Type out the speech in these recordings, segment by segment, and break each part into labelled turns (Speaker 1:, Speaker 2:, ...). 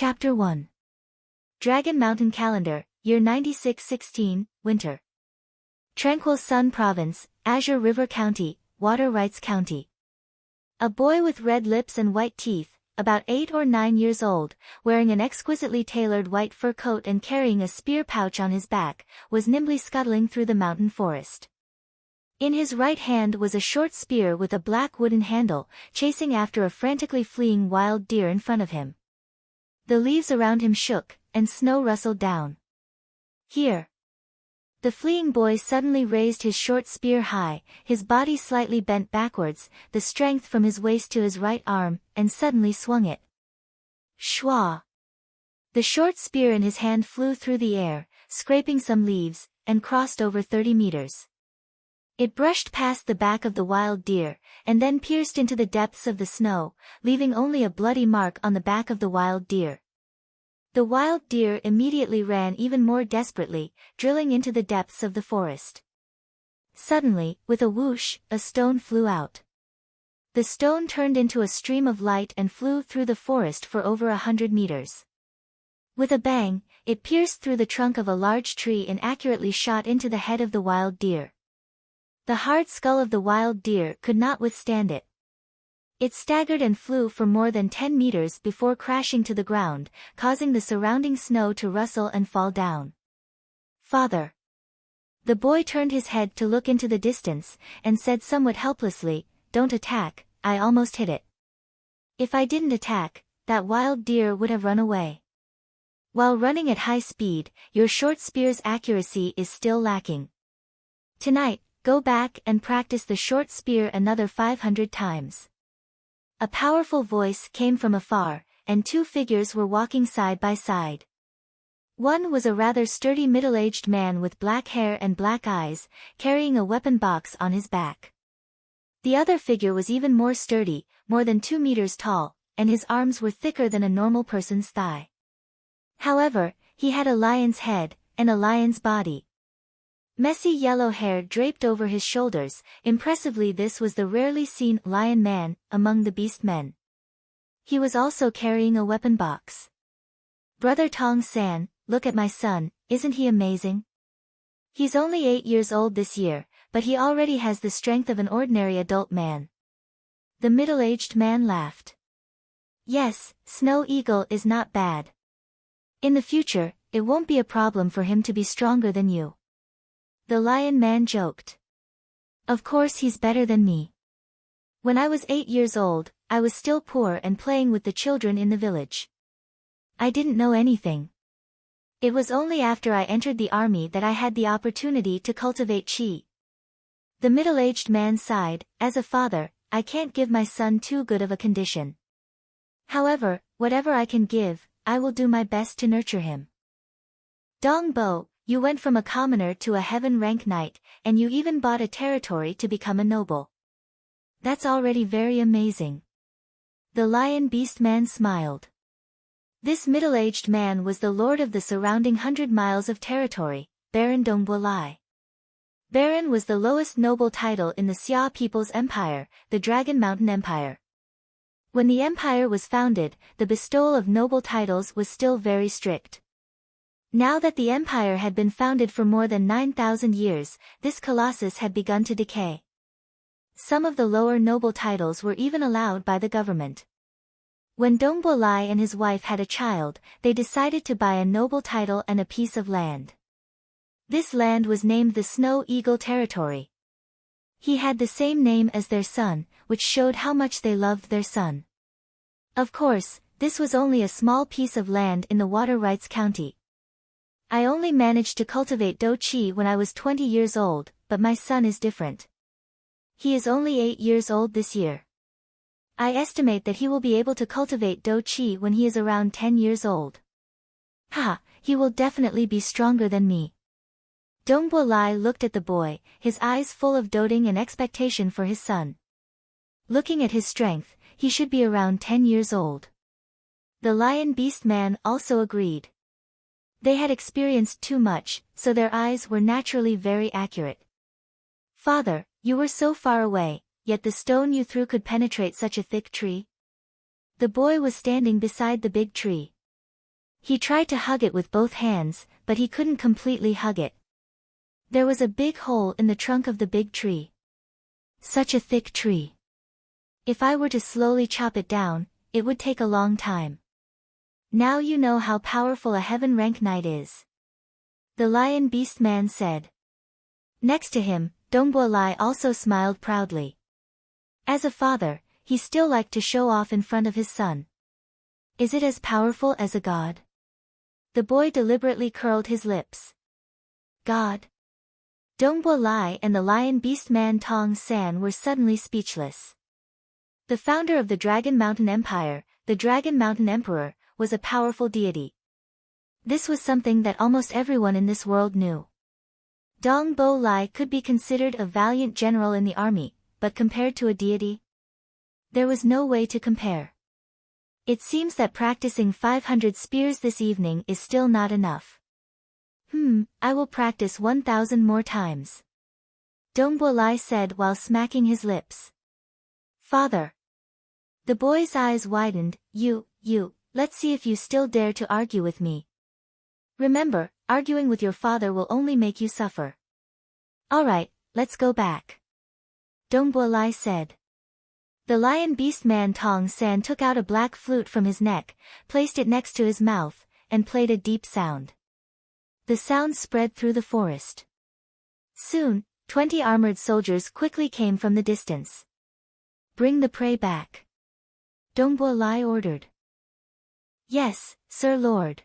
Speaker 1: Chapter 1. Dragon Mountain Calendar, Year 9616, Winter. Tranquil Sun Province, Azure River County, Water Rights County. A boy with red lips and white teeth, about 8 or 9 years old, wearing an exquisitely tailored white fur coat and carrying a spear pouch on his back, was nimbly scuttling through the mountain forest. In his right hand was a short spear with a black wooden handle, chasing after a frantically fleeing wild deer in front of him. The leaves around him shook, and snow rustled down. Here! The fleeing boy suddenly raised his short spear high, his body slightly bent backwards, the strength from his waist to his right arm, and suddenly swung it. Schwa! The short spear in his hand flew through the air, scraping some leaves, and crossed over 30 meters. It brushed past the back of the wild deer, and then pierced into the depths of the snow, leaving only a bloody mark on the back of the wild deer. The wild deer immediately ran even more desperately, drilling into the depths of the forest. Suddenly, with a whoosh, a stone flew out. The stone turned into a stream of light and flew through the forest for over 100 meters. With a bang, it pierced through the trunk of a large tree and accurately shot into the head of the wild deer. The hard skull of the wild deer could not withstand it. It staggered and flew for more than 10 meters before crashing to the ground, causing the surrounding snow to rustle and fall down. Father! The boy turned his head to look into the distance, and said somewhat helplessly, "Don't attack, I almost hit it. If I didn't attack, that wild deer would have run away. While running at high speed, your short spear's accuracy is still lacking. Tonight, go back and practice the short spear another 500 times. A powerful voice came from afar, and 2 figures were walking side by side. One was a rather sturdy middle-aged man with black hair and black eyes, carrying a weapon box on his back. The other figure was even more sturdy, more than 2 meters tall, and his arms were thicker than a normal person's thigh. However, he had a lion's head, and a lion's body. Messy yellow hair draped over his shoulders. Impressively, this was the rarely seen lion man among the beast men. He was also carrying a weapon box. "Brother Tong-san, look at my son, isn't he amazing? He's only 8 years old this year, but he already has the strength of an ordinary adult man." The middle-aged man laughed. "Yes, Snow Eagle is not bad. In the future, it won't be a problem for him to be stronger than you." The lion man joked. "Of course he's better than me. When I was 8 years old, I was still poor and playing with the children in the village. I didn't know anything. It was only after I entered the army that I had the opportunity to cultivate chi." The middle-aged man sighed. "As a father, I can't give my son too good of a condition. However, whatever I can give, I will do my best to nurture him." "Dong Bo, you went from a commoner to a heaven-rank knight, and you even bought a territory to become a noble. That's already very amazing." The lion beast man smiled. This middle-aged man was the lord of the surrounding 100 miles of territory, Baron Dongbo Lai. Baron was the lowest noble title in the Xia People's Empire, the Dragon Mountain Empire. When the empire was founded, the bestowal of noble titles was still very strict. Now that the empire had been founded for more than 9,000 years, this colossus had begun to decay. Some of the lower noble titles were even allowed by the government. When Dongbo Lai and his wife had a child, they decided to buy a noble title and a piece of land. This land was named the Snow Eagle Territory. He had the same name as their son, which showed how much they loved their son. Of course, this was only a small piece of land in the Water Rights County. I only managed to cultivate Do Chi when I was 20 years old, but my son is different. He is only 8 years old this year. I estimate that he will be able to cultivate Do Chi when he is around 10 years old. Ha, he will definitely be stronger than me." Dongbo Lai looked at the boy, his eyes full of doting and expectation for his son. Looking at his strength, he should be around 10 years old. The lion beast man also agreed. They had experienced too much, so their eyes were naturally very accurate. "Father, you were so far away, yet the stone you threw could penetrate such a thick tree?" The boy was standing beside the big tree. He tried to hug it with both hands, but he couldn't completely hug it. There was a big hole in the trunk of the big tree. Such a thick tree. If I were to slowly chop it down, it would take a long time. Now you know how powerful a heaven-rank knight is. The lion beast man said. Next to him, Dongbo Lai also smiled proudly. As a father, he still liked to show off in front of his son. Is it as powerful as a god? The boy deliberately curled his lips. God. Dongbo Lai and the lion beast man Tong San were suddenly speechless. The founder of the Dragon Mountain Empire, the Dragon Mountain Emperor, was a powerful deity. This was something that almost everyone in this world knew. Dongbo Lai could be considered a valiant general in the army, but compared to a deity? There was no way to compare. It seems that practicing 500 spears this evening is still not enough. I will practice 1,000 more times. Dongbo Lai said while smacking his lips. Father. The boy's eyes widened. Let's see if you still dare to argue with me. Remember, arguing with your father will only make you suffer. Alright, let's go back. Dongbo Lai said. The lion beast man Tong San took out a black flute from his neck, placed it next to his mouth, and played a deep sound. The sound spread through the forest. Soon, 20 armored soldiers quickly came from the distance. Bring the prey back. Dongbo Lai ordered. Yes, Sir Lord.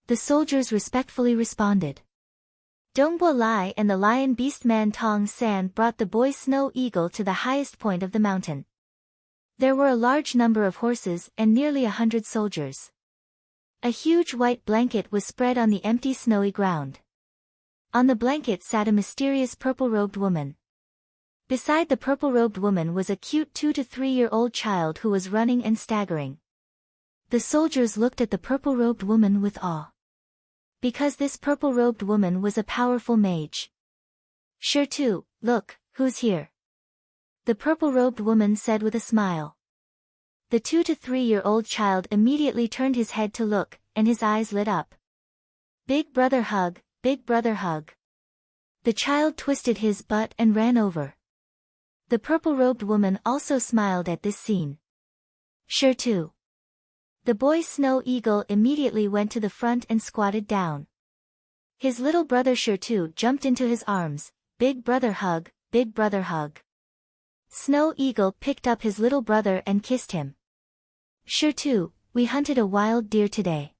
Speaker 1: The soldiers respectfully responded. Dongbo Lai and the lion beast man Tong San brought the boy Snow Eagle to the highest point of the mountain. There were a large number of horses and nearly 100 soldiers. A huge white blanket was spread on the empty snowy ground. On the blanket sat a mysterious purple-robed woman. Beside the purple-robed woman was a cute 2 to 3-year-old child who was running and staggering. The soldiers looked at the purple-robed woman with awe. Because this purple-robed woman was a powerful mage. Sure too, look, who's here? The purple-robed woman said with a smile. The 2 to 3-year-old child immediately turned his head to look, and his eyes lit up. Big brother hug, big brother hug. The child twisted his butt and ran over. The purple-robed woman also smiled at this scene. Sure too. The boy Snow Eagle immediately went to the front and squatted down. His little brother Sure too jumped into his arms. Big brother hug, big brother hug. Snow Eagle picked up his little brother and kissed him. Sure too, we hunted a wild deer today.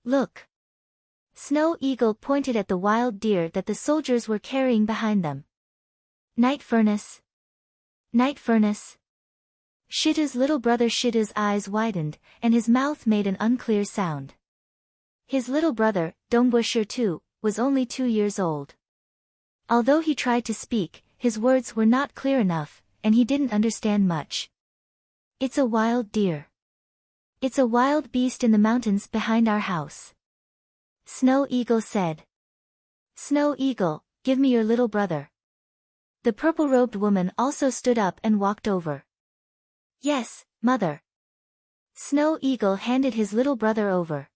Speaker 1: Look. Snow Eagle pointed at the wild deer that the soldiers were carrying behind them. Night furnace. Night furnace. Shitu's little brother Shitu's eyes widened, and his mouth made an unclear sound. His little brother, Dongbo Sure too, was only 2 years old. Although he tried to speak, his words were not clear enough, and he didn't understand much. It's a wild deer. It's a wild beast in the mountains behind our house. Snow Eagle said. Snow Eagle, give me your little brother. The purple-robed woman also stood up and walked over. Yes, mother. Snow Eagle handed his little brother over.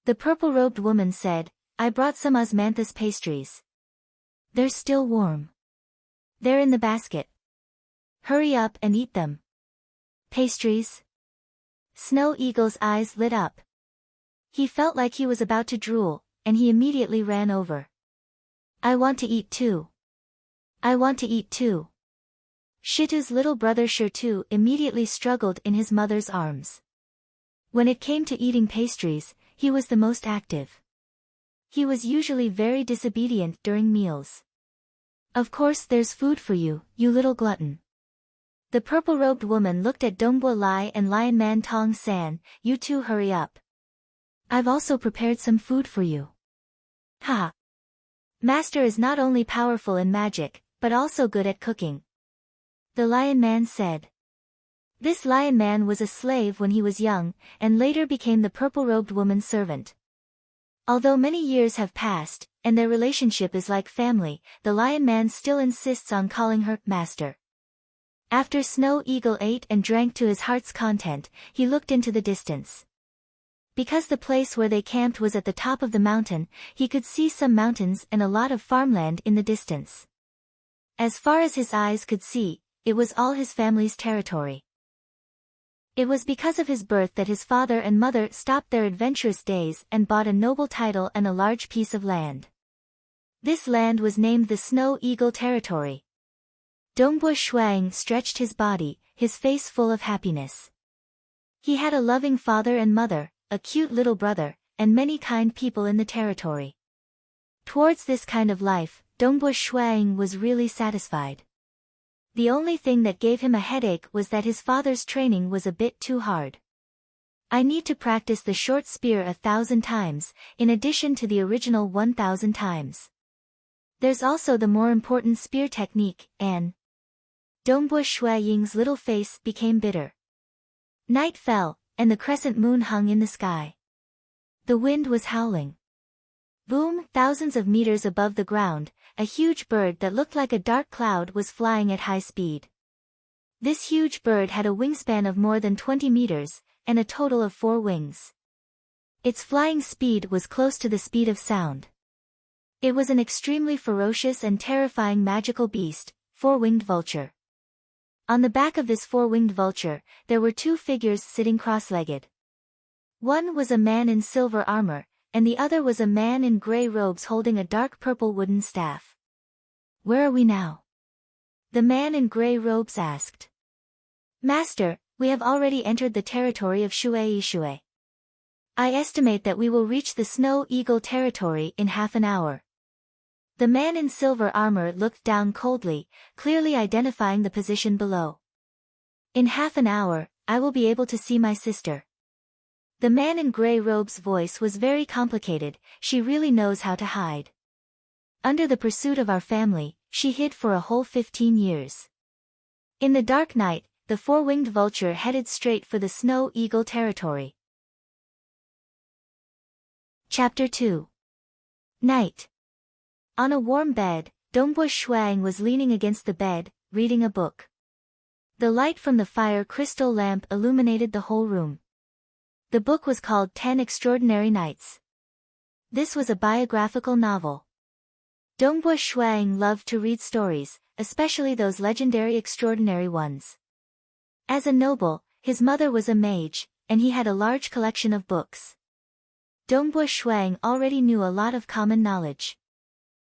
Speaker 1: The purple-robed woman said, I brought some osmanthus pastries. They're still warm. They're in the basket. Hurry up and eat them. Pastries? Snow Eagle's eyes lit up. He felt like he was about to drool, and he immediately ran over. I want to eat too. I want to eat too. Shitu's little brother Sure too immediately struggled in his mother's arms. When it came to eating pastries, he was the most active. He was usually very disobedient during meals. Of course there's food for you, you little glutton. The purple-robed woman looked at Dongbo Lai and Lion Man Tong San. You two hurry up. I've also prepared some food for you. Ha! Master is not only powerful in magic, but also good at cooking. The Lion Man said. This Lion Man was a slave when he was young, and later became the purple-robed woman's servant. Although many years have passed, and their relationship is like family, the Lion Man still insists on calling her Master. After Snow Eagle ate and drank to his heart's content, he looked into the distance. Because the place where they camped was at the top of the mountain, he could see some mountains and a lot of farmland in the distance. As far as his eyes could see, it was all his family's territory. It was because of his birth that his father and mother stopped their adventurous days and bought a noble title and a large piece of land. This land was named the Snow Eagle Territory. Dongbo Shuang stretched his body, his face full of happiness. He had a loving father and mother, a cute little brother, and many kind people in the territory. Towards this kind of life, Dongbo Shuang was really satisfied. The only thing that gave him a headache was that his father's training was a bit too hard. I need to practice the short spear 1,000 times, in addition to the original 1,000 times. There's also the more important spear technique, and Dongbo Shuaying's little face became bitter. Night fell, and the crescent moon hung in the sky. The wind was howling. Boom! Thousands of meters above the ground, a huge bird that looked like a dark cloud was flying at high speed. This huge bird had a wingspan of more than 20 meters, and a total of 4 wings. Its flying speed was close to the speed of sound. It was an extremely ferocious and terrifying magical beast, 4-winged vulture. On the back of this 4-winged vulture, there were 2 figures sitting cross-legged. One was a man in silver armor, and the other was a man in gray robes holding a dark purple wooden staff. "Where are we now?" the man in gray robes asked. "Master, we have already entered the territory of Shuei. I estimate that we will reach the Snow Eagle territory in half an hour." The man in silver armor looked down coldly, clearly identifying the position below. "In half an hour, I will be able to see my sister." The man in gray robe's voice was very complicated. "She really knows how to hide. Under the pursuit of our family, she hid for a whole 15 years. In the dark night, the 4-winged vulture headed straight for the Snow Eagle territory. Chapter 2. Night. On a warm bed, Dongbo Shuang was leaning against the bed, reading a book. The light from the fire crystal lamp illuminated the whole room. The book was called 10 Extraordinary Nights. This was a biographical novel. Dongbo Shuang loved to read stories, especially those legendary extraordinary ones. As a noble, his mother was a mage, and he had a large collection of books. Dongbo Shuang already knew a lot of common knowledge.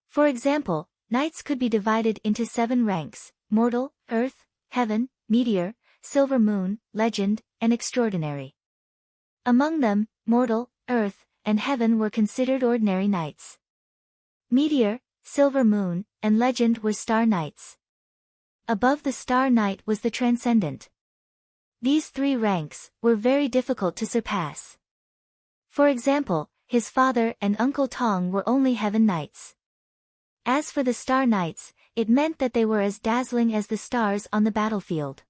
Speaker 1: For example, nights could be divided into 7 ranks: mortal, earth, heaven, meteor, silver moon, legend, and extraordinary. Among them, mortal, earth, and heaven were considered ordinary nights. Meteor, silver moon, and legend were star nights. Above the star night was the transcendent. These 3 ranks were very difficult to surpass. For example, his father and Uncle Tong were only heaven nights. As for the star nights, it meant that they were as dazzling as the stars on the battlefield.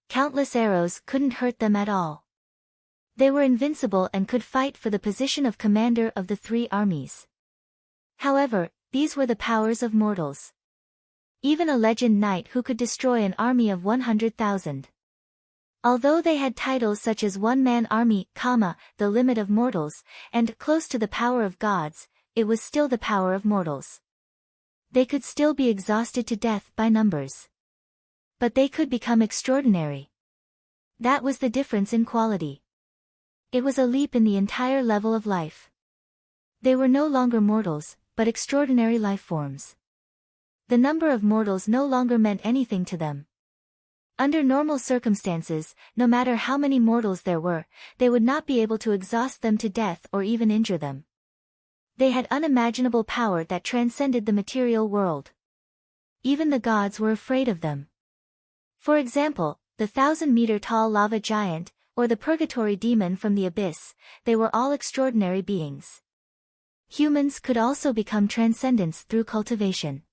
Speaker 1: Countless arrows couldn't hurt them at all. They were invincible and could fight for the position of commander of the 3 armies. However, these were the powers of mortals. Even a legend knight who could destroy an army of 100,000. Although they had titles such as one-man army, the limit of mortals, and close to the power of gods, it was still the power of mortals. They could still be exhausted to death by numbers. But they could become extraordinary. That was the difference in quality. It was a leap in the entire level of life. They were no longer mortals, but extraordinary life forms. The number of mortals no longer meant anything to them. Under normal circumstances, no matter how many mortals there were, they would not be able to exhaust them to death or even injure them. They had unimaginable power that transcended the material world. Even the gods were afraid of them. For example, the 1,000-meter-tall lava giant, or the purgatory demon from the abyss, they were all extraordinary beings. Humans could also become transcendents through cultivation.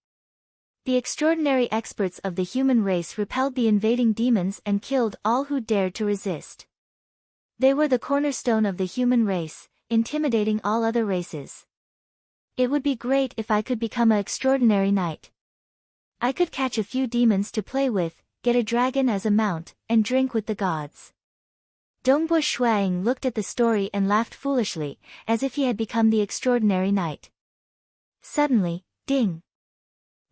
Speaker 1: The extraordinary experts of the human race repelled the invading demons and killed all who dared to resist. They were the cornerstone of the human race, intimidating all other races. It would be great if I could become an extraordinary knight. I could catch a few demons to play with, get a dragon as a mount, and drink with the gods. Dongbua Shuang looked at the story and laughed foolishly, as if he had become the extraordinary knight. Suddenly, ding!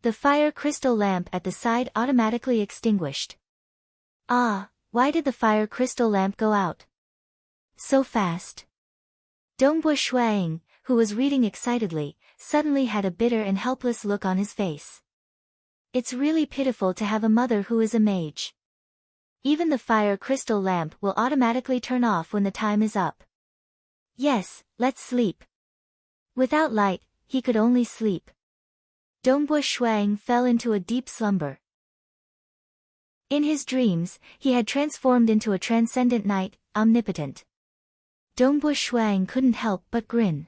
Speaker 1: The fire crystal lamp at the side automatically extinguished. Ah, why did the fire crystal lamp go out so fast? Dongbua Shuang, who was reading excitedly, suddenly had a bitter and helpless look on his face. It's really pitiful to have a mother who is a mage. Even the fire crystal lamp will automatically turn off when the time is up. Yes, let's sleep. Without light, he could only sleep. Dongbua Shuang fell into a deep slumber. In his dreams, he had transformed into a transcendent knight, omnipotent. Dongbua Shuang couldn't help but grin.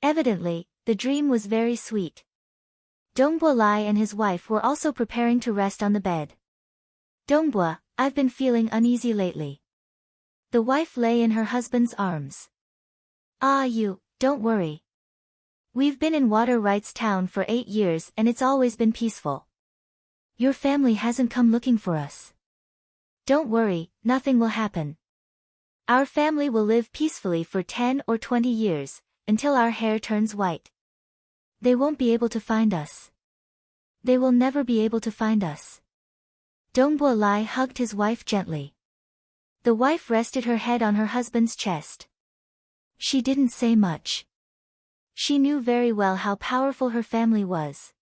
Speaker 1: Evidently, the dream was very sweet. Dongbua Lai and his wife were also preparing to rest on the bed. Dongbua, I've been feeling uneasy lately. The wife lay in her husband's arms. Ah, don't worry. We've been in Water Rights Town for 8 years and it's always been peaceful. Your family hasn't come looking for us. Don't worry, nothing will happen. Our family will live peacefully for 10 or 20 years, until our hair turns white. They won't be able to find us. They will never be able to find us. Dongbua Lai hugged his wife gently. The wife rested her head on her husband's chest. She didn't say much. She knew very well how powerful her family was.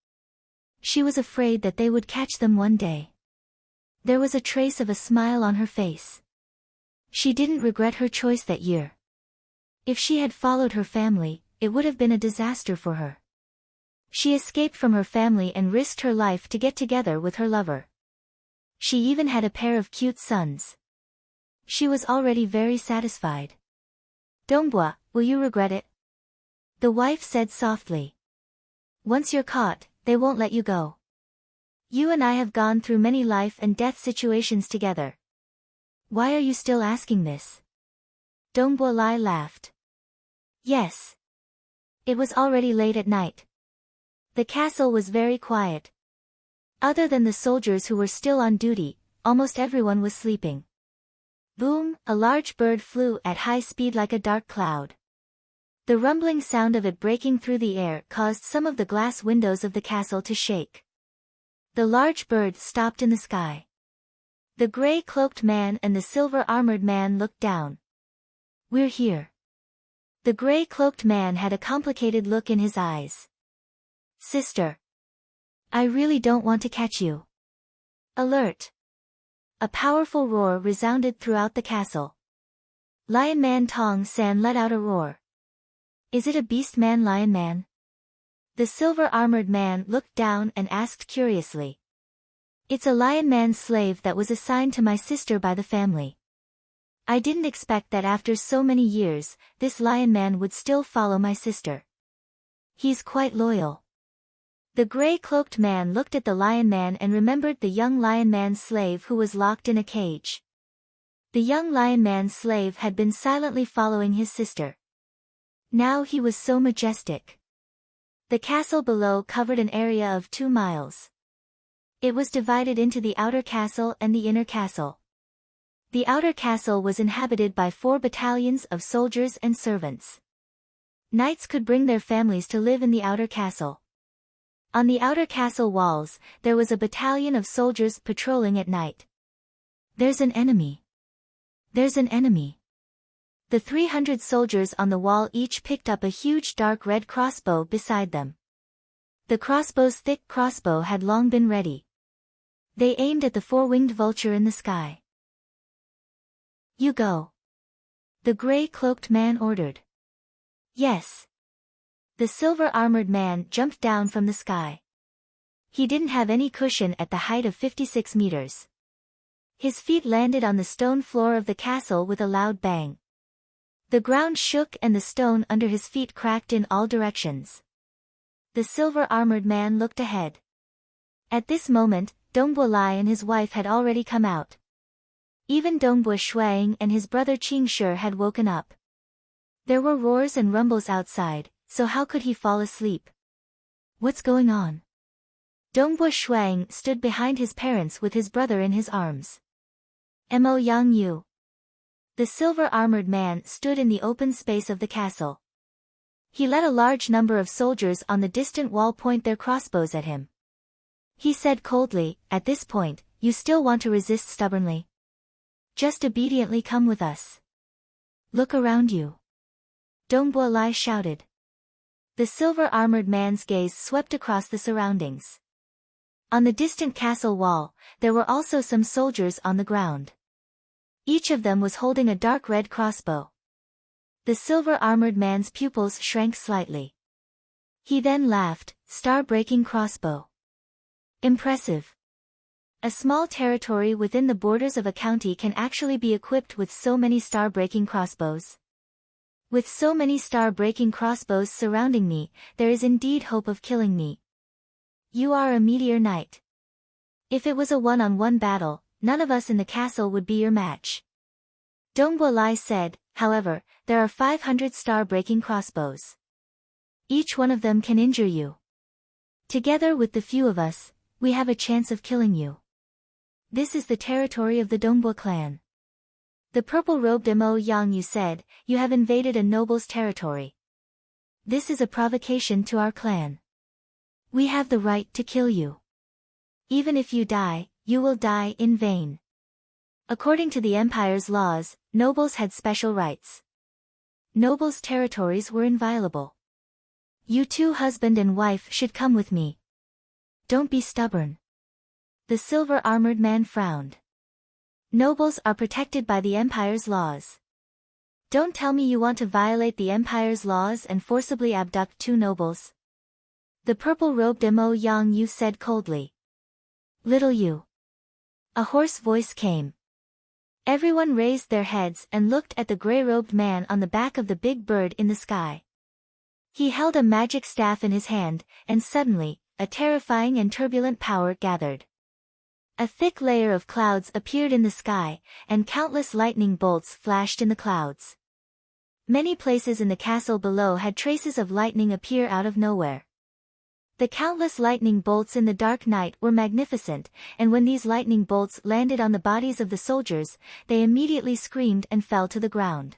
Speaker 1: She was afraid that they would catch them one day. There was a trace of a smile on her face. She didn't regret her choice that year. If she had followed her family, it would have been a disaster for her. She escaped from her family and risked her life to get together with her lover. She even had a pair of cute sons. She was already very satisfied. Dongbua, will you regret it? The wife said softly. Once you're caught, they won't let you go. You and I have gone through many life and death situations together. Why are you still asking this? Dongbua Lai laughed. Yes. It was already late at night. The castle was very quiet. Other than the soldiers who were still on duty, almost everyone was sleeping. Boom, a large bird flew at high speed like a dark cloud. The rumbling sound of it breaking through the air caused some of the glass windows of the castle to shake. The large bird stopped in the sky. The gray-cloaked man and the silver-armored man looked down. We're here. The gray-cloaked man had a complicated look in his eyes. Sister. I really don't want to catch you. Alert! A powerful roar resounded throughout the castle. Lion Man Tong San let out a roar. Is it a beast man, lion man? The silver-armored man looked down and asked curiously. It's a lion man slave that was assigned to my sister by the family. I didn't expect that after so many years, this lion man would still follow my sister. He's quite loyal. The gray-cloaked man looked at the lion man and remembered the young lion man's slave who was locked in a cage. The young lion man's slave had been silently following his sister. Now he was so majestic. The castle below covered an area of 2 miles. It was divided into the outer castle and the inner castle. The outer castle was inhabited by 4 battalions of soldiers and servants. Knights could bring their families to live in the outer castle. On the outer castle walls, there was a battalion of soldiers patrolling at night. There's an enemy. There's an enemy. The 300 soldiers on the wall each picked up a huge dark red crossbow beside them. The crossbow's thick crossbow had long been ready. They aimed at the 4-winged vulture in the sky. You go. The gray-cloaked man ordered. Yes. The silver-armored man jumped down from the sky. He didn't have any cushion at the height of 56 meters. His feet landed on the stone floor of the castle with a loud bang. The ground shook and the stone under his feet cracked in all directions. The silver-armored man looked ahead. At this moment, Dongbua Lai and his wife had already come out. Even Dongbua Shuang and his brother Qingshi had woken up. There were roars and rumbles outside, so how could he fall asleep? What's going on? Dongbua Shuang stood behind his parents with his brother in his arms. Mo Yang Yu. The silver-armored man stood in the open space of the castle. He let a large number of soldiers on the distant wall point their crossbows at him. He said coldly, "At this point, you still want to resist stubbornly? Just obediently come with us. Look around you." Dongbo Lai shouted. The silver-armored man's gaze swept across the surroundings. On the distant castle wall, there were also some soldiers on the ground. Each of them was holding a dark red crossbow. The silver-armored man's pupils shrank slightly. He then laughed, "Star-breaking crossbow. Impressive. A small territory within the borders of a county can actually be equipped with so many star-breaking crossbows. With so many star-breaking crossbows surrounding me, there is indeed hope of killing me. You are a meteor knight. If it was a one-on-one battle, none of us in the castle would be your match." Dongbo Lai said, "However, there are 500 star-breaking crossbows. Each one of them can injure you. Together with the few of us, we have a chance of killing you. This is the territory of the Dongbo clan." The purple-robed Mo Yang Yu said, "You have invaded a noble's territory. This is a provocation to our clan. We have the right to kill you. Even if you die, you will die in vain." According to the empire's laws, nobles had special rights. Nobles' territories were inviolable. "You two husband and wife should come with me. Don't be stubborn." The silver-armored man frowned. "Nobles are protected by the empire's laws. Don't tell me you want to violate the empire's laws and forcibly abduct two nobles." The purple-robed Mo Yang Yu said coldly. "Little you." A hoarse voice came. Everyone raised their heads and looked at the gray-robed man on the back of the big bird in the sky. He held a magic staff in his hand, and suddenly, a terrifying and turbulent power gathered. A thick layer of clouds appeared in the sky, and countless lightning bolts flashed in the clouds. Many places in the castle below had traces of lightning appear out of nowhere. The countless lightning bolts in the dark night were magnificent, and when these lightning bolts landed on the bodies of the soldiers, they immediately screamed and fell to the ground.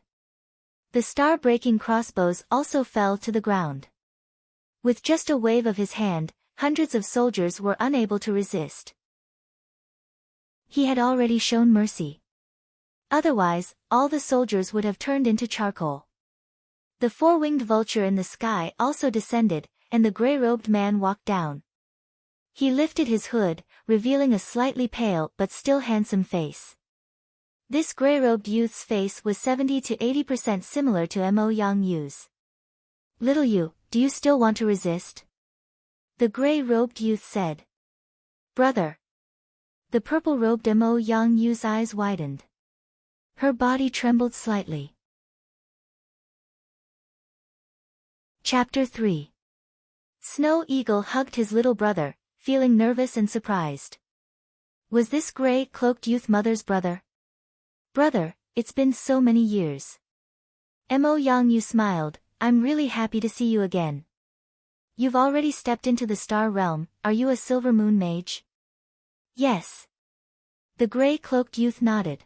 Speaker 1: The star-breaking crossbows also fell to the ground. With just a wave of his hand, hundreds of soldiers were unable to resist. He had already shown mercy. Otherwise, all the soldiers would have turned into charcoal. The four-winged vulture in the sky also descended, and the gray-robed man walked down. He lifted his hood, revealing a slightly pale but still handsome face. This gray-robed youth's face was 70 to 80% similar to Mo Yang Yu's. "Little you, do you still want to resist?" The gray-robed youth said. "Brother." The purple-robed Mo Yang Yu's eyes widened. Her body trembled slightly. Chapter 3. Snow Eagle hugged his little brother, feeling nervous and surprised. Was this gray-cloaked youth mother's brother? "Brother, it's been so many years." Mo Yang Yu smiled, "I'm really happy to see you again. You've already stepped into the star realm, are you a silver moon mage?" "Yes." The gray-cloaked youth nodded.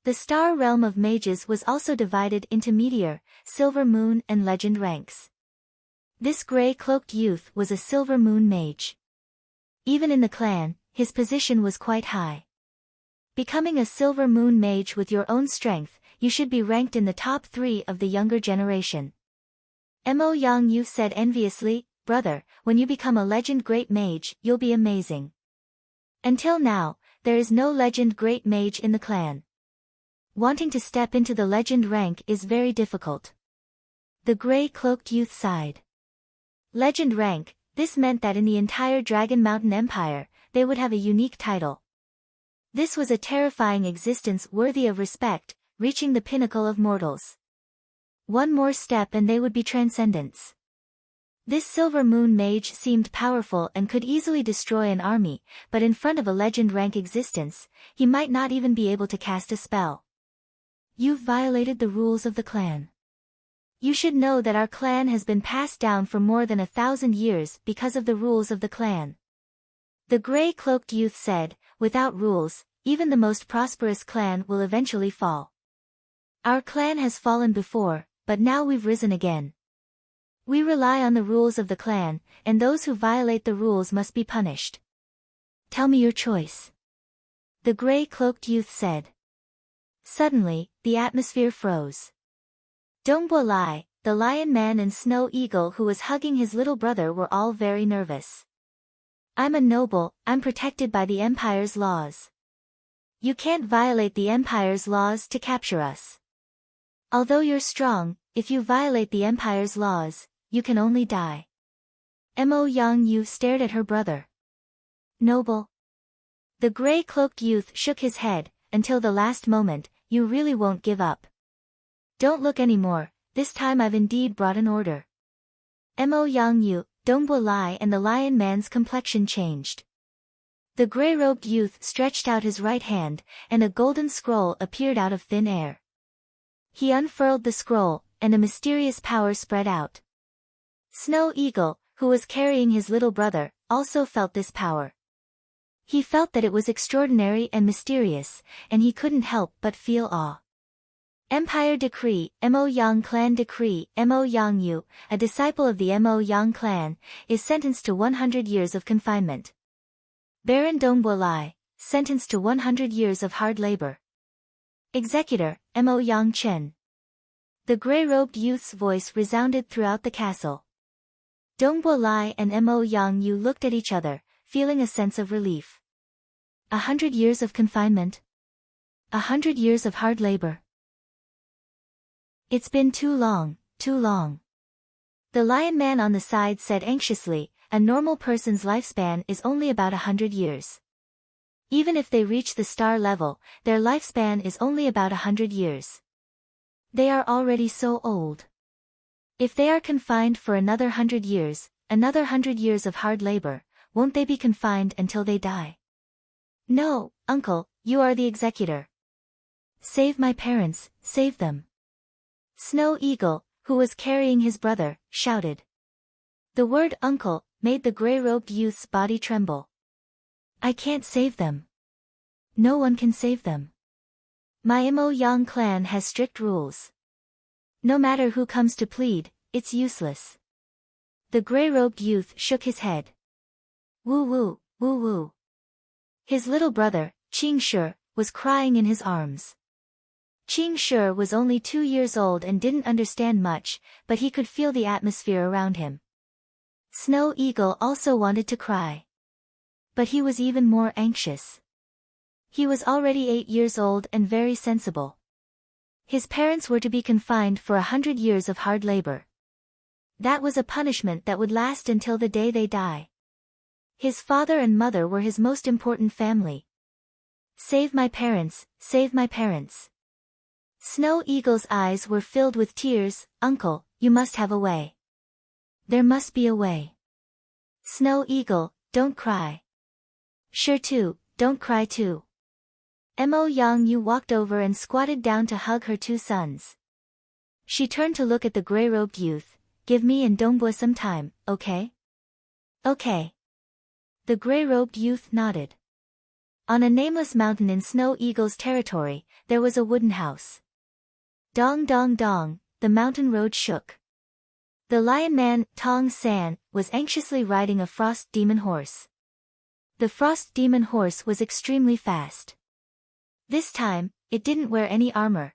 Speaker 1: The star realm of mages was also divided into meteor, silver moon and legend ranks. This gray-cloaked youth was a silver moon mage. Even in the clan, his position was quite high. Becoming a silver moon mage with your own strength, you should be ranked in the top 3 of the younger generation. Mo Yang Yu said enviously, "Brother, when you become a legend great mage, you'll be amazing. Until now, there is no legend great mage in the clan. Wanting to step into the legend rank is very difficult." The gray-cloaked youth sighed. Legend rank, this meant that in the entire Dragon Mountain Empire, they would have a unique title. This was a terrifying existence worthy of respect, reaching the pinnacle of mortals. One more step and they would be transcendents. This silver moon mage seemed powerful and could easily destroy an army, but in front of a legend rank existence, he might not even be able to cast a spell. "You've violated the rules of the clan. You should know that our clan has been passed down for more than 1,000 years because of the rules of the clan." The gray-cloaked youth said, "Without rules, even the most prosperous clan will eventually fall. Our clan has fallen before, but now we've risen again. We rely on the rules of the clan, and those who violate the rules must be punished. Tell me your choice. The gray-cloaked youth said. Suddenly, the atmosphere froze. Dongbo Lai, the Lion Man and Snow Eagle who was hugging his little brother were all very nervous. I'm a noble, I'm protected by the Empire's laws. You can't violate the Empire's laws to capture us. Although you're strong, if you violate the Empire's laws, you can only die. Mo Yang Yu stared at her brother. Noble. The gray-cloaked youth shook his head, until the last moment, you really won't give up. Don't look anymore, this time I've indeed brought an order. Mo Yang Yu, Dongbo Lai and the Lion Man's complexion changed. The gray-robed youth stretched out his right hand, and a golden scroll appeared out of thin air. He unfurled the scroll, and a mysterious power spread out. Snow Eagle, who was carrying his little brother, also felt this power. He felt that it was extraordinary and mysterious, and he couldn't help but feel awe. Empire Decree, Mo Yang Clan Decree, Mo Yang Yu, a disciple of the Mo Yang clan, is sentenced to 100 years of confinement. Baron Dongbo Lai, sentenced to 100 years of hard labor. Executor, Mo Yang Chen. The gray-robed youth's voice resounded throughout the castle. Dongbo Lai and Mo Yang Yu looked at each other, feeling a sense of relief. 100 years of confinement? 100 years of hard labor? It's been too long, too long. The Lion Man on the side said anxiously, a normal person's lifespan is only about 100 years. Even if they reach the star level, their lifespan is only about 100 years. They are already so old. If they are confined for another 100 years, another 100 years of hard labor, won't they be confined until they die? No, uncle, you are the executor. Save my parents, save them. Snow Eagle, who was carrying his brother, shouted. The word uncle made the gray-robed youth's body tremble. I can't save them. No one can save them. My Mo Yang clan has strict rules. No matter who comes to plead, it's useless. The gray-robed youth shook his head. Woo woo, woo woo. His little brother, Qing Shi, was crying in his arms. Qing Shi was only 2 years old and didn't understand much, but he could feel the atmosphere around him. Snow Eagle also wanted to cry. But he was even more anxious. He was already 8 years old and very sensible. His parents were to be confined for 100 years of hard labor. That was a punishment that would last until the day they die. His father and mother were his most important family. Save my parents, save my parents. Snow Eagle's eyes were filled with tears. Uncle, you must have a way. There must be a way. Snow Eagle, don't cry. Sure too, don't cry too. Mo Yang Yu walked over and squatted down to hug her 2 sons. She turned to look at the gray-robed youth. Give me and Dongbo some time, okay? Okay. The gray-robed youth nodded. On a nameless mountain in Snow Eagle's territory, there was a wooden house. Dong dong dong, the mountain road shook. The Lion Man, Tong San, was anxiously riding a frost demon horse. The frost demon horse was extremely fast. This time, it didn't wear any armor.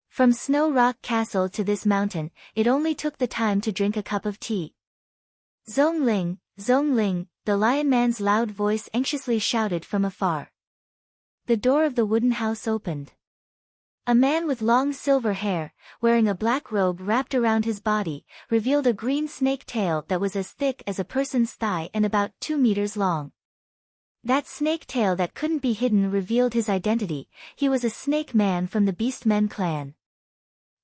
Speaker 1: From Snow Rock Castle to this mountain, it only took the time to drink a cup of tea. Zhongling, Zhongling, the Lion Man's loud voice anxiously shouted from afar. The door of the wooden house opened. A man with long silver hair, wearing a black robe wrapped around his body, revealed a green snake tail that was as thick as a person's thigh and about 2 meters long. That snake tail that couldn't be hidden revealed his identity. He was a snake man from the Beastmen clan.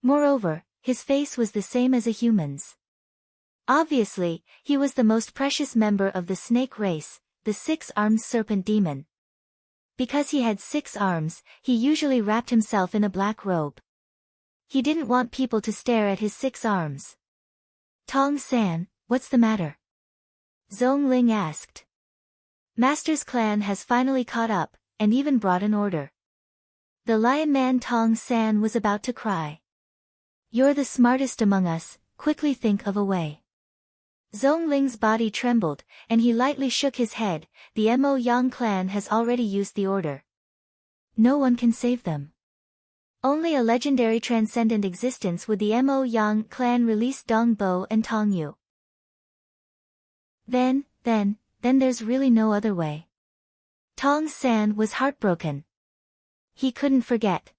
Speaker 1: Moreover, his face was the same as a human's. Obviously, he was the most precious member of the snake race, the 6-armed serpent demon. Because he had 6 arms, he usually wrapped himself in a black robe. He didn't want people to stare at his 6 arms. Tong San, what's the matter? Zhongling asked. Master's clan has finally caught up, and even brought an order. The lion man Tong San was about to cry. You're the smartest among us, quickly think of a way. Zhong Ling's body trembled, and he lightly shook his head. The Mo Yang clan has already used the order. No one can save them. Only a legendary transcendent existence would the Mo Yang clan release Dong Bo and Tong Yu. Then there's really no other way. Tong San was heartbroken. He couldn't forget.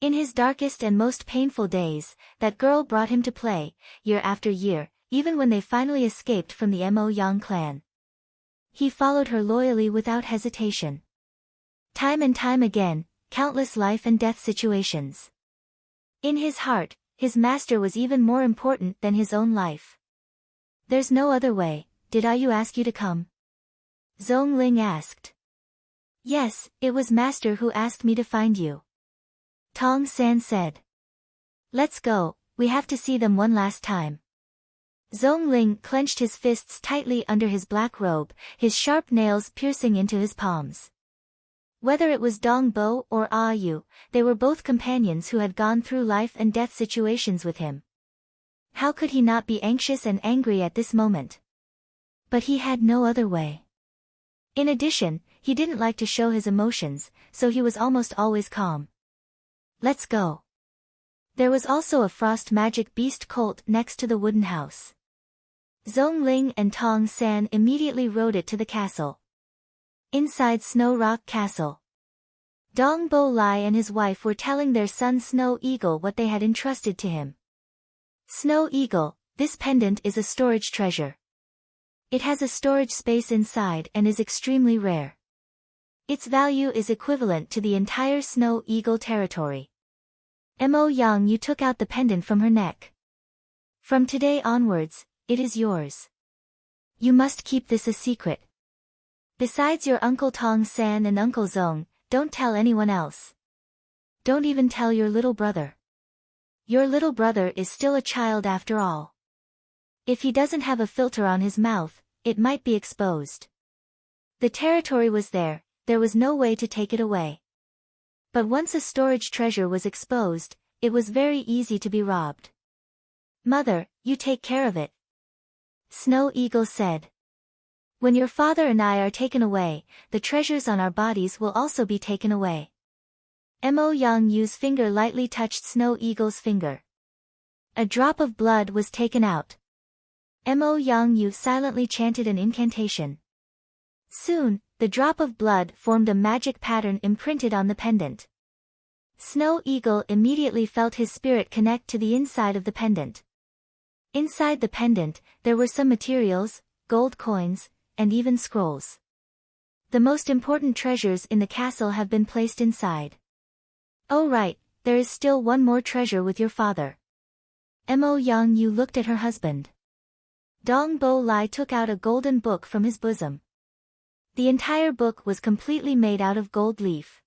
Speaker 1: In his darkest and most painful days, that girl brought him to play, year after year, even when they finally escaped from the Mo Yang clan. He followed her loyally without hesitation. Time and time again, countless life and death situations. In his heart, his master was even more important than his own life. There's no other way, did Ayu ask you to come? Zhong Ling asked. Yes, it was master who asked me to find you. Tong San said. Let's go, we have to see them one last time. Zhong Ling clenched his fists tightly under his black robe, his sharp nails piercing into his palms. Whether it was Dong Bo or Ayu, they were both companions who had gone through life and death situations with him. How could he not be anxious and angry at this moment? But he had no other way. In addition, he didn't like to show his emotions, so he was almost always calm. Let's go. There was also a frost magic beast colt next to the wooden house. Zhong Ling and Tong San immediately rode it to the castle. Inside Snow Rock Castle, Dong Bo Lai and his wife were telling their son Snow Eagle what they had entrusted to him. Snow Eagle, this pendant is a storage treasure. It has a storage space inside and is extremely rare. Its value is equivalent to the entire Snow Eagle territory. Mo Yang Yu took out the pendant from her neck. From today onwards, it is yours. You must keep this a secret. Besides your Uncle Tong San and Uncle Zong, don't tell anyone else. Don't even tell your little brother. Your little brother is still a child after all. If he doesn't have a filter on his mouth, it might be exposed. The territory was there was no way to take it away. But once a storage treasure was exposed, it was very easy to be robbed. Mother, you take care of it. Snow Eagle said. When your father and I are taken away, the treasures on our bodies will also be taken away. Mo Yang Yu's finger lightly touched Snow Eagle's finger. A drop of blood was taken out. Mo Yang Yu silently chanted an incantation. Soon, the drop of blood formed a magic pattern imprinted on the pendant. Snow Eagle immediately felt his spirit connect to the inside of the pendant. Inside the pendant, there were some materials, gold coins, and even scrolls. The most important treasures in the castle have been placed inside. Oh right, there is still one more treasure with your father. Mo Yang Yu looked at her husband. Dong Bo Lai took out a golden book from his bosom. The entire book was completely made out of gold leaf.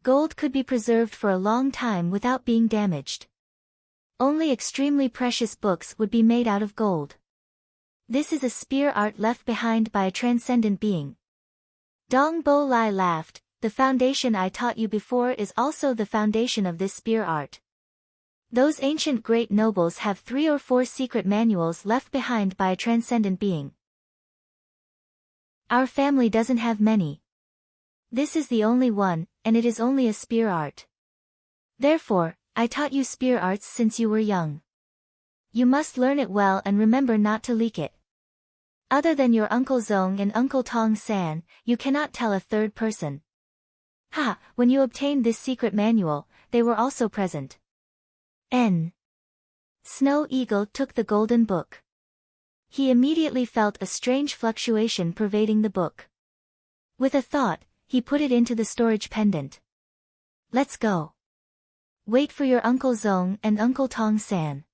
Speaker 1: Gold could be preserved for a long time without being damaged. Only extremely precious books would be made out of gold. This is a spear art left behind by a transcendent being. Dong Bo Lai laughed. The foundation I taught you before is also the foundation of this spear art. Those ancient great nobles have 3 or 4 secret manuals left behind by a transcendent being. Our family doesn't have many. This is the only one, and it is only a spear art. Therefore, I taught you spear arts since you were young. You must learn it well and remember not to leak it. Other than your Uncle Zong and Uncle Tong San, you cannot tell a third person. Ha! When you obtained this secret manual, they were also present. Snow Eagle took the golden book. He immediately felt a strange fluctuation pervading the book. With a thought, he put it into the storage pendant. Let's go. Wait for your Uncle Zong and Uncle Tong San.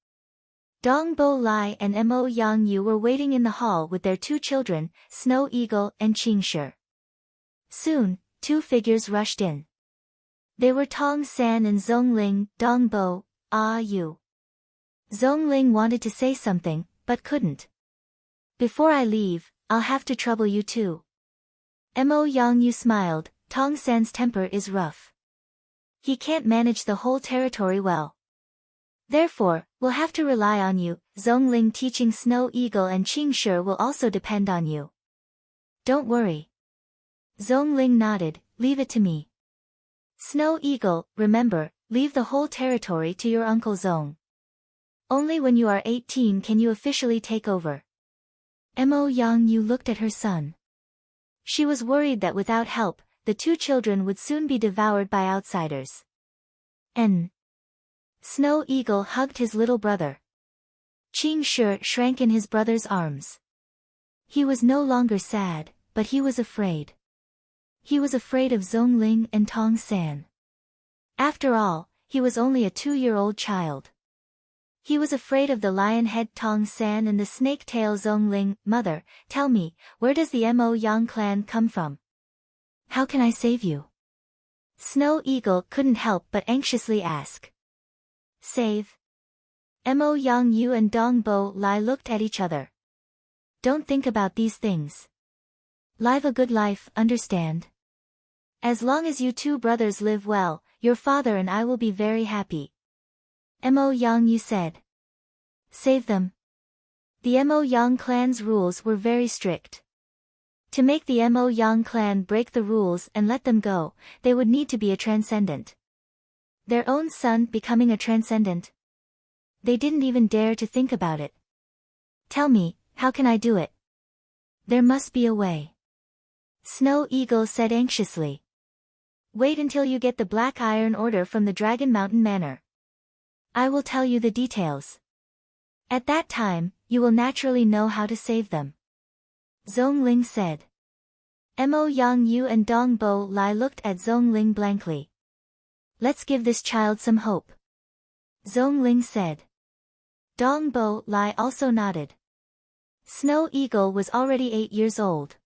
Speaker 1: Dong Bo Lai and Mo Yang Yu were waiting in the hall with their 2 children, Snow Eagle and Qing Shi. Soon, 2 figures rushed in. They were Tong San and Zhong Ling. Dong Bo, Yu. Zhong Ling wanted to say something, but couldn't. Before I leave, I'll have to trouble you too. Mo Yang Yu smiled. Tong San's temper is rough. He can't manage the whole territory well. Therefore, we'll have to rely on you. Zhongling teaching Snow Eagle and Qingshi will also depend on you. Don't worry. Zhongling nodded, leave it to me. Snow Eagle, remember, leave the whole territory to your uncle Zong. Only when you are 18 can you officially take over. Mo Yang looked at her son. She was worried that without help, the two children would soon be devoured by outsiders. Snow Eagle hugged his little brother. Qingshi shrank in his brother's arms. He was no longer sad, but he was afraid. He was afraid of Zhongling and Tong San. After all, he was only a 2-year-old child. He was afraid of the lion-head Tong San and the snake-tail Zhongling. Mother, tell me, where does the Mo Yang clan come from? How can I save you? Snow Eagle couldn't help but anxiously ask. Save? Mo Yang and Dong Bo Lai looked at each other. Don't think about these things. Live a good life, understand? As long as you two brothers live well, your father and I will be very happy. Mo Yang said. Save them. The Mo Yang clan's rules were very strict. To make the Mo Yang clan break the rules and let them go, they would need to be a transcendent. Their own son becoming a transcendent. They didn't even dare to think about it. Tell me, how can I do it? There must be a way. Snow Eagle said anxiously. Wait until you get the Black Iron Order from the Dragon Mountain Manor. I will tell you the details. At that time, you will naturally know how to save them. Zhongling said. Mo Yang and Dong Bo Lai looked at Zhongling blankly. Let's give this child some hope. Zhongling said. Dong Bo Lai also nodded. Snow Eagle was already 8 years old.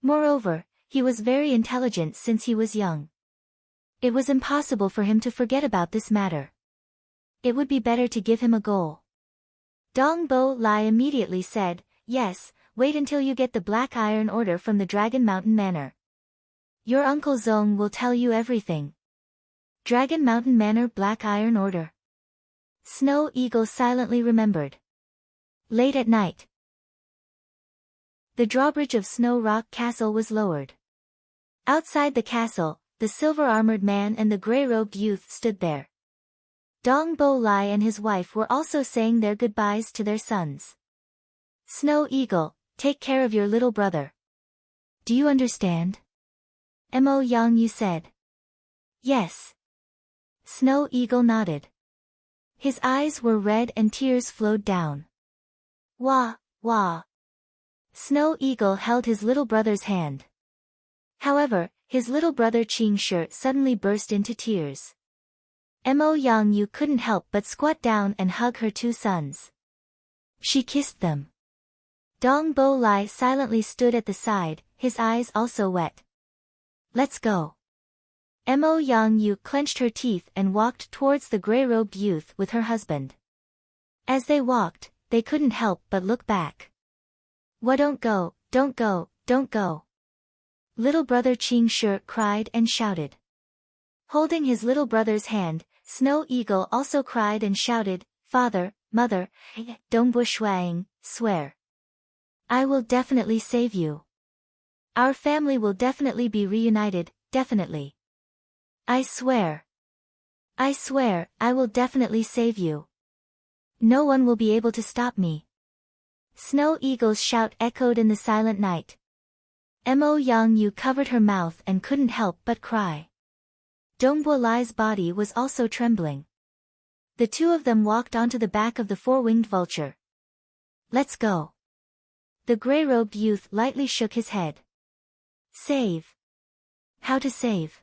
Speaker 1: Moreover, he was very intelligent since he was young. It was impossible for him to forget about this matter. It would be better to give him a goal. Dong Bo Lai immediately said, yes, wait until you get the Black Iron Order from the Dragon Mountain Manor. Your Uncle Zong will tell you everything. Dragon Mountain Manor Black Iron Order. Snow Eagle silently remembered. Late at night. The drawbridge of Snow Rock Castle was lowered. Outside the castle, the silver-armored man and the gray-robed youth stood there. Dong Bo Lai and his wife were also saying their goodbyes to their sons. Snow Eagle, take care of your little brother. Do you understand? Mo Yang said. Yes. Snow Eagle nodded. His eyes were red and tears flowed down. Wah, wah. Snow Eagle held his little brother's hand. However, his little brother Qingshi suddenly burst into tears. Mo Yang couldn't help but squat down and hug her two sons. She kissed them. Dong Bo Lai silently stood at the side, his eyes also wet. Let's go. Mo Yang clenched her teeth and walked towards the gray-robed youth with her husband. As they walked, they couldn't help but look back. Don't go, don't go, don't go. Little brother Qingshi cried and shouted. Holding his little brother's hand, Snow Eagle also cried and shouted, Father, Mother, Dongbo Shuang, swear. I will definitely save you. Our family will definitely be reunited, definitely. I swear. I swear, I will definitely save you. No one will be able to stop me. Snow Eagle's shout echoed in the silent night. Mo Yang covered her mouth and couldn't help but cry. Dongbo Lai's body was also trembling. The two of them walked onto the back of the four-winged vulture. Let's go. The gray-robed youth lightly shook his head. Save. How to save?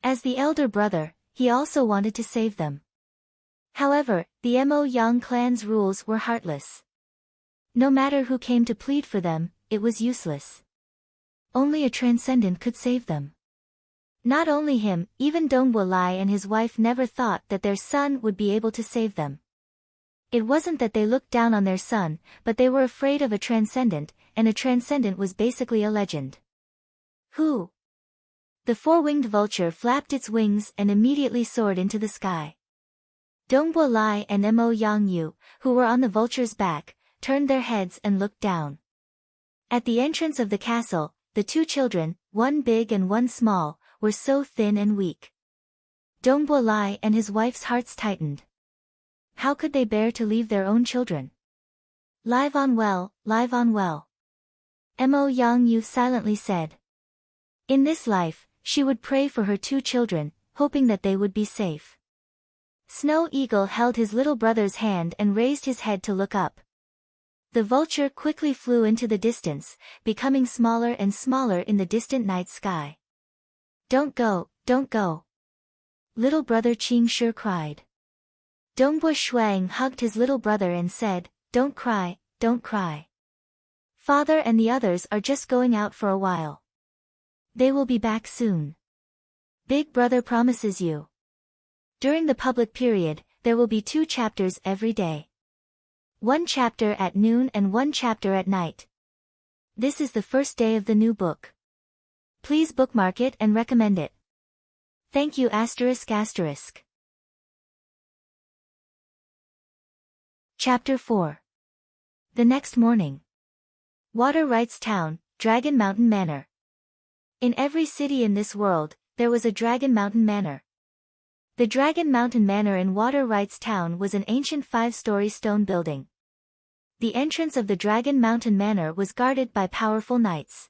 Speaker 1: As the elder brother, he also wanted to save them. However, the Mo Yang clan's rules were heartless. No matter who came to plead for them, it was useless. Only a transcendent could save them. Not only him, even Dongbo Lai and his wife never thought that their son would be able to save them. It wasn't that they looked down on their son, but they were afraid of a transcendent, and a transcendent was basically a legend. Who? The four-winged vulture flapped its wings and immediately soared into the sky. Dongbo Lai and Mo Yang Yu, who were on the vulture's back, turned their heads and looked down. At the entrance of the castle, the two children, one big and one small, were so thin and weak. Dongbo Lai and his wife's hearts tightened. How could they bear to leave their own children? Live on well, live on well. Mo Yang Yu silently said. In this life, she would pray for her two children, hoping that they would be safe. Snow Eagle held his little brother's hand and raised his head to look up. The vulture quickly flew into the distance, becoming smaller and smaller in the distant night sky. Don't go, don't go. Little brother Qing Shi cried. Dongbo Shuang hugged his little brother and said, Don't cry, don't cry. Father and the others are just going out for a while. They will be back soon. Big brother promises you. During the public period, there will be 2 chapters every day. 1 chapter at noon and 1 chapter at night. This is the first day of the new book. Please bookmark it and recommend it. Thank you ****. Chapter 4. The next morning. Water Rights Town, Dragon Mountain Manor. In every city in this world, there was a Dragon Mountain Manor. The Dragon Mountain Manor in Water Rights Town was an ancient 5-story stone building. The entrance of the Dragon Mountain Manor was guarded by powerful knights.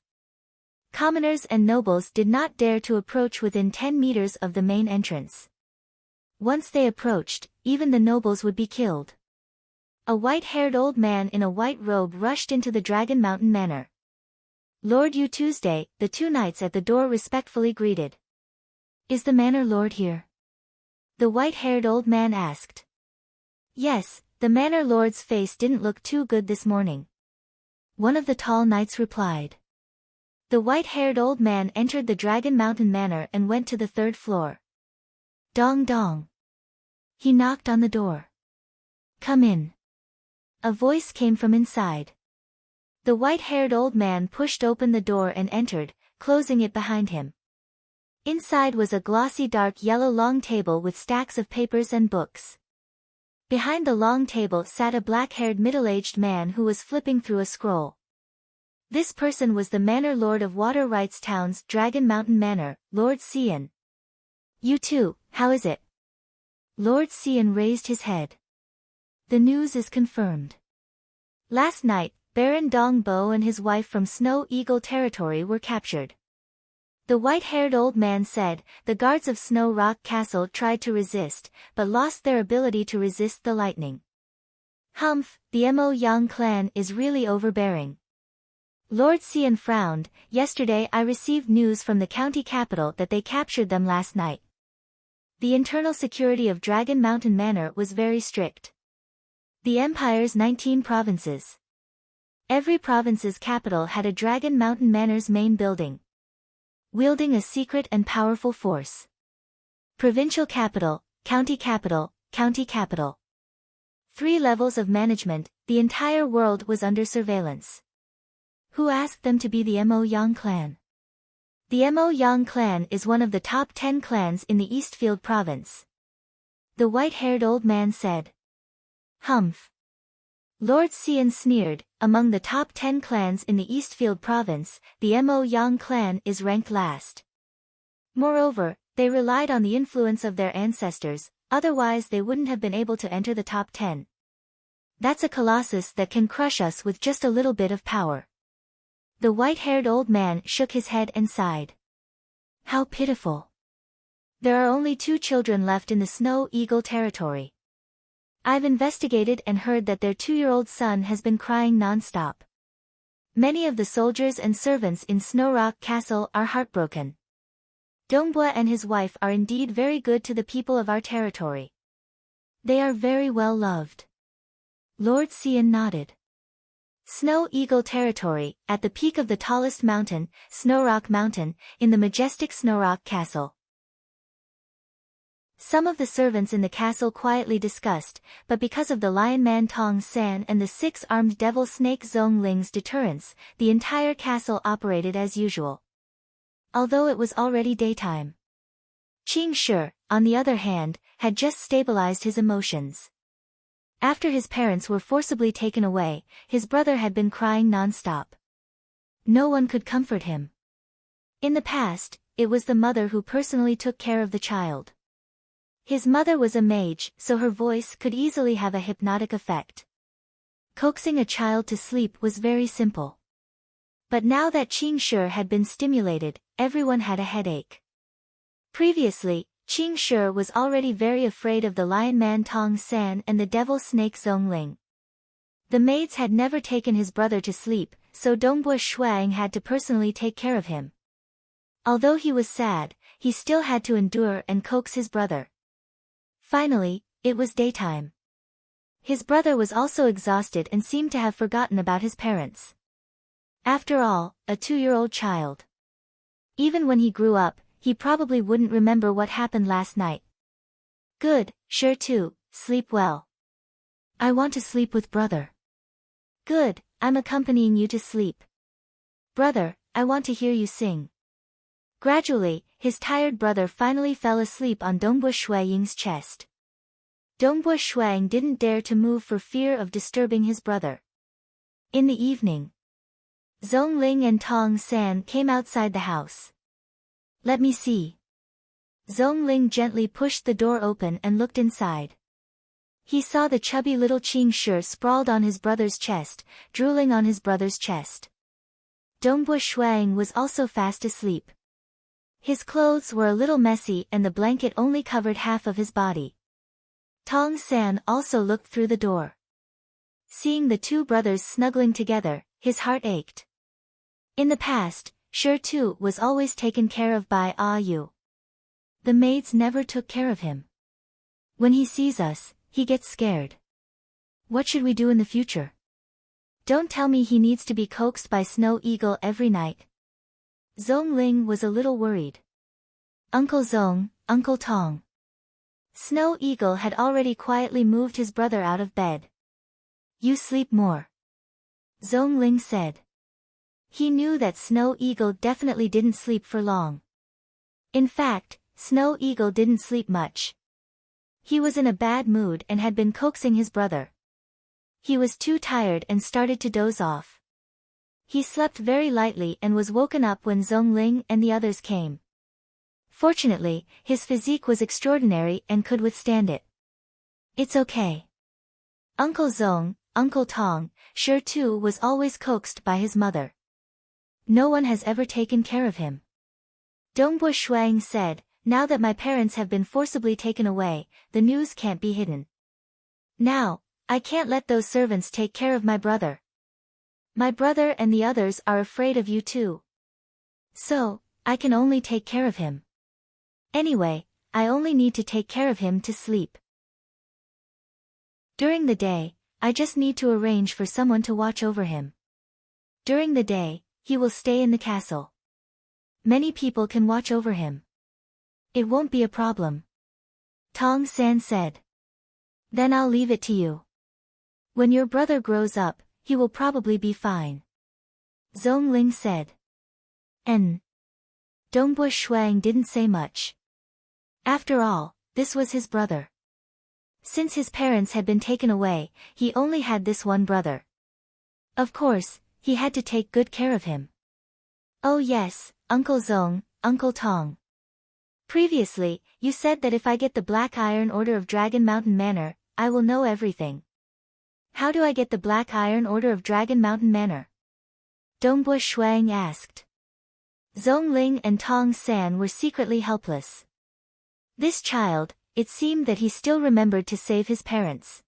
Speaker 1: Commoners and nobles did not dare to approach within 10 meters of the main entrance. Once they approached, even the nobles would be killed. A white-haired old man in a white robe rushed into the Dragon Mountain Manor. Lord Yu Tuesday, the 2 knights at the door respectfully greeted. Is the manor lord here? The white-haired old man asked. Yes, the manor lord's face didn't look too good this morning. One of the tall knights replied. The white-haired old man entered the Dragon Mountain Manor and went to the 3rd floor. Dong dong. He knocked on the door. Come in. A voice came from inside. The white-haired old man pushed open the door and entered, closing it behind him. Inside was a glossy dark yellow long table with stacks of papers and books. Behind the long table sat a black-haired middle-aged man who was flipping through a scroll. This person was the Manor Lord of Water Rights Town's Dragon Mountain Manor, Lord Xian. You too, how is it? Lord Xian raised his head. The news is confirmed. Last night, Baron Dong Bo and his wife from Snow Eagle territory were captured. The white-haired old man said, the guards of Snow Rock Castle tried to resist, but lost their ability to resist the lightning. Humph, the Mo Yang clan is really overbearing. Lord Xian frowned. Yesterday I received news from the county capital that they captured them last night. The internal security of Dragon Mountain Manor was very strict. The empire's 19 provinces. Every province's capital had a Dragon Mountain Manor's main building. Wielding a secret and powerful force. Provincial capital, county capital, county capital. 3 levels of management, the entire world was under surveillance. Who asked them to be the Mo Yang clan? The Mo Yang clan is one of the top 10 clans in the Eastfield province. The white-haired old man said. Humph. Lord Xian sneered, among the top 10 clans in the Eastfield province, the Mo Yang clan is ranked last. Moreover, they relied on the influence of their ancestors, otherwise they wouldn't have been able to enter the top 10. That's a colossus that can crush us with just a little bit of power. The white-haired old man shook his head and sighed. How pitiful. There are only 2 children left in the Snow Eagle territory. I've investigated and heard that their 2-year-old son has been crying non-stop. Many of the soldiers and servants in Snow Rock Castle are heartbroken. Dongbua and his wife are indeed very good to the people of our territory. They are very well loved. Lord Xian nodded. Snow Eagle territory, at the peak of the tallest mountain, Snow Rock Mountain, in the majestic Snow Rock Castle. Some of the servants in the castle quietly discussed, but because of the Lion Man Tong San and the 6-armed devil snake Zhong Ling's deterrence, the entire castle operated as usual. although it was already daytime. Qing Shi, on the other hand, had just stabilized his emotions. After his parents were forcibly taken away, his brother had been crying non-stop. No one could comfort him. In the past, it was the mother who personally took care of the child. His mother was a mage, so her voice could easily have a hypnotic effect. Coaxing a child to sleep was very simple. But now that Qing Shi had been stimulated, everyone had a headache. Previously, Qing Shi was already very afraid of the lion man Tong San and the devil snake Zhong Ling. The maids had never taken his brother to sleep, so Dongbui Shuang had to personally take care of him. Although he was sad, he still had to endure and coax his brother. Finally, it was daytime. His brother was also exhausted and seemed to have forgotten about his parents. After all, a 2-year-old child. Even when he grew up, he probably wouldn't remember what happened last night. Good, sure too, sleep well. I want to sleep with brother. Good, I'm accompanying you to sleep. Brother, I want to hear you sing. Gradually, his tired brother finally fell asleep on Dongbui Shuang's chest. Dongbui Shuang didn't dare to move for fear of disturbing his brother. In the evening, Zhong Ling and Tong San came outside the house. Let me see. Zhong Ling gently pushed the door open and looked inside. He saw the chubby little Qing Shi sprawled on his brother's chest, drooling on his brother's chest. Dongbui Shuang was also fast asleep. His clothes were a little messy and the blanket only covered half of his body. Tong San also looked through the door. Seeing the two brothers snuggling together, his heart ached. In the past, Shi too was always taken care of by Yu. The maids never took care of him. When he sees us, he gets scared. What should we do in the future? Don't tell me he needs to be coaxed by Snow Eagle every night. Zhong Ling was a little worried. Uncle Zhong, Uncle Tong. Snow Eagle had already quietly moved his brother out of bed. You sleep more. Zhong Ling said. He knew that Snow Eagle definitely didn't sleep for long. In fact, Snow Eagle didn't sleep much. He was in a bad mood and had been coaxing his brother. He was too tired and started to doze off. He slept very lightly and was woken up when Zhong Ling and the others came. Fortunately, his physique was extraordinary and could withstand it. It's okay. Uncle Zhong, Uncle Tong, Shi too was always coaxed by his mother. No one has ever taken care of him. Dongbui Shuang said, now that my parents have been forcibly taken away, the news can't be hidden. Now, I can't let those servants take care of my brother. My brother and the others are afraid of you too. So, I can only take care of him. Anyway, I only need to take care of him to sleep. During the day, I just need to arrange for someone to watch over him. During the day, he will stay in the castle. Many people can watch over him. It won't be a problem. Tong San said. Then I'll leave it to you. When your brother grows up, he will probably be fine. Zhong Ling said. Dongbui Shuang didn't say much. After all, this was his brother. Since his parents had been taken away, he only had this one brother. Of course, he had to take good care of him. Oh yes, Uncle Zhong, Uncle Tong. Previously, you said that if I get the Black Iron Order of Dragon Mountain Manor, I will know everything. How do I get the Black Iron Order of Dragon Mountain Manor? Dongbui Shuang asked. Zhong Ling and Tong San were secretly helpless. This child, it seemed that he still remembered to save his parents.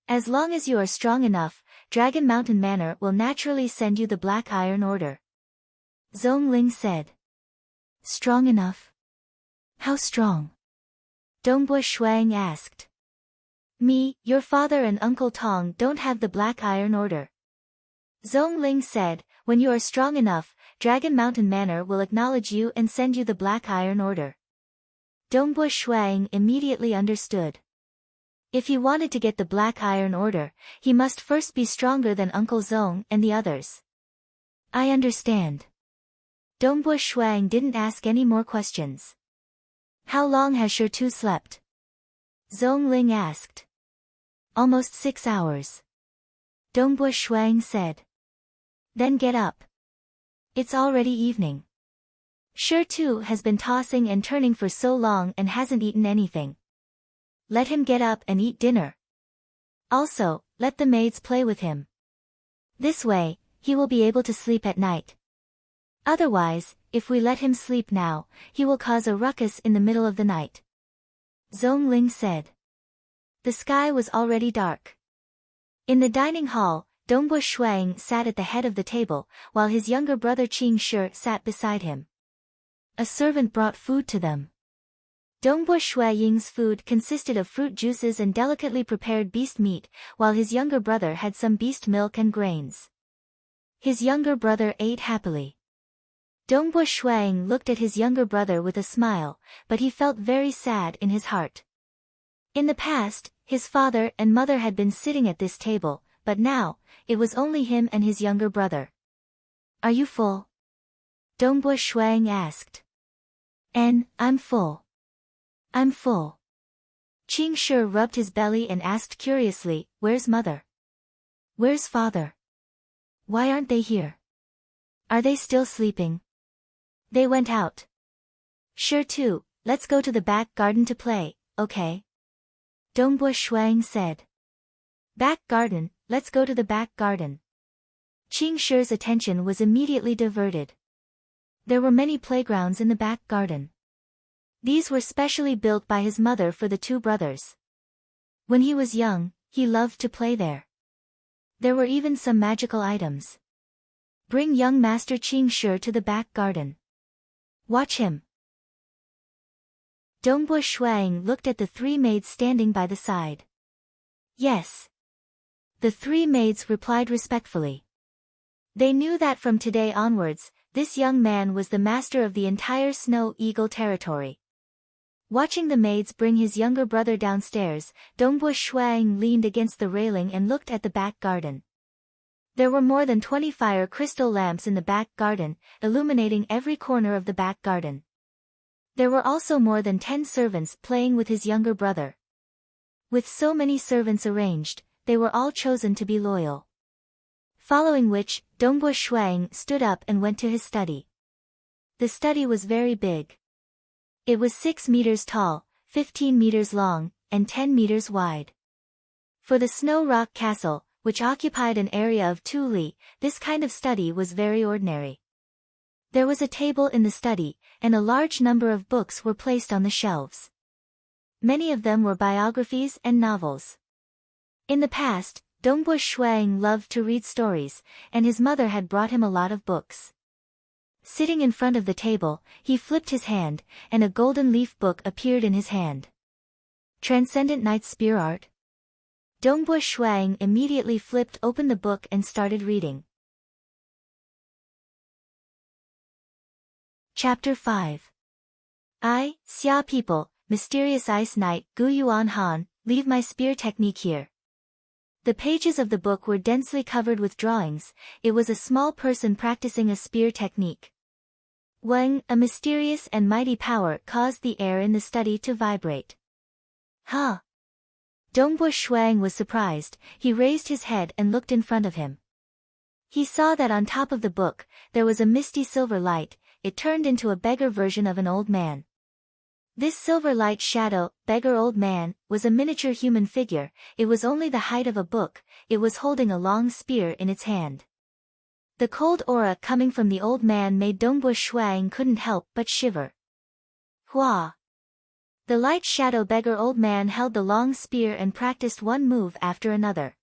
Speaker 1: As long as you are strong enough, Dragon Mountain Manor will naturally send you the Black Iron Order. Zhong Ling said. Strong enough? How strong? Dongbui Shuang asked. Me, your father and Uncle Tong don't have the Black Iron Order. Zhong Ling said, when you are strong enough, Dragon Mountain Manor will acknowledge you and send you the Black Iron Order. Dongbui Shuang immediately understood. If he wanted to get the Black Iron Order, he must first be stronger than Uncle Zhong and the others. I understand. Dongbo Shuang didn't ask any more questions. How long has Shi slept? Zhong Ling asked. Almost 6 hours. Dongbo Shuang said. Then get up. It's already evening. Shi has been tossing and turning for so long and hasn't eaten anything. Let him get up and eat dinner. Also, let the maids play with him. This way, he will be able to sleep at night. Otherwise, if we let him sleep now, he will cause a ruckus in the middle of the night. Zhong Ling said. The sky was already dark. In the dining hall, Dongbo Shuang sat at the head of the table, while his younger brother Qing Shi sat beside him. A servant brought food to them. Dongbo Shuang's food consisted of fruit juices and delicately prepared beast meat, while his younger brother had some beast milk and grains. His younger brother ate happily. Dongbo Shuang looked at his younger brother with a smile, but he felt very sad in his heart. In the past, his father and mother had been sitting at this table, but now, it was only him and his younger brother. Are you full? Dongbo Shuang asked. I'm full. I'm full. Qing Shi rubbed his belly and asked curiously, where's mother? Where's father? Why aren't they here? Are they still sleeping? They went out. Sure too, let's go to the back garden to play, okay? Dongbo Shuang said. Back garden, let's go to the back garden. Qing Shi's attention was immediately diverted. There were many playgrounds in the back garden. These were specially built by his mother for the two brothers. When he was young, he loved to play there. There were even some magical items. Bring young Master Qing Shi to the back garden. Watch him. Dongbo Shuang looked at the 3 maids standing by the side. Yes. The 3 maids replied respectfully. They knew that from today onwards, this young man was the master of the entire Snow Eagle territory. Watching the maids bring his younger brother downstairs, Dongbo Shuang leaned against the railing and looked at the back garden. There were more than 20 fire crystal lamps in the back garden, illuminating every corner of the back garden. There were also more than 10 servants playing with his younger brother. With so many servants arranged, they were all chosen to be loyal. Following which, Dongbo Shuang stood up and went to his study. The study was very big. It was 6 meters tall, 15 meters long, and 10 meters wide. For the Snow Rock Castle, which occupied an area of 2 li, this kind of study was very ordinary. There was a table in the study, and a large number of books were placed on the shelves. Many of them were biographies and novels. In the past, Dongbo Shuang loved to read stories, and his mother had brought him a lot of books. Sitting in front of the table, he flipped his hand, and a golden leaf book appeared in his hand. Transcendent Night Spear Art. Dongbo Shuang immediately flipped open the book and started reading. Chapter 5. Xia people, mysterious ice knight Gu Yuan Han, leave my spear technique here. The pages of the book were densely covered with drawings. It was a small person practicing a spear technique. Weng, a mysterious and mighty power caused the air in the study to vibrate. Huh? Dongbo Shuang was surprised. He raised his head and looked in front of him. He saw that on top of the book, there was a misty silver light. It turned into a beggar version of an old man. This silver light shadow, beggar old man, was a miniature human figure. It was only the height of a book. It was holding a long spear in its hand. The cold aura coming from the old man made Dongbo Shuang couldn't help but shiver. Hua! The light shadow beggar old man held the long spear and practiced one move after another.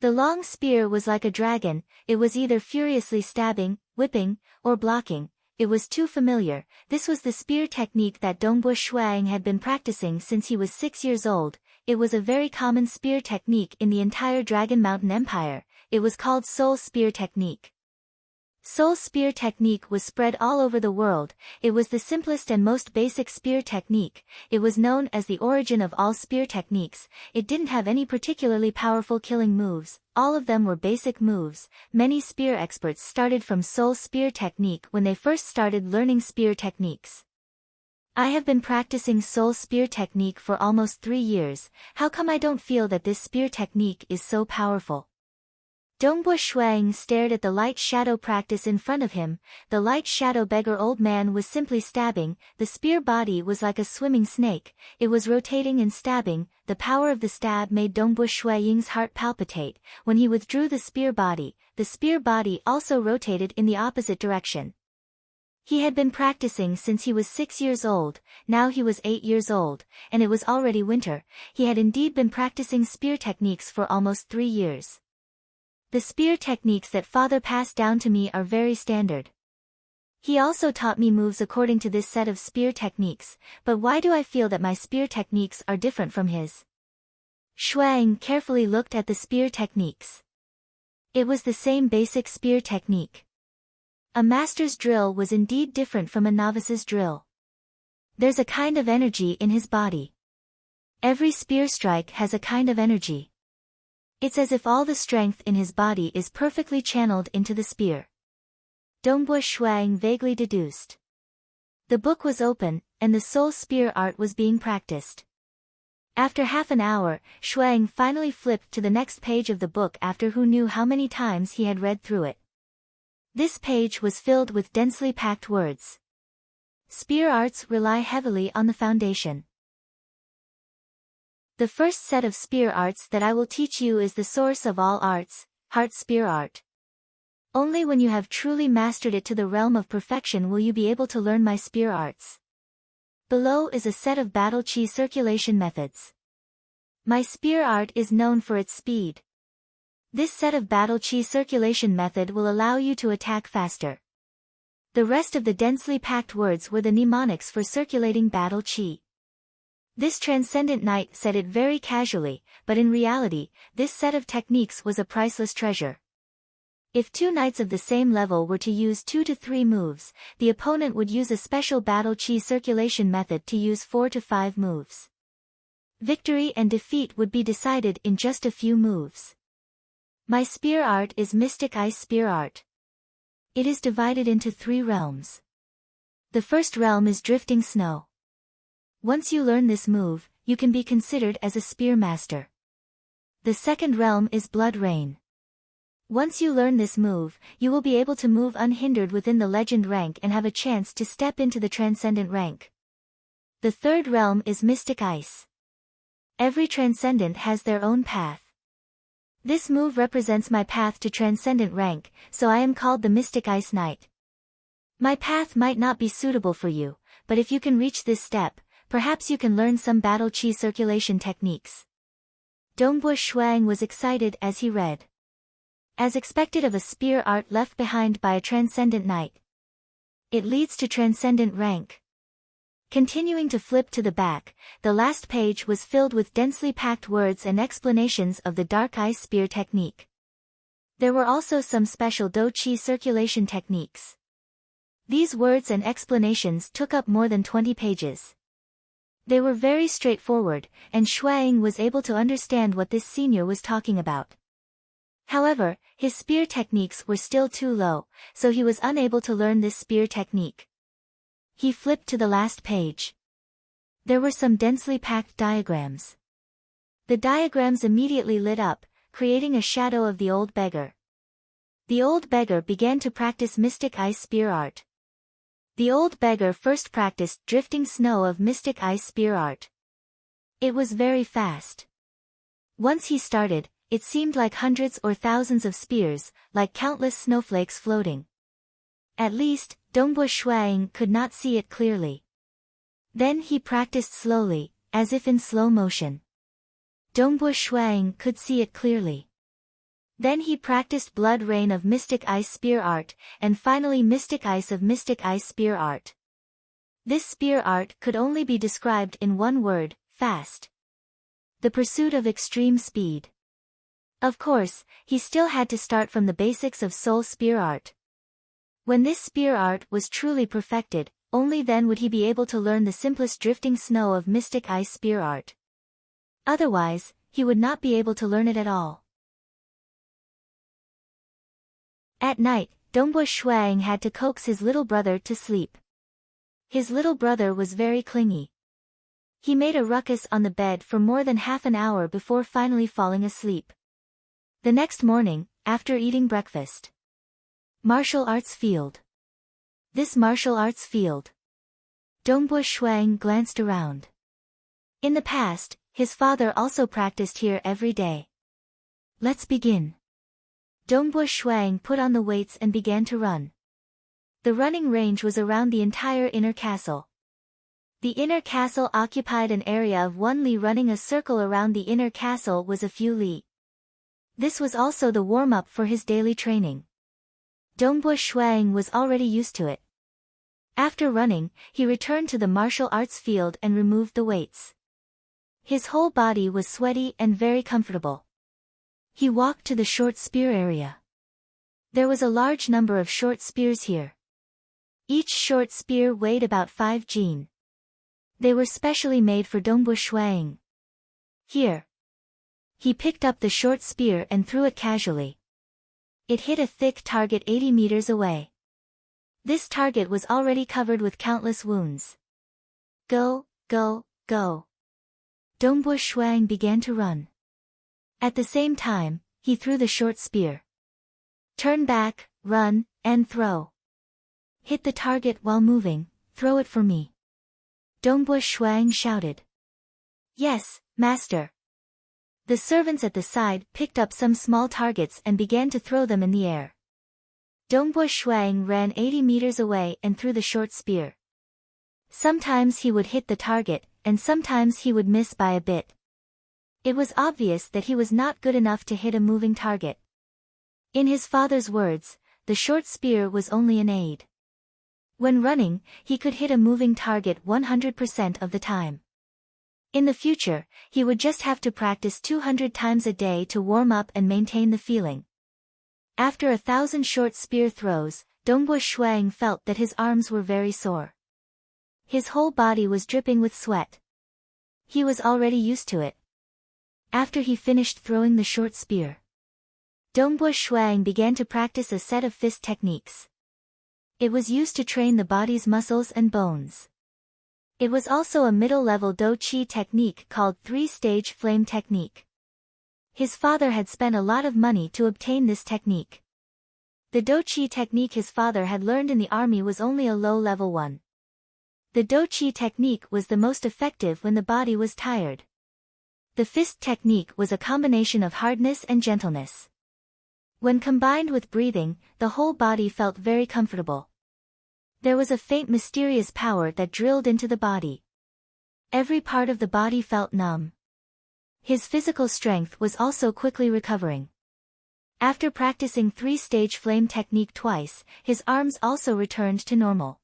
Speaker 1: The long spear was like a dragon. It was either furiously stabbing, whipping, or blocking. It was too familiar. This was the spear technique that Dongbo Shuang had been practicing since he was 6 years old. It was a very common spear technique in the entire Dragon Mountain Empire. It was called Soul Spear Technique. Soul spear technique was spread all over the world. It was the simplest and most basic spear technique. It was known as the origin of all spear techniques. It didn't have any particularly powerful killing moves. All of them were basic moves. Many spear experts started from soul spear technique when they first started learning spear techniques. I have been practicing soul spear technique for almost 3 years. How come I don't feel that this spear technique is so powerful? Dongbo Shuang stared at the light shadow practice in front of him. The light shadow beggar old man was simply stabbing. The spear body was like a swimming snake. It was rotating and stabbing. The power of the stab made Dongbo Shuang's heart palpitate. When he withdrew the spear body also rotated in the opposite direction. He had been practicing since he was 6 years old. Now he was 8 years old, and it was already winter. He had indeed been practicing spear techniques for almost 3 years. The spear techniques that father passed down to me are very standard. He also taught me moves according to this set of spear techniques, but why do I feel that my spear techniques are different from his? Shuang carefully looked at the spear techniques. It was the same basic spear technique. A master's drill was indeed different from a novice's drill. There's a kind of energy in his body. Every spear strike has a kind of energy. It's as if all the strength in his body is perfectly channeled into the spear. Dongbo Shuang vaguely deduced. The book was open, and the soul spear art was being practiced. After half an hour, Shuang finally flipped to the next page of the book after who knew how many times he had read through it. This page was filled with densely packed words. Spear arts rely heavily on the foundation. The first set of spear arts that I will teach you is the source of all arts, heart spear art. Only when you have truly mastered it to the realm of perfection will you be able to learn my spear arts. Below is a set of battle chi circulation methods. My spear art is known for its speed. This set of battle chi circulation method will allow you to attack faster. The rest of the densely packed words were the mnemonics for circulating battle chi. This transcendent knight said it very casually, but in reality, this set of techniques was a priceless treasure. If 2 knights of the same level were to use 2 to 3 moves, the opponent would use a special battle chi circulation method to use 4 to 5 moves. Victory and defeat would be decided in just a few moves. My spear art is Mystic Ice Spear Art. It is divided into 3 realms. The first realm is Drifting Snow. Once you learn this move, you can be considered as a spear master. The second realm is Blood Rain. Once you learn this move, you will be able to move unhindered within the legend rank and have a chance to step into the transcendent rank. The third realm is Mystic Ice. Every transcendent has their own path. This move represents my path to transcendent rank, so I am called the Mystic Ice Knight. My path might not be suitable for you, but if you can reach this step, perhaps you can learn some battle chi circulation techniques. Dongbo Shuang was excited as he read. As expected of a spear art left behind by a transcendent knight. It leads to transcendent rank. Continuing to flip to the back, the last page was filled with densely packed words and explanations of the Dark Ice Spear technique. There were also some special Do Chi circulation techniques. These words and explanations took up more than 20 pages. They were very straightforward, and Shuang was able to understand what this senior was talking about. However, his spear techniques were still too low, so he was unable to learn this spear technique. He flipped to the last page. There were some densely packed diagrams. The diagrams immediately lit up, creating a shadow of the old beggar. The old beggar began to practice Mystic Ice Spear Art. The old beggar first practiced Drifting Snow of Mystic Ice Spear Art. It was very fast. Once he started, it seemed like hundreds or thousands of spears, like countless snowflakes floating. At least, Dongbo Shuang could not see it clearly. Then he practiced slowly, as if in slow motion. Dongbo Shuang could see it clearly. Then he practiced Blood Rain of Mystic Ice Spear Art, and finally Mystic Ice of Mystic Ice Spear Art. This spear art could only be described in one word, fast. The pursuit of extreme speed. Of course, he still had to start from the basics of soul spear art. When this spear art was truly perfected, only then would he be able to learn the simplest drifting snow of mystic ice spear art. Otherwise, he would not be able to learn it at all. At night, Dongbo Shuang had to coax his little brother to sleep. His little brother was very clingy. He made a ruckus on the bed for more than half an hour before finally falling asleep. The next morning, after eating breakfast. Martial arts field. This martial arts field. Dongbo Shuang glanced around. In the past, his father also practiced here every day. Let's begin. Dongbo Shuang put on the weights and began to run. The running range was around the entire inner castle. The inner castle occupied an area of 1 li. Running a circle around the inner castle was a few li. This was also the warm-up for his daily training. Dongbo Shuang was already used to it. After running, he returned to the martial arts field and removed the weights. His whole body was sweaty and very comfortable. He walked to the short spear area. There was a large number of short spears here. Each short spear weighed about 5 jin. They were specially made for Dongbo Shuang. Here. He picked up the short spear and threw it casually. It hit a thick target 80 meters away. This target was already covered with countless wounds. Go, go, go. Dongbo Shuang began to run. At the same time, he threw the short spear. Turn back, run, and throw. Hit the target while moving, throw it for me. Dongbo Shuang shouted. Yes, master. The servants at the side picked up some small targets and began to throw them in the air. Dongbo Shuang ran 80 meters away and threw the short spear. Sometimes he would hit the target, and sometimes he would miss by a bit. It was obvious that he was not good enough to hit a moving target. In his father's words, the short spear was only an aid. When running, he could hit a moving target 100% of the time. In the future, he would just have to practice 200 times a day to warm up and maintain the feeling. After 1,000 short spear throws, Dongbo Shuang felt that his arms were very sore. His whole body was dripping with sweat. He was already used to it. After he finished throwing the short spear, Dongbo Shuang began to practice a set of fist techniques. It was used to train the body's muscles and bones. It was also a middle-level Do Chi technique called 3-stage flame technique. His father had spent a lot of money to obtain this technique. The Do Chi technique his father had learned in the army was only a low-level one. The Do Chi technique was the most effective when the body was tired. The fist technique was a combination of hardness and gentleness. When combined with breathing, the whole body felt very comfortable. There was a faint mysterious power that drilled into the body. Every part of the body felt numb. His physical strength was also quickly recovering. After practicing 3-stage flame technique twice, his arms also returned to normal.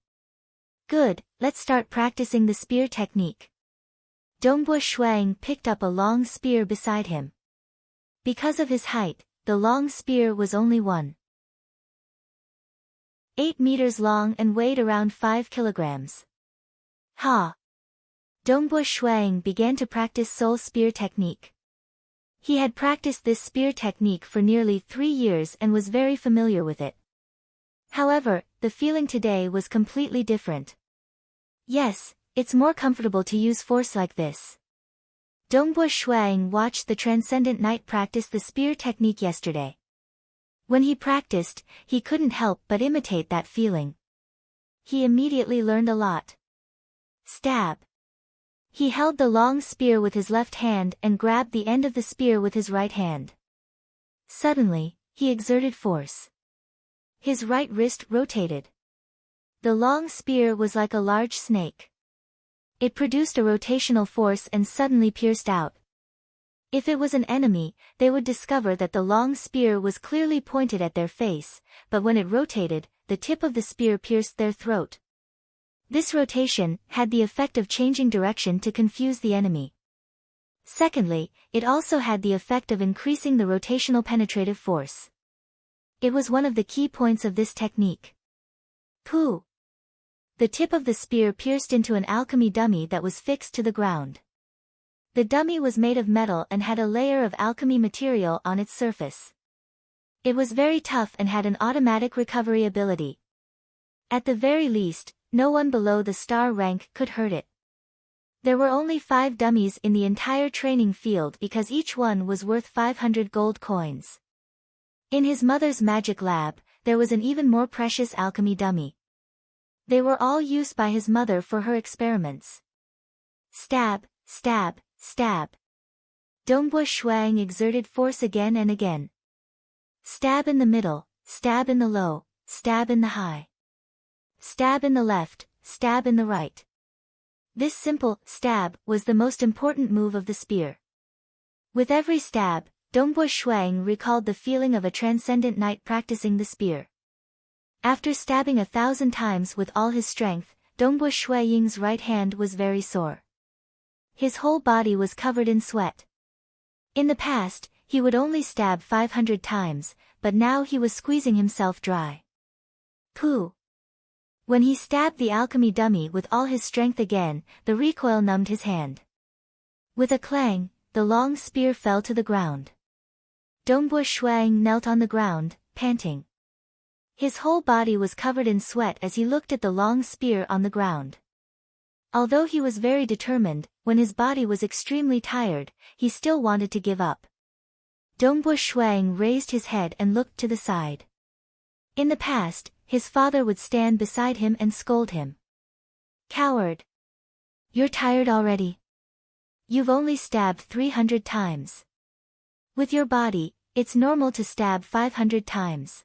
Speaker 1: Good, let's start practicing the spear technique. Dongbo Shuang picked up a long spear beside him. Because of his height, the long spear was only 1.8 meters long and weighed around 5 kilograms. Ha! Dongbo Shuang began to practice soul spear technique. He had practiced this spear technique for nearly 3 years and was very familiar with it. However, the feeling today was completely different. Yes, it's more comfortable to use force like this. Dongbo Shuang watched the Transcendent Knight practice the spear technique yesterday. When he practiced, he couldn't help but imitate that feeling. He immediately learned a lot. Stab. He held the long spear with his left hand and grabbed the end of the spear with his right hand. Suddenly, he exerted force. His right wrist rotated. The long spear was like a large snake. It produced a rotational force and suddenly pierced out. If it was an enemy, they would discover that the long spear was clearly pointed at their face, but when it rotated, the tip of the spear pierced their throat. This rotation had the effect of changing direction to confuse the enemy. Secondly, it also had the effect of increasing the rotational penetrative force. It was one of the key points of this technique. Pooh! The tip of the spear pierced into an alchemy dummy that was fixed to the ground. The dummy was made of metal and had a layer of alchemy material on its surface. It was very tough and had an automatic recovery ability. At the very least, no one below the star rank could hurt it. There were only 5 dummies in the entire training field because each one was worth 500 gold coins. In his mother's magic lab, there was an even more precious alchemy dummy. They were all used by his mother for her experiments. Stab, stab, stab. Dongbo Shuang exerted force again and again. Stab in the middle, stab in the low, stab in the high. Stab in the left, stab in the right. This simple stab was the most important move of the spear. With every stab, Dongbo Shuang recalled the feeling of a transcendent knight practicing the spear. After stabbing 1,000 times with all his strength, Dongbo Shuang's right hand was very sore. His whole body was covered in sweat. In the past, he would only stab 500 times, but now he was squeezing himself dry. Pooh! When he stabbed the alchemy dummy with all his strength again, the recoil numbed his hand. With a clang, the long spear fell to the ground. Dongbo Shuang knelt on the ground, panting. His whole body was covered in sweat as he looked at the long spear on the ground. Although he was very determined, when his body was extremely tired, he still wanted to give up. Dongbo Shuang raised his head and looked to the side. In the past, his father would stand beside him and scold him. Coward! You're tired already? You've only stabbed 300 times. With your body, it's normal to stab 500 times.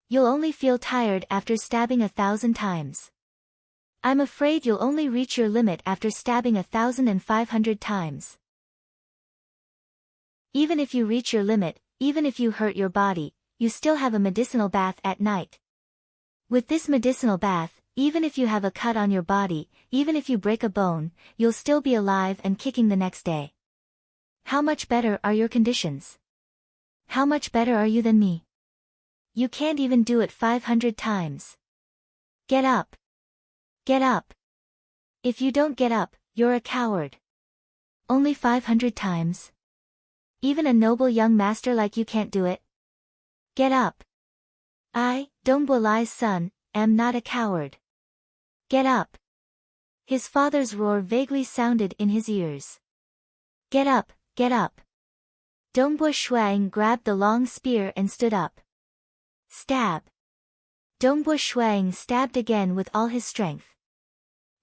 Speaker 1: You'll only feel tired after stabbing 1,000 times. I'm afraid you'll only reach your limit after stabbing 1,500 times. Even if you reach your limit, even if you hurt your body, you still have a medicinal bath at night. With this medicinal bath, even if you have a cut on your body, even if you break a bone, you'll still be alive and kicking the next day. How much better are your conditions? How much better are you than me? You can't even do it 500 times. Get up. Get up. If you don't get up, you're a coward. Only 500 times? Even a noble young master like you can't do it? Get up. I, Dongbo Lai's son, am not a coward. Get up. His father's roar vaguely sounded in his ears. Get up, get up. Dongbo Shuang grabbed the long spear and stood up. Stab. Dongbo Shuang stabbed again with all his strength.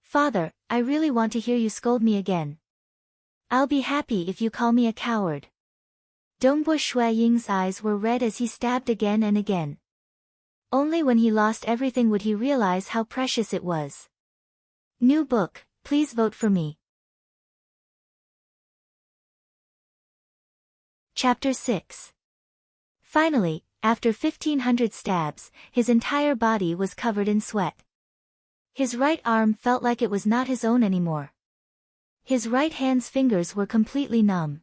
Speaker 1: Father, I really want to hear you scold me again. I'll be happy if you call me a coward. Dongbo Shuang's eyes were red as he stabbed again and again. Only when he lost everything would he realize how precious it was. New book, please vote for me. Chapter 6. Finally, after 1,500 stabs, his entire body was covered in sweat. His right arm felt like it was not his own anymore. His right hand's fingers were completely numb.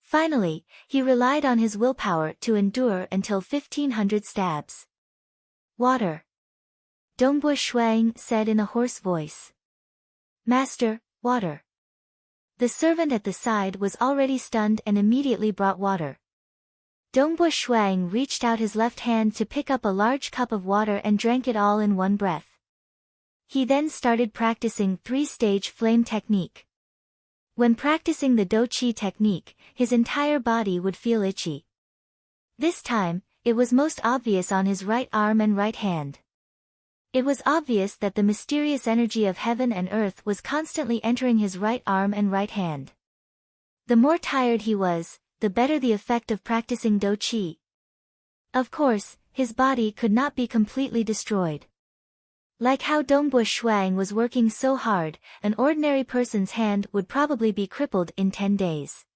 Speaker 1: Finally, he relied on his willpower to endure until 1,500 stabs. Water. Dongbo Shuang said in a hoarse voice. Master, water. The servant at the side was already stunned and immediately brought water. Dongbo Shuang reached out his left hand to pick up a large cup of water and drank it all in one breath. He then started practicing 3-stage flame technique. When practicing the Do Chi technique, his entire body would feel itchy. This time, it was most obvious on his right arm and right hand. It was obvious that the mysterious energy of heaven and earth was constantly entering his right arm and right hand. The more tired he was, the better the effect of practicing Do Chi. Of course, his body could not be completely destroyed. Like how Dongbo Shuang was working so hard, an ordinary person's hand would probably be crippled in 10 days.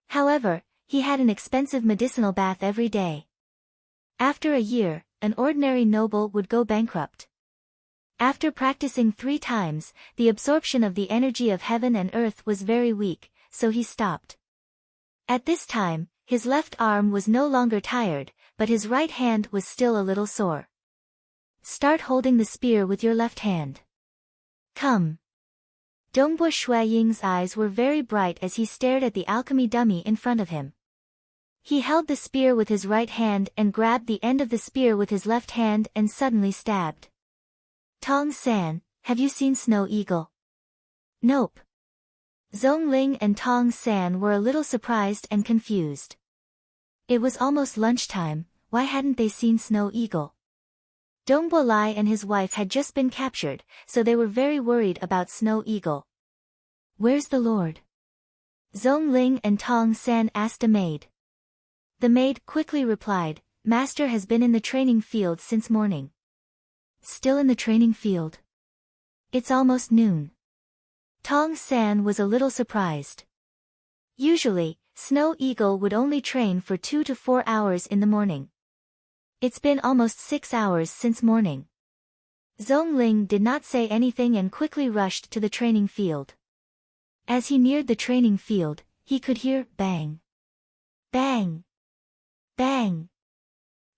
Speaker 1: However, he had an expensive medicinal bath every day. After a year, an ordinary noble would go bankrupt. After practicing 3 times, the absorption of the energy of heaven and earth was very weak, so he stopped. At this time, his left arm was no longer tired, but his right hand was still a little sore. Start holding the spear with your left hand. Come. Dongbua Shui Ying's eyes were very bright as he stared at the alchemy dummy in front of him. He held the spear with his right hand and grabbed the end of the spear with his left hand and suddenly stabbed. Tong San, have you seen Snow Eagle? Nope. Zhong Ling and Tong San were a little surprised and confused. It was almost lunchtime, why hadn't they seen Snow Eagle? Dongbua Lai and his wife had just been captured, so they were very worried about Snow Eagle. Where's the Lord? Zhong Ling and Tong San asked a maid. The maid quickly replied, Master has been in the training field since morning. Still in the training field? It's almost noon. Tong San was a little surprised. Usually, Snow Eagle would only train for 2 to 4 hours in the morning. It's been almost 6 hours since morning. Zhong Ling did not say anything and quickly rushed to the training field. As he neared the training field, he could hear bang. Bang. Bang.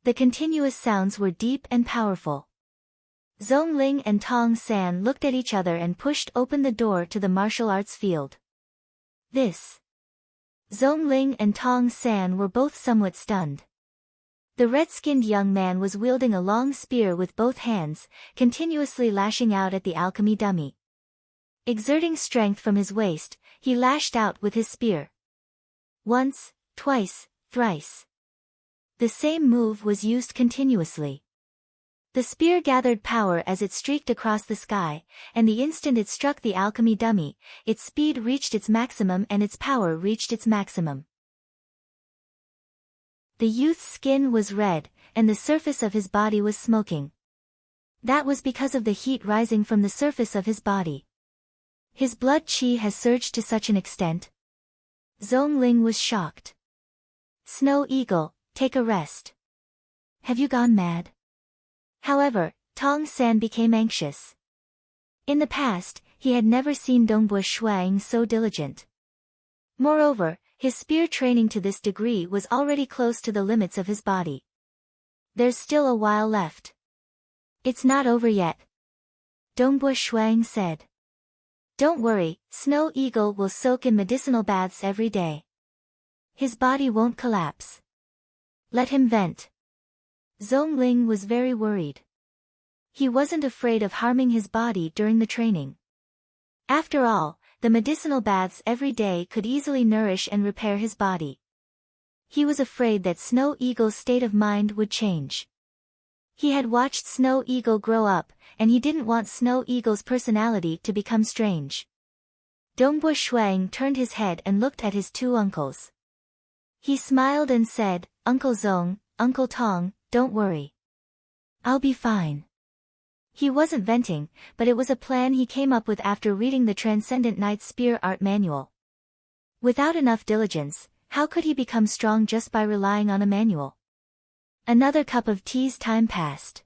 Speaker 1: The continuous sounds were deep and powerful. Zhong Ling and Tong San looked at each other and pushed open the door to the martial arts field. This. Zhong Ling and Tong San were both somewhat stunned. The red-skinned young man was wielding a long spear with both hands, continuously lashing out at the alchemy dummy. Exerting strength from his waist, he lashed out with his spear. Once, twice, thrice. The same move was used continuously. The spear gathered power as it streaked across the sky, and the instant it struck the alchemy dummy, its speed reached its maximum and its power reached its maximum. The youth's skin was red, and the surface of his body was smoking. That was because of the heat rising from the surface of his body. His blood qi has surged to such an extent. Zhong Ling was shocked. Snow Eagle, take a rest. Have you gone mad? However, Tong San became anxious. In the past, he had never seen Dongbua Shuang so diligent. Moreover, his spear training to this degree was already close to the limits of his body. There's still a while left. It's not over yet. Dongbua Shuang said. Don't worry, Snow Eagle will soak in medicinal baths every day. His body won't collapse. Let him vent. Zhong Ling was very worried. He wasn't afraid of harming his body during the training. After all, the medicinal baths every day could easily nourish and repair his body. He was afraid that Snow Eagle's state of mind would change. He had watched Snow Eagle grow up, and he didn't want Snow Eagle's personality to become strange. Dongbua Shuang turned his head and looked at his two uncles. He smiled and said, Uncle Zhong, Uncle Tong, don't worry. I'll be fine. He wasn't venting, but it was a plan he came up with after reading the Transcendent Knight Spear Art Manual. Without enough diligence, how could he become strong just by relying on a manual? Another cup of tea's time passed.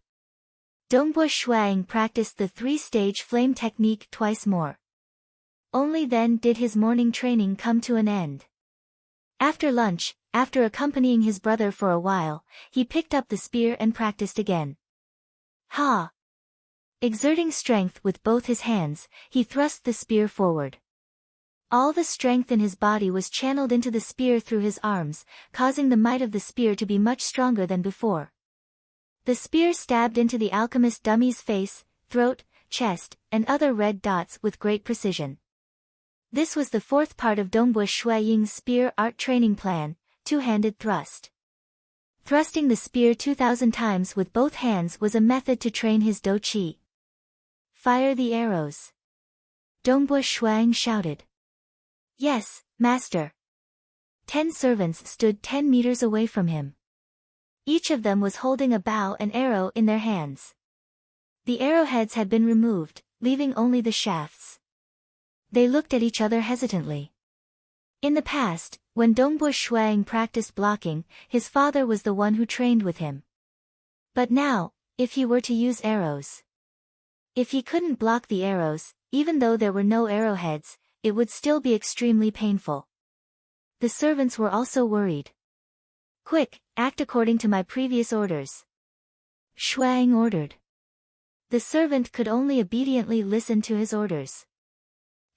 Speaker 1: Dongbua Shuang practiced the 3-stage flame technique twice more. Only then did his morning training come to an end. After lunch, after accompanying his brother for a while, he picked up the spear and practiced again. Ha! Exerting strength with both his hands, he thrust the spear forward. All the strength in his body was channeled into the spear through his arms, causing the might of the spear to be much stronger than before. The spear stabbed into the alchemist dummy's face, throat, chest, and other red dots with great precision. This was the fourth part of Dongbua Shui Ying's spear art training plan, two-handed thrust. Thrusting the spear 2,000 times with both hands was a method to train his do qi. Fire the arrows. Dongbua Shuang shouted. Yes, master. 10 servants stood 10 meters away from him. Each of them was holding a bow and arrow in their hands. The arrowheads had been removed, leaving only the shafts. They looked at each other hesitantly. In the past, when Dongbua Shuang practiced blocking, his father was the one who trained with him. But now, if he were to use arrows. If he couldn't block the arrows, even though there were no arrowheads, it would still be extremely painful. The servants were also worried. Quick, act according to my previous orders. Shuang ordered. The servant could only obediently listen to his orders.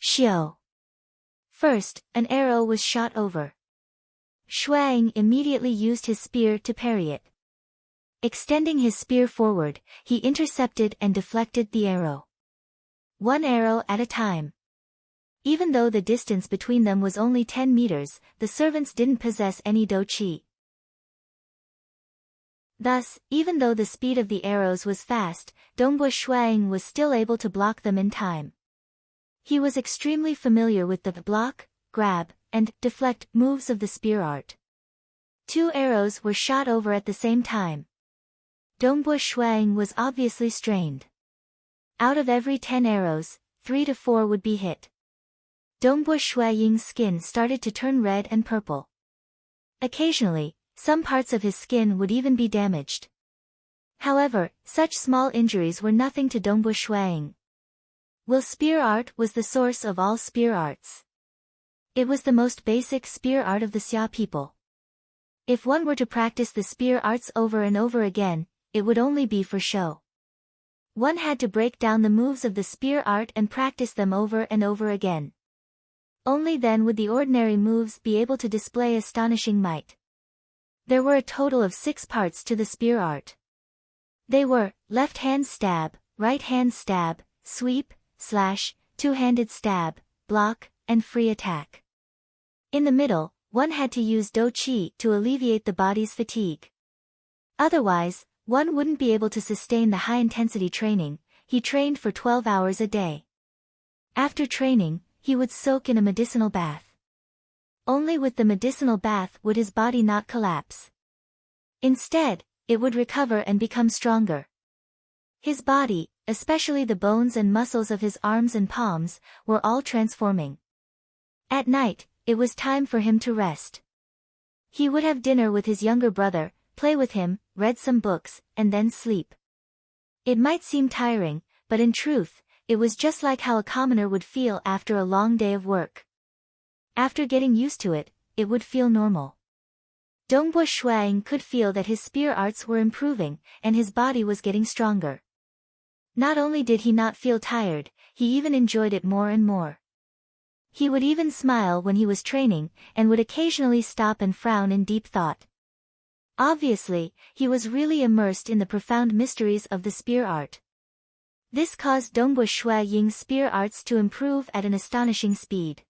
Speaker 1: Xiao. First, an arrow was shot over. Shuang immediately used his spear to parry it. Extending his spear forward, he intercepted and deflected the arrow. One arrow at a time. Even though the distance between them was only 10 meters, the servants didn't possess any dou qi. Thus, even though the speed of the arrows was fast, Dongbo Shuang was still able to block them in time. He was extremely familiar with the block, grab, and deflect moves of the spear art. 2 arrows were shot over at the same time. Dongbo Shuang was obviously strained. Out of every 10 arrows, 3 to 4 would be hit. Dongbo Shuang's skin started to turn red and purple. Occasionally, some parts of his skin would even be damaged. However, such small injuries were nothing to Dongbo Shuang. Will spear art was the source of all spear arts. It was the most basic spear art of the Xia people. If one were to practice the spear arts over and over again, it would only be for show. One had to break down the moves of the spear art and practice them over and over again. Only then would the ordinary moves be able to display astonishing might. There were a total of 6 parts to the spear art. They were, left hand stab, right hand stab, sweep, slash, two-handed stab, block, and free attack. In the middle, one had to use dou qi to alleviate the body's fatigue. Otherwise, one wouldn't be able to sustain the high-intensity training. He trained for 12 hours a day. After training, he would soak in a medicinal bath. Only with the medicinal bath would his body not collapse. Instead, it would recover and become stronger. His body, especially the bones and muscles of his arms and palms, were all transforming. At night, it was time for him to rest. He would have dinner with his younger brother, play with him, read some books, and then sleep. It might seem tiring, but in truth, it was just like how a commoner would feel after a long day of work. After getting used to it, it would feel normal. Dongbo Shuang could feel that his spear arts were improving, and his body was getting stronger. Not only did he not feel tired, he even enjoyed it more and more. He would even smile when he was training, and would occasionally stop and frown in deep thought. Obviously, he was really immersed in the profound mysteries of the spear art. This caused Dongbo Shuang's spear arts to improve at an astonishing speed.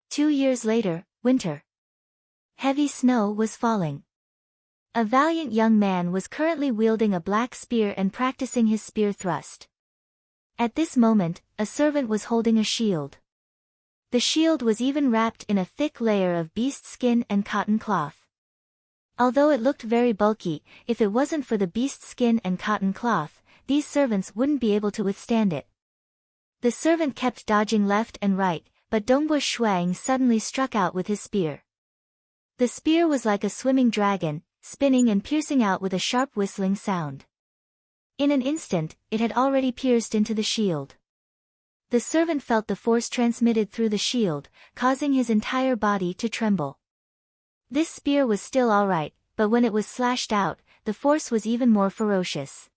Speaker 1: 2 years later, winter. Heavy snow was falling. A valiant young man was currently wielding a black spear and practicing his spear thrust. At this moment, a servant was holding a shield. The shield was even wrapped in a thick layer of beast skin and cotton cloth. Although it looked very bulky, if it wasn't for the beast skin and cotton cloth, these servants wouldn't be able to withstand it. The servant kept dodging left and right, but Dongbo Shuang suddenly struck out with his spear. The spear was like a swimming dragon, spinning and piercing out with a sharp whistling sound. In an instant, it had already pierced into the shield. The servant felt the force transmitted through the shield, causing his entire body to tremble. This spear was still all right, but when it was slashed out, the force was even more ferocious.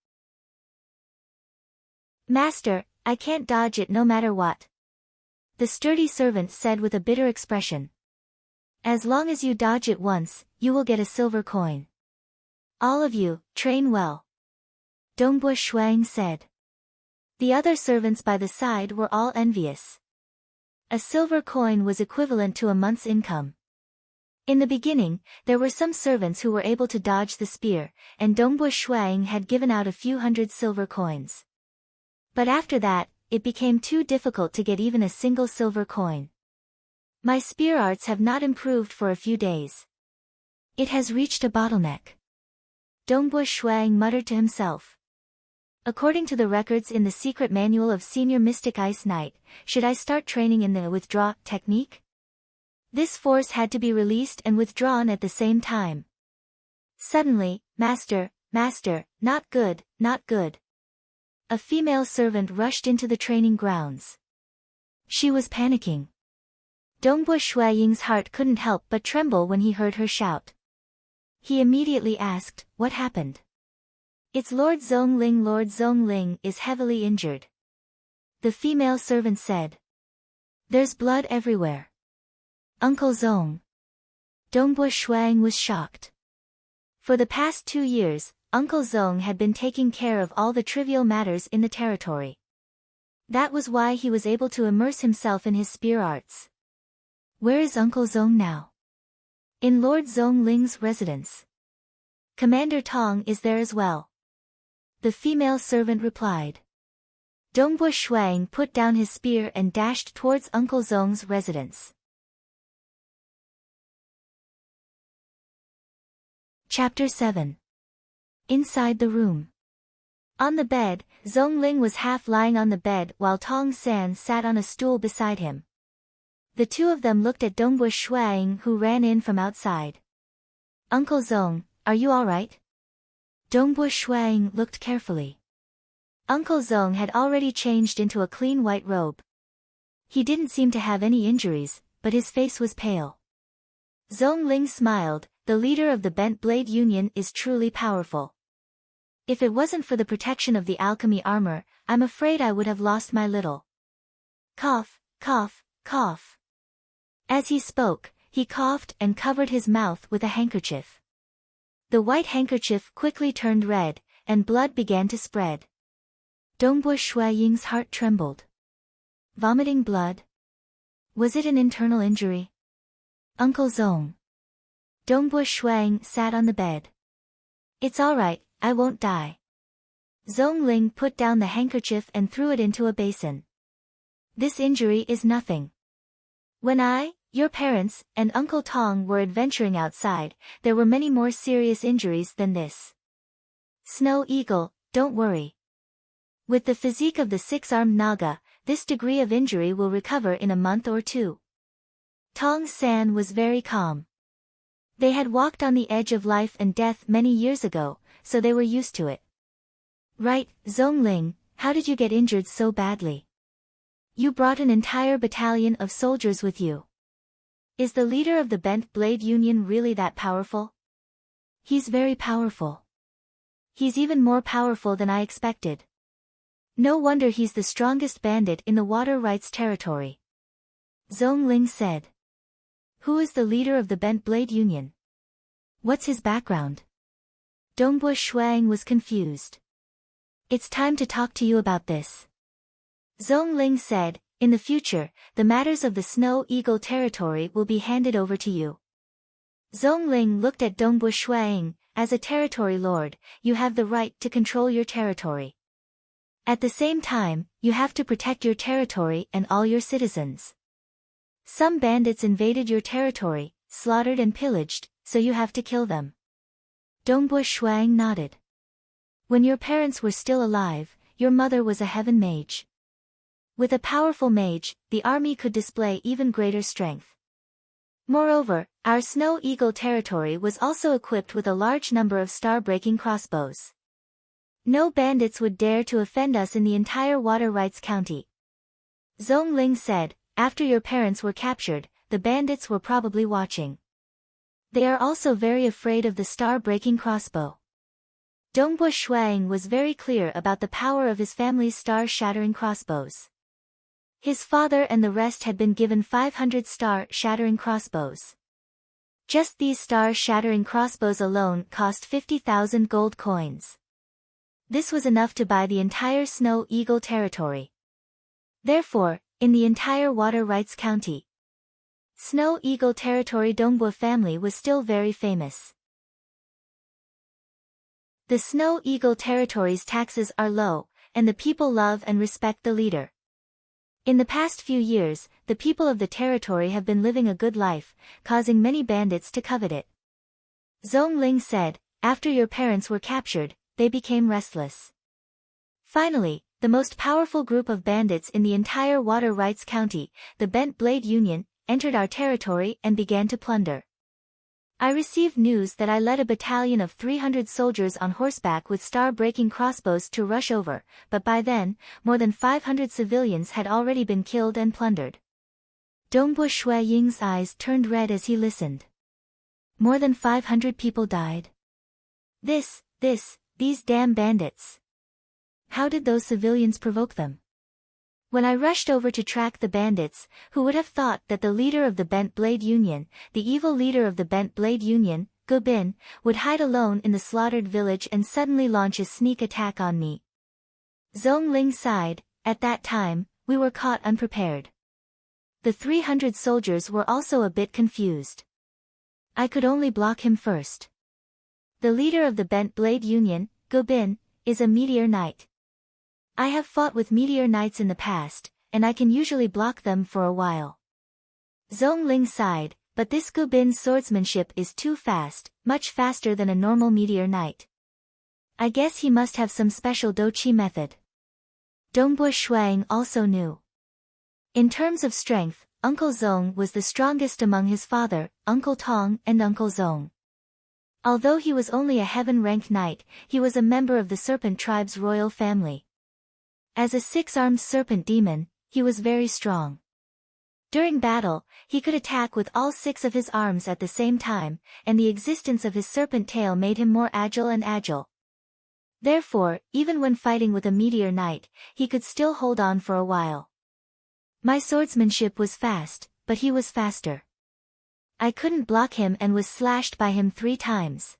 Speaker 1: "Master, I can't dodge it no matter what," the sturdy servant said with a bitter expression. "As long as you dodge it once, you will get a silver coin. All of you, train well," Dongbo Shuang said. The other servants by the side were all envious. A silver coin was equivalent to a month's income. In the beginning, there were some servants who were able to dodge the spear, and Dongbo Shuang had given out a few hundred silver coins. But after that, it became too difficult to get even a single silver coin. "My spear arts have not improved for a few days. It has reached a bottleneck," Dongbo Shuang muttered to himself. "According to the records in the secret manual of Senior Mystic Ice Knight, should I start training in the withdraw technique?" This force had to be released and withdrawn at the same time. Suddenly, "Master, master, not good, not good." A female servant rushed into the training grounds. She was panicking. Dongbo Shuang's heart couldn't help but tremble when he heard her shout. He immediately asked, "What happened?" It's Lord Zhongling. Lord Zhongling is heavily injured. The female servant said. There's blood everywhere. Uncle Zhong. Dongbo Shuang was shocked. For the past 2 years, Uncle Zhong had been taking care of all the trivial matters in the territory. That was why he was able to immerse himself in his spear arts. Where is Uncle Zhong now? In Lord Zhongling's residence. Commander Tong is there as well. The female servant replied. Dongbo Shuang put down his spear and dashed towards Uncle Zhong's residence. Chapter 7. Inside the room. On the bed, Zhongling was half lying on the bed while Tong San sat on a stool beside him. The two of them looked at Dongbo Shuang, who ran in from outside. Uncle Zhong, are you all right? Dongbo Shuang looked carefully. Uncle Zhong had already changed into a clean white robe. He didn't seem to have any injuries, but his face was pale. Zhongling smiled. The leader of the Bent Blade Union is truly powerful. If it wasn't for the protection of the alchemy armor, I'm afraid I would have lost my little. Cough, cough, cough. As he spoke, he coughed and covered his mouth with a handkerchief. The white handkerchief quickly turned red, and blood began to spread. Dongbo Shuaying's heart trembled. Vomiting blood? Was it an internal injury? Uncle Zhong. Dongbo Shuang sat on the bed. It's all right, I won't die. Zhongling put down the handkerchief and threw it into a basin. This injury is nothing. When I, your parents, and Uncle Tong were adventuring outside, there were many more serious injuries than this. Snow Eagle, don't worry. With the physique of the six-armed Naga, this degree of injury will recover in a month or 2. Tong San was very calm. They had walked on the edge of life and death many years ago, so they were used to it. Right, Zhongling, how did you get injured so badly? You brought an entire battalion of soldiers with you. Is the leader of the Bent Blade Union really that powerful? He's very powerful. He's even more powerful than I expected. No wonder he's the strongest bandit in the Water Rights territory. Zhongling said. Who is the leader of the Bent Blade Union? What's his background? Dongbo Shuang was confused. It's time to talk to you about this. Zhongling said, in the future, the matters of the Snow Eagle territory will be handed over to you. Zhongling looked at Dongbo Shuang. As a territory lord, you have the right to control your territory. At the same time, you have to protect your territory and all your citizens. Some bandits invaded your territory, slaughtered and pillaged, so you have to kill them. Dongbo Shuang nodded. When your parents were still alive, your mother was a heaven mage. With a powerful mage, the army could display even greater strength. Moreover, our Snow Eagle territory was also equipped with a large number of star-breaking crossbows. No bandits would dare to offend us in the entire Water Rights County. Zhongling said, after your parents were captured, the bandits were probably watching. They are also very afraid of the star-breaking crossbow. Dongbo Shuang was very clear about the power of his family's star-shattering crossbows. His father and the rest had been given 500 star-shattering crossbows. Just these star-shattering crossbows alone cost 50,000 gold coins. This was enough to buy the entire Snow Eagle territory. Therefore, in the entire Water Rights County, Snow Eagle territory Dongbo family was still very famous. The Snow Eagle territory's taxes are low, and the people love and respect the leader. In the past few years, the people of the territory have been living a good life, causing many bandits to covet it. Zhongling said, after your parents were captured, they became restless. Finally, the most powerful group of bandits in the entire Water Rights County, the Bent Blade Union, entered our territory and began to plunder. I received news that I led a battalion of 300 soldiers on horseback with star-breaking crossbows to rush over, but by then, more than 500 civilians had already been killed and plundered. Dongbo Shuaying's eyes turned red as he listened. More than 500 people died. This These damn bandits. How did those civilians provoke them? When I rushed over to track the bandits, who would have thought that the leader of the Bent Blade Union, the evil leader of the Bent Blade Union, Gobin, would hide alone in the slaughtered village and suddenly launch a sneak attack on me? Zhong Ling sighed. At that time, we were caught unprepared. The 300 soldiers were also a bit confused. I could only block him first. The leader of the Bent Blade Union, Gobin, is a meteor knight. I have fought with meteor knights in the past, and I can usually block them for a while. Zhong Ling sighed, but this Gobin's swordsmanship is too fast, much faster than a normal meteor knight. I guess he must have some special dochi method. Dongbo Shuang also knew. In terms of strength, Uncle Zong was the strongest among his father, Uncle Tong and Uncle Zong. Although he was only a heaven-ranked knight, he was a member of the serpent tribe's royal family. As a 6-armed serpent demon, he was very strong. During battle, he could attack with all 6 of his arms at the same time, and the existence of his serpent tail made him more agile and agile. Therefore, even when fighting with a meteor knight, he could still hold on for a while. My swordsmanship was fast, but he was faster. I couldn't block him and was slashed by him 3 times.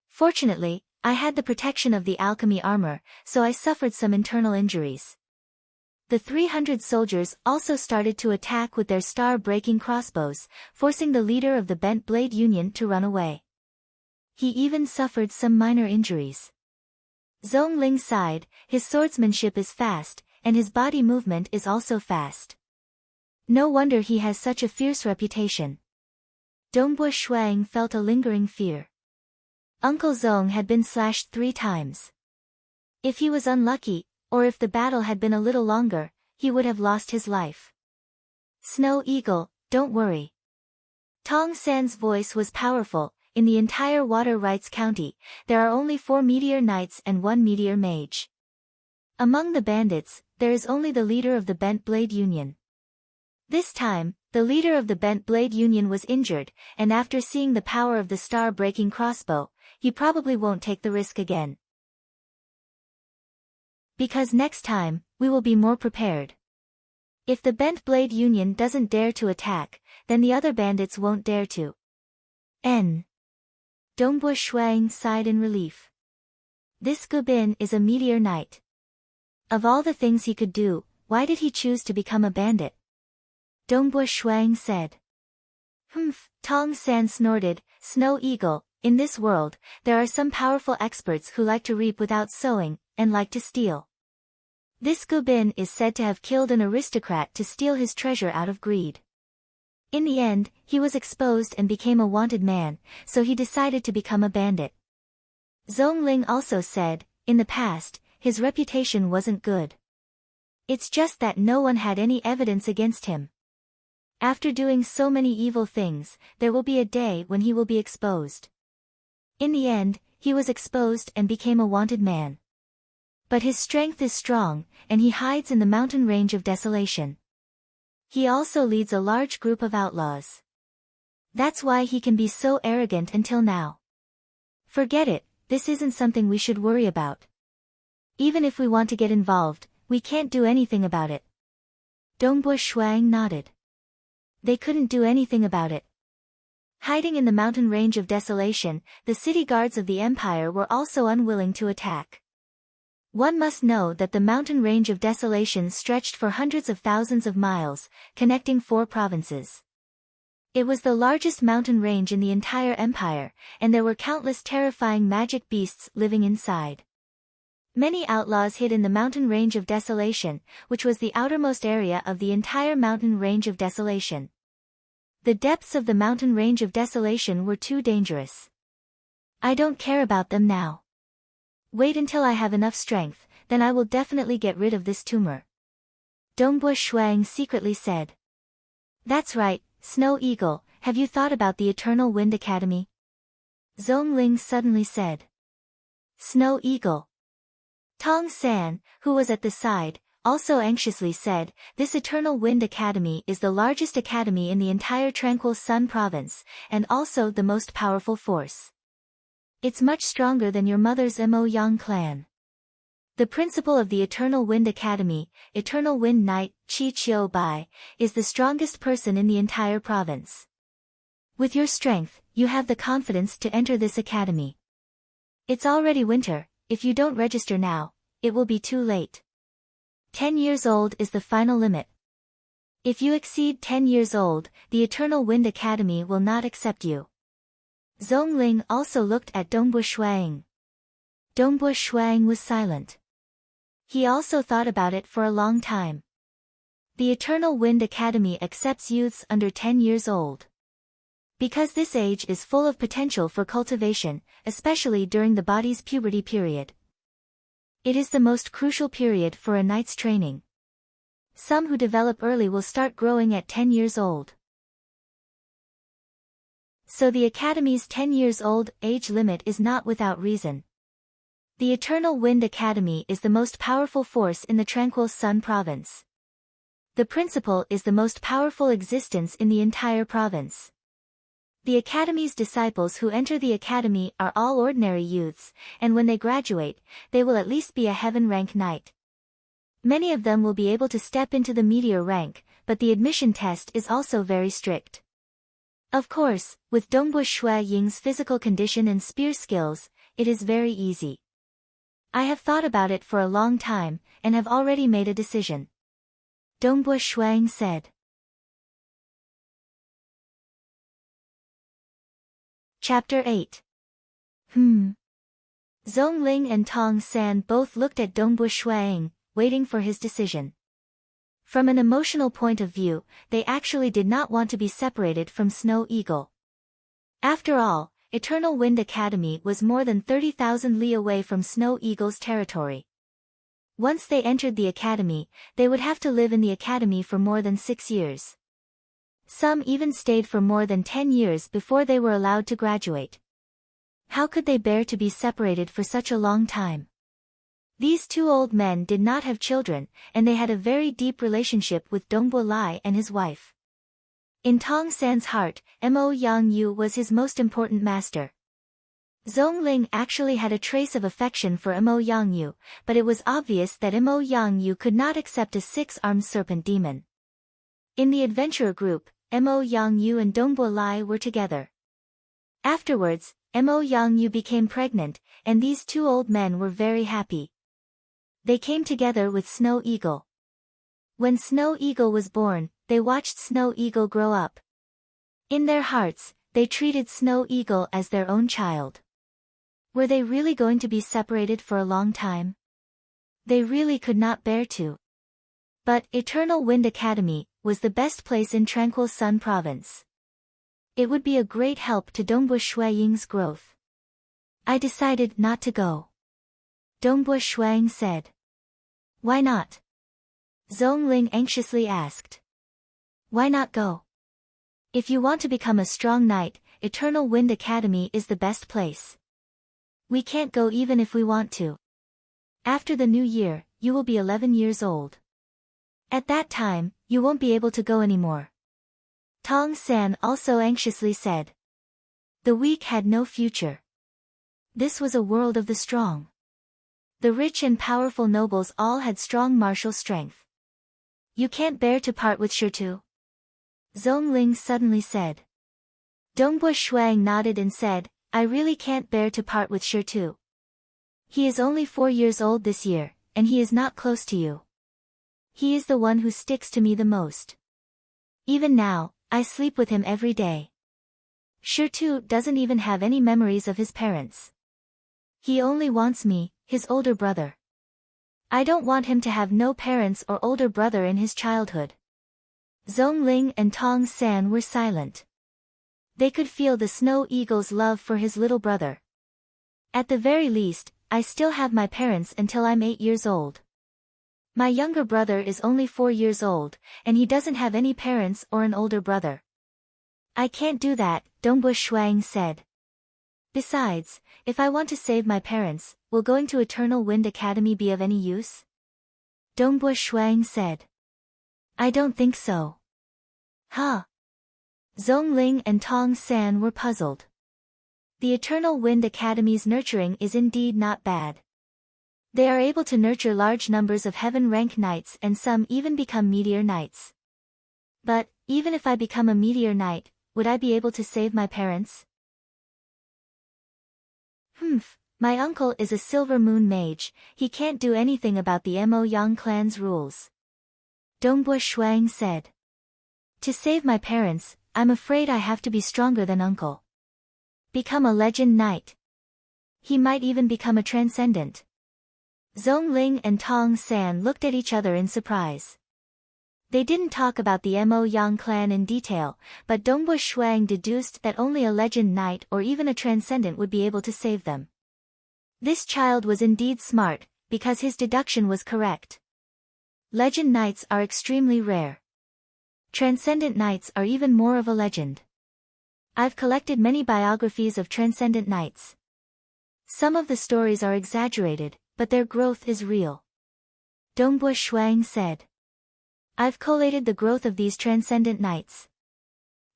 Speaker 1: Fortunately, I had the protection of the alchemy armor, so I suffered some internal injuries. The 300 soldiers also started to attack with their star-breaking crossbows, forcing the leader of the Bent Blade Union to run away. He even suffered some minor injuries. Zhong Ling sighed. His swordsmanship is fast, and his body movement is also fast. No wonder he has such a fierce reputation. Dongbo Shuang felt a lingering fear. Uncle Zong had been slashed 3 times. If he was unlucky, or if the battle had been a little longer, he would have lost his life. Snow Eagle, don't worry. Tong San's voice was powerful. In the entire Water Rights County, there are only 4 meteor knights and 1 meteor mage. Among the bandits, there is only the leader of the Bent Blade Union. This time, the leader of the Bent Blade Union was injured, and after seeing the power of the star-breaking crossbow, he probably won't take the risk again. Because next time, we will be more prepared. If the Bent Blade Union doesn't dare to attack, then the other bandits won't dare to. Dongbo Shuang sighed in relief. This Gobin is a meteor knight. Of all the things he could do, why did he choose to become a bandit? Dongbo Shuang said. Humph, Tong San snorted. Snow Eagle, in this world, there are some powerful experts who like to reap without sowing, and like to steal. This Gobin is said to have killed an aristocrat to steal his treasure out of greed. In the end, he was exposed and became a wanted man, so he decided to become a bandit. Zhong Ling also said, in the past, his reputation wasn't good. It's just that no one had any evidence against him. After doing so many evil things, there will be a day when he will be exposed. In the end, he was exposed and became a wanted man. But his strength is strong, and he hides in the mountain range of desolation. He also leads a large group of outlaws. That's why he can be so arrogant until now. Forget it, this isn't something we should worry about. Even if we want to get involved, we can't do anything about it. Dongbo Shuang nodded. They couldn't do anything about it. Hiding in the mountain range of desolation, the city guards of the empire were also unwilling to attack. One must know that the mountain range of desolation stretched for hundreds of thousands of miles, connecting 4 provinces. It was the largest mountain range in the entire empire, and there were countless terrifying magic beasts living inside. Many outlaws hid in the mountain range of desolation, which was the outermost area of the entire mountain range of desolation. The depths of the mountain range of desolation were too dangerous. I don't care about them now. Wait until I have enough strength, then I will definitely get rid of this tumor. Dongbo Shuang secretly said. That's right, Snow Eagle, have you thought about the Eternal Wind Academy? Zhong Ling suddenly said. Snow Eagle. Tong San, who was at the side, also anxiously said, this Eternal Wind Academy is the largest academy in the entire Tranquil Sun province, and also the most powerful force. It's much stronger than your mother's Mo Yang clan. The principal of the Eternal Wind Academy, Eternal Wind Knight, Chi Chiu Bai, is the strongest person in the entire province. With your strength, you have the confidence to enter this academy. It's already winter. If you don't register now, it will be too late. 10 years old is the final limit. If you exceed 10 years old, the Eternal Wind Academy will not accept you. Zhongling also looked at Dongbu Shuang. Dongbu Shuang was silent. He also thought about it for a long time. The Eternal Wind Academy accepts youths under 10 years old. Because this age is full of potential for cultivation, especially during the body's puberty period. It is the most crucial period for a knight's training. Some who develop early will start growing at 10 years old. So the Academy's 10 years old age limit is not without reason. The Eternal Wind Academy is the most powerful force in the Tranquil Sun province. The principal is the most powerful existence in the entire province. The Academy's disciples who enter the Academy are all ordinary youths, and when they graduate, they will at least be a heaven rank knight. Many of them will be able to step into the meteor rank, but the admission test is also very strict. Of course, with Dongbu Shui Ying's physical condition and spear skills, it is very easy. I have thought about it for a long time, and have already made a decision. Dongbu Shuang said. Chapter 8. Zhongling and Tong San both looked at Dongbu Shuang, waiting for his decision. From an emotional point of view, they actually did not want to be separated from Snow Eagle. After all, Eternal Wind Academy was more than 30,000 li away from Snow Eagle's territory. Once they entered the academy, they would have to live in the academy for more than 6 years. Some even stayed for more than 10 years before they were allowed to graduate. How could they bear to be separated for such a long time? These two old men did not have children, and they had a very deep relationship with Dongbu Lai and his wife. In Tong San's heart, Mo Yang Yu was his most important master. Zhongling actually had a trace of affection for Mo Yang Yu, but it was obvious that Mo Yang Yu could not accept a 6-armed serpent demon. In the adventurer group, Mo Yang Yu and Dongbu Lai were together. Afterwards, Mo Yang Yu became pregnant, and these two old men were very happy. They came together with Snow Eagle. When Snow Eagle was born, they watched Snow Eagle grow up. In their hearts, they treated Snow Eagle as their own child. Were they really going to be separated for a long time? They really could not bear to. But Eternal Wind Academy was the best place in Tranquil Sun province. It would be a great help to Dongbu Shuiying's growth. I decided not to go. Dongbu Shuang said. Why not? Zhongling anxiously asked. Why not go? If you want to become a strong knight, Eternal Wind Academy is the best place. We can't go even if we want to. After the new year, you will be 11 years old. At that time, you won't be able to go anymore. Tong San also anxiously said. The weak had no future. This was a world of the strong. The rich and powerful nobles all had strong martial strength. You can't bear to part with Shirtu? Zhongling suddenly said. Dongbu Shuang nodded and said, I really can't bear to part with Shirtu. He is only 4 years old this year, and he is not close to you. He is the one who sticks to me the most. Even now, I sleep with him every day. Shirtu doesn't even have any memories of his parents. He only wants me, his older brother. I don't want him to have no parents or older brother in his childhood. Zhongling and Tong San were silent. They could feel the Snow Eagle's love for his little brother. At the very least, I still have my parents until I'm 8 years old. My younger brother is only 4 years old, and he doesn't have any parents or an older brother. I can't do that, Dongbu Shuang said. Besides, if I want to save my parents, will going to Eternal Wind Academy be of any use? Dongbu Shuang said. I don't think so. Huh? Zhongling and Tong San were puzzled. The Eternal Wind Academy's nurturing is indeed not bad. They are able to nurture large numbers of heaven-rank knights and some even become meteor knights. But, even if I become a meteor knight, would I be able to save my parents? My uncle is a Silver Moon mage, he can't do anything about the Mo Yang clan's rules. Dongbo Shuang said. To save my parents, I'm afraid I have to be stronger than uncle. Become a legend knight. He might even become a transcendent. Zhongling and Tong San looked at each other in surprise. They didn't talk about the Mo Yang clan in detail, but Dongbo Shuang deduced that only a legend knight or even a transcendent would be able to save them. This child was indeed smart, because his deduction was correct. Legend knights are extremely rare. Transcendent knights are even more of a legend. I've collected many biographies of transcendent knights. Some of the stories are exaggerated, but their growth is real. Dongbo Shuang said. I've collated the growth of these transcendent knights.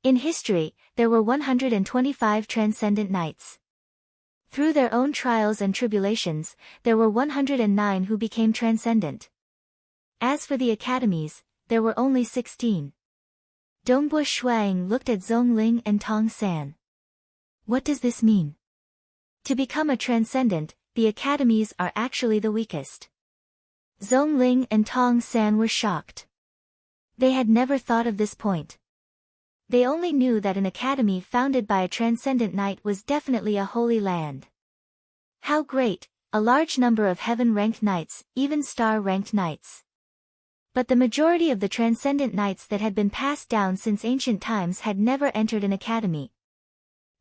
Speaker 1: In history, there were 125 transcendent knights. Through their own trials and tribulations, there were 109 who became transcendent. As for the academies, there were only 16. Dongbo Shuang looked at Zhongling and Tong San. What does this mean? To become a transcendent, the academies are actually the weakest. Zhongling and Tong San were shocked. They had never thought of this point. They only knew that an academy founded by a transcendent knight was definitely a holy land. How great, a large number of heaven-ranked knights, even star-ranked knights. But the majority of the transcendent knights that had been passed down since ancient times had never entered an academy.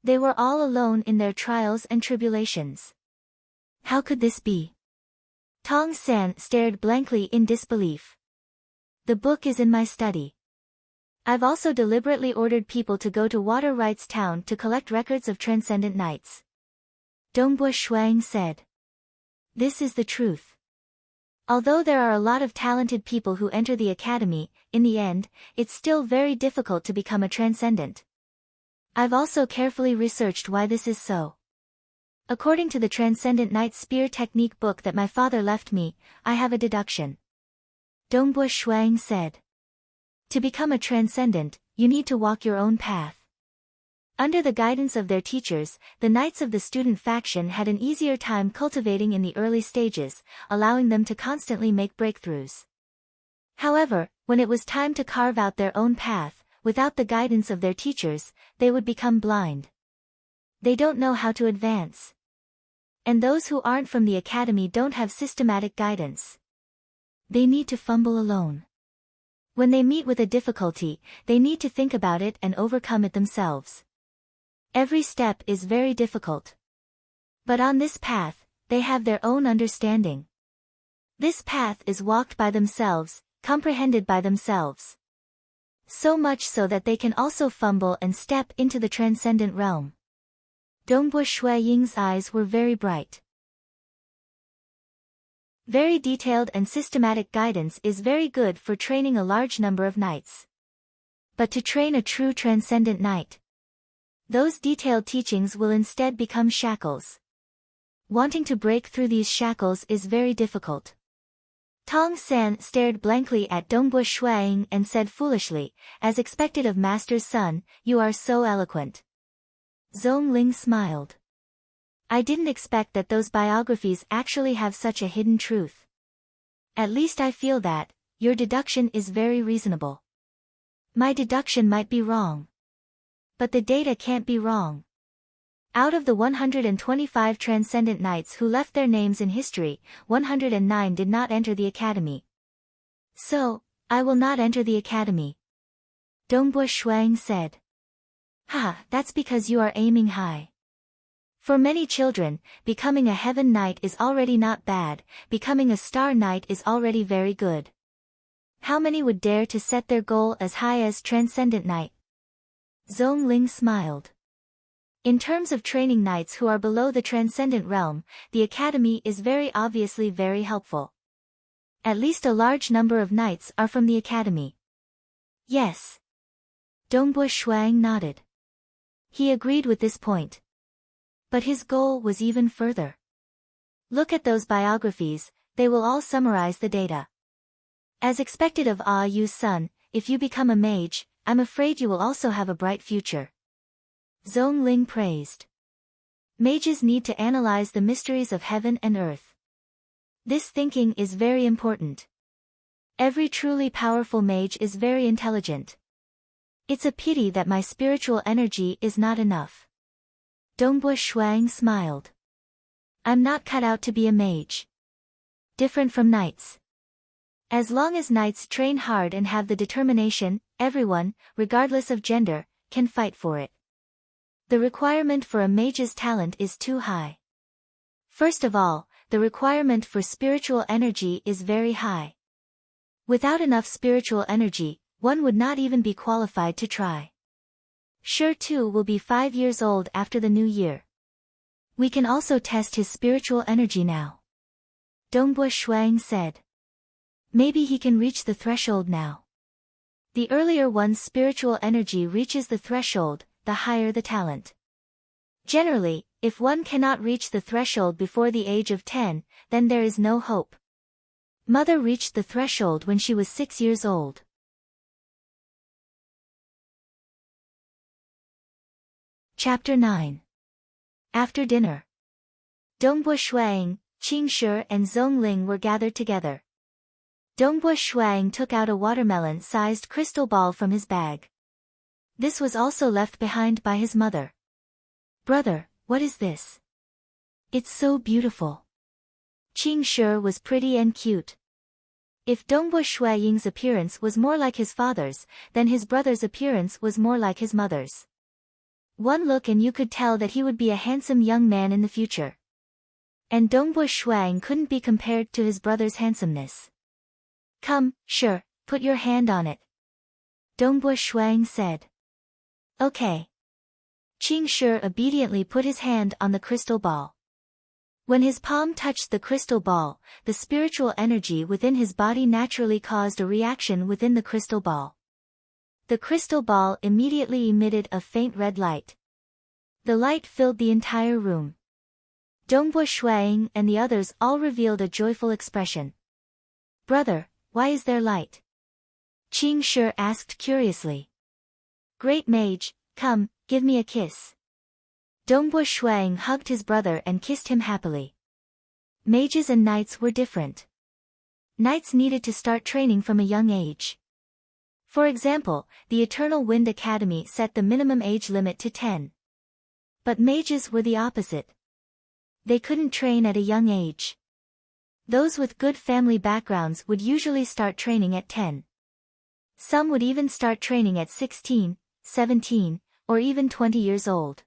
Speaker 1: They were all alone in their trials and tribulations. How could this be? Tong San stared blankly in disbelief. The book is in my study. I've also deliberately ordered people to go to Water Rights Town to collect records of transcendent knights. Dongbo Shuang said. This is the truth. Although there are a lot of talented people who enter the academy, in the end, it's still very difficult to become a transcendent. I've also carefully researched why this is so. According to the Transcendent Knight Spear Technique book that my father left me, I have a deduction. Dongbo Shuang said. To become a transcendent, you need to walk your own path. Under the guidance of their teachers, the knights of the student faction had an easier time cultivating in the early stages, allowing them to constantly make breakthroughs. However, when it was time to carve out their own path, without the guidance of their teachers, they would become blind. They don't know how to advance. And those who aren't from the academy don't have systematic guidance. They need to fumble alone. When they meet with a difficulty, they need to think about it and overcome it themselves. Every step is very difficult. But on this path, they have their own understanding. This path is walked by themselves, comprehended by themselves. So much so that they can also fumble and step into the transcendent realm. Dongbo Shuaying's eyes were very bright. Very detailed and systematic guidance is very good for training a large number of knights. But to train a true transcendent knight, those detailed teachings will instead become shackles. Wanting to break through these shackles is very difficult. Tong San stared blankly at Dongbo Shuaying and said foolishly, as expected of Master's son, you are so eloquent. Zhongling smiled. I didn't expect that those biographies actually have such a hidden truth. At least I feel that, your deduction is very reasonable. My deduction might be wrong. But the data can't be wrong. Out of the 125 transcendent knights who left their names in history, 109 did not enter the academy. So, I will not enter the academy. Dongbo Shuang said. That's because you are aiming high. For many children, becoming a heaven knight is already not bad, becoming a star knight is already very good. How many would dare to set their goal as high as transcendent knight? Zhongling smiled. In terms of training knights who are below the transcendent realm, the academy is very obviously very helpful. At least a large number of knights are from the academy. Yes. Dongbo Shuang nodded. He agreed with this point. But his goal was even further. Look at those biographies, they will all summarize the data. As expected of Yu's son, if you become a mage, I'm afraid you will also have a bright future. Zhong Ling praised. Mages need to analyze the mysteries of heaven and earth. This thinking is very important. Every truly powerful mage is very intelligent. It's a pity that my spiritual energy is not enough. Dongbo Shuang smiled. I'm not cut out to be a mage. Different from knights. As long as knights train hard and have the determination, everyone, regardless of gender, can fight for it. The requirement for a mage's talent is too high. First of all, the requirement for spiritual energy is very high. Without enough spiritual energy, one would not even be qualified to try. Sure too will be 5 years old after the new year. We can also test his spiritual energy now. Dongbo Shuang said. Maybe he can reach the threshold now. The earlier one's spiritual energy reaches the threshold, the higher the talent. Generally, if one cannot reach the threshold before the age of 10, then there is no hope. Mother reached the threshold when she was 6 years old. Chapter 9. After dinner. Dongbo Shuang, Qingshi and Zhong Ling were gathered together. Dongbo Shuang took out a watermelon-sized crystal ball from his bag. This was also left behind by his mother. Brother, what is this? It's so beautiful. Qingshi was pretty and cute. If Dongbo Shuang's appearance was more like his father's, then his brother's appearance was more like his mother's. One look and you could tell that he would be a handsome young man in the future. And Dongbo Shuang couldn't be compared to his brother's handsomeness. Come, sure, put your hand on it. Dongbo Shuang said. Okay. Qingshi obediently put his hand on the crystal ball. When his palm touched the crystal ball, the spiritual energy within his body naturally caused a reaction within the crystal ball. The crystal ball immediately emitted a faint red light. The light filled the entire room. Dongbo Shuang and the others all revealed a joyful expression. Brother, why is there light? Qingshi asked curiously. Great mage, come, give me a kiss. Dongbo Shuang hugged his brother and kissed him happily. Mages and knights were different. Knights needed to start training from a young age. For example, the Eternal Wind Academy set the minimum age limit to 10. But mages were the opposite. They couldn't train at a young age. Those with good family backgrounds would usually start training at 10. Some would even start training at 16, 17, or even 20 years old.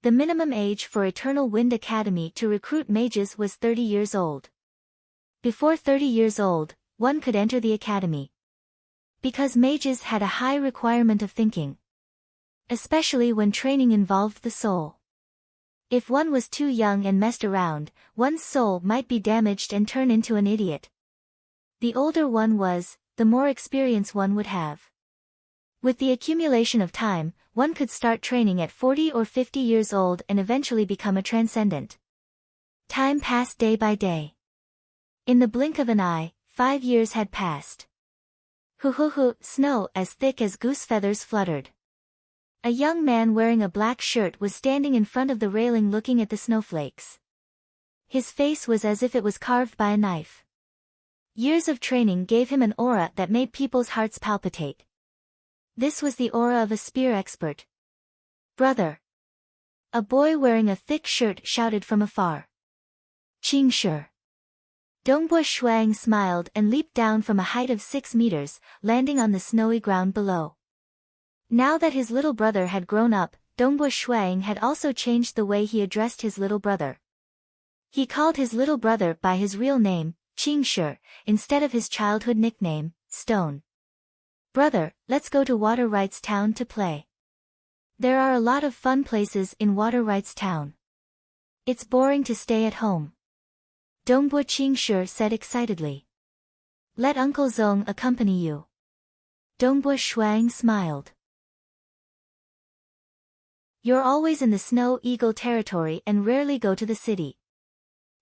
Speaker 1: The minimum age for Eternal Wind Academy to recruit mages was 30 years old. Before 30 years old, one could enter the academy. Because mages had a high requirement of thinking. Especially when training involved the soul. If one was too young and messed around, one's soul might be damaged and turn into an idiot. The older one was, the more experience one would have. With the accumulation of time, one could start training at 40 or 50 years old and eventually become a transcendent. Time passed day by day. In the blink of an eye, 5 years had passed. Hoo, snow as thick as goose feathers fluttered. A young man wearing a black shirt was standing in front of the railing looking at the snowflakes. His face was as if it was carved by a knife. Years of training gave him an aura that made people's hearts palpitate. This was the aura of a spear expert. Brother! A boy wearing a thick shirt shouted from afar. Qingshi. Dongbo Shuang smiled and leaped down from a height of 6 meters, landing on the snowy ground below. Now that his little brother had grown up, Dongbo Shuang had also changed the way he addressed his little brother. He called his little brother by his real name, Qingshi, instead of his childhood nickname, Stone. Brother, let's go to Water Rights Town to play. There are a lot of fun places in Water Rights Town. It's boring to stay at home. Dongbo Qingshi said excitedly. Let Uncle Zong accompany you. Dongbo Shuang smiled. You're always in the snow eagle territory and rarely go to the city.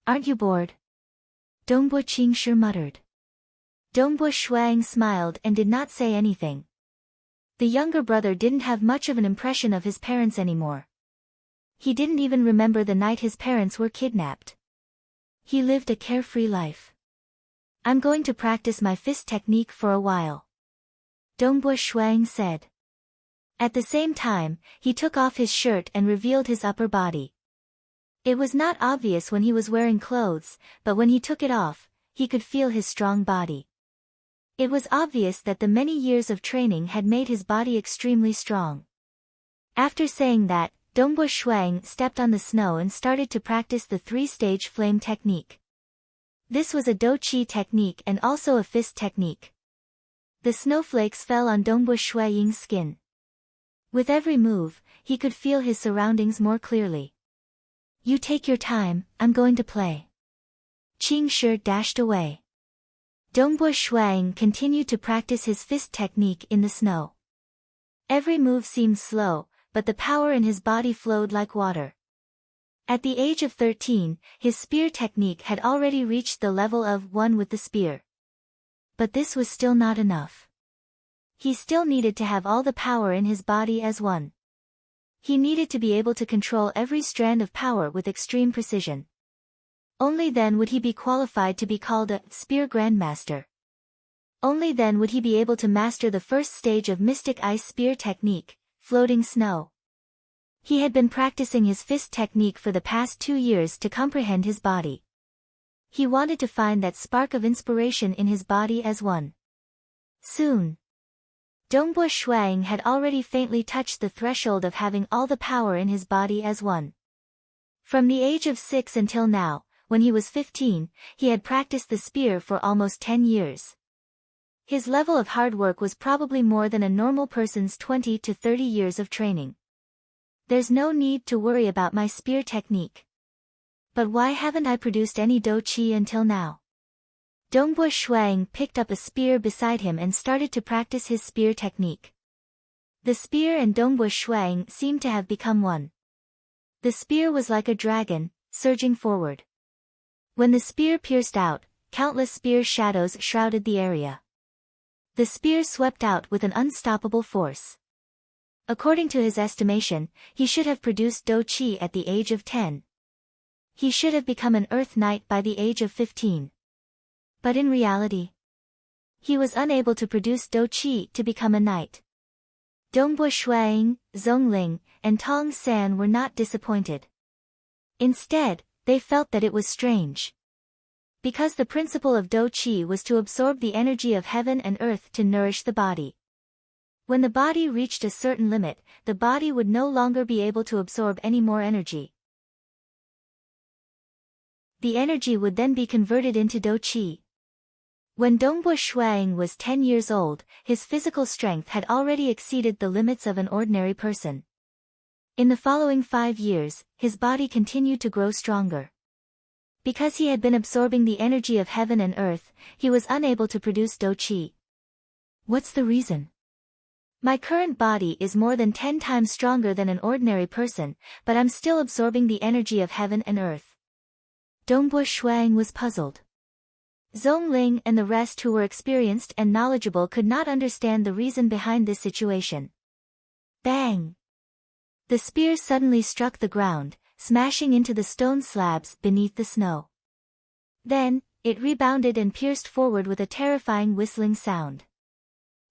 Speaker 1: Aren't you bored? Dongbo Qingshi muttered. Dongbo Shuang smiled and did not say anything. The younger brother didn't have much of an impression of his parents anymore. He didn't even remember the night his parents were kidnapped. He lived a carefree life. I'm going to practice my fist technique for a while, Dongbo Shuang said. At the same time, he took off his shirt and revealed his upper body. It was not obvious when he was wearing clothes, but when he took it off, he could feel his strong body. It was obvious that the many years of training had made his body extremely strong. After saying that, Dongbo Shuang stepped on the snow and started to practice the three-stage flame technique. This was a Do-Chi technique and also a fist technique. The snowflakes fell on Dongbo Shuang's skin. With every move, he could feel his surroundings more clearly. You take your time, I'm going to play. Qingshi dashed away. Dongbo Shuang continued to practice his fist technique in the snow. Every move seemed slow, but the power in his body flowed like water. At the age of 13, his spear technique had already reached the level of one with the spear. But this was still not enough. He still needed to have all the power in his body as one. He needed to be able to control every strand of power with extreme precision. Only then would he be qualified to be called a spear grandmaster. Only then would he be able to master the first stage of mystic ice spear technique, floating snow. He had been practicing his fist technique for the past 2 years to comprehend his body. He wanted to find that spark of inspiration in his body as one. Soon, Dongbo Shuang had already faintly touched the threshold of having all the power in his body as one. From the age of 6 until now, when he was 15, he had practiced the spear for almost 10 years. His level of hard work was probably more than a normal person's 20 to 30 years of training. There's no need to worry about my spear technique. But why haven't I produced any Do-Chi until now? Dongbo Shuang picked up a spear beside him and started to practice his spear technique. The spear and Dongbo Shuang seemed to have become one. The spear was like a dragon, surging forward. When the spear pierced out, countless spear shadows shrouded the area. The spear swept out with an unstoppable force. According to his estimation, he should have produced Do-Chi at the age of 10. He should have become an Earth Knight by the age of 15. But in reality, he was unable to produce Do-Chi to become a knight. Dongbo Shuang, Zhongling, and Tong San were not disappointed. Instead, they felt that it was strange. Because the principle of Do-Chi was to absorb the energy of heaven and earth to nourish the body. When the body reached a certain limit, the body would no longer be able to absorb any more energy. The energy would then be converted into Do-Chi. When Dongbo Shuang was 10 years old, his physical strength had already exceeded the limits of an ordinary person. In the following 5 years, his body continued to grow stronger. Because he had been absorbing the energy of heaven and earth, he was unable to produce Do-Chi. What's the reason? My current body is more than 10 times stronger than an ordinary person, but I'm still absorbing the energy of heaven and earth. Dongbo Shuang was puzzled. Zhongling and the rest who were experienced and knowledgeable could not understand the reason behind this situation. Bang! The spear suddenly struck the ground, smashing into the stone slabs beneath the snow. Then, it rebounded and pierced forward with a terrifying whistling sound.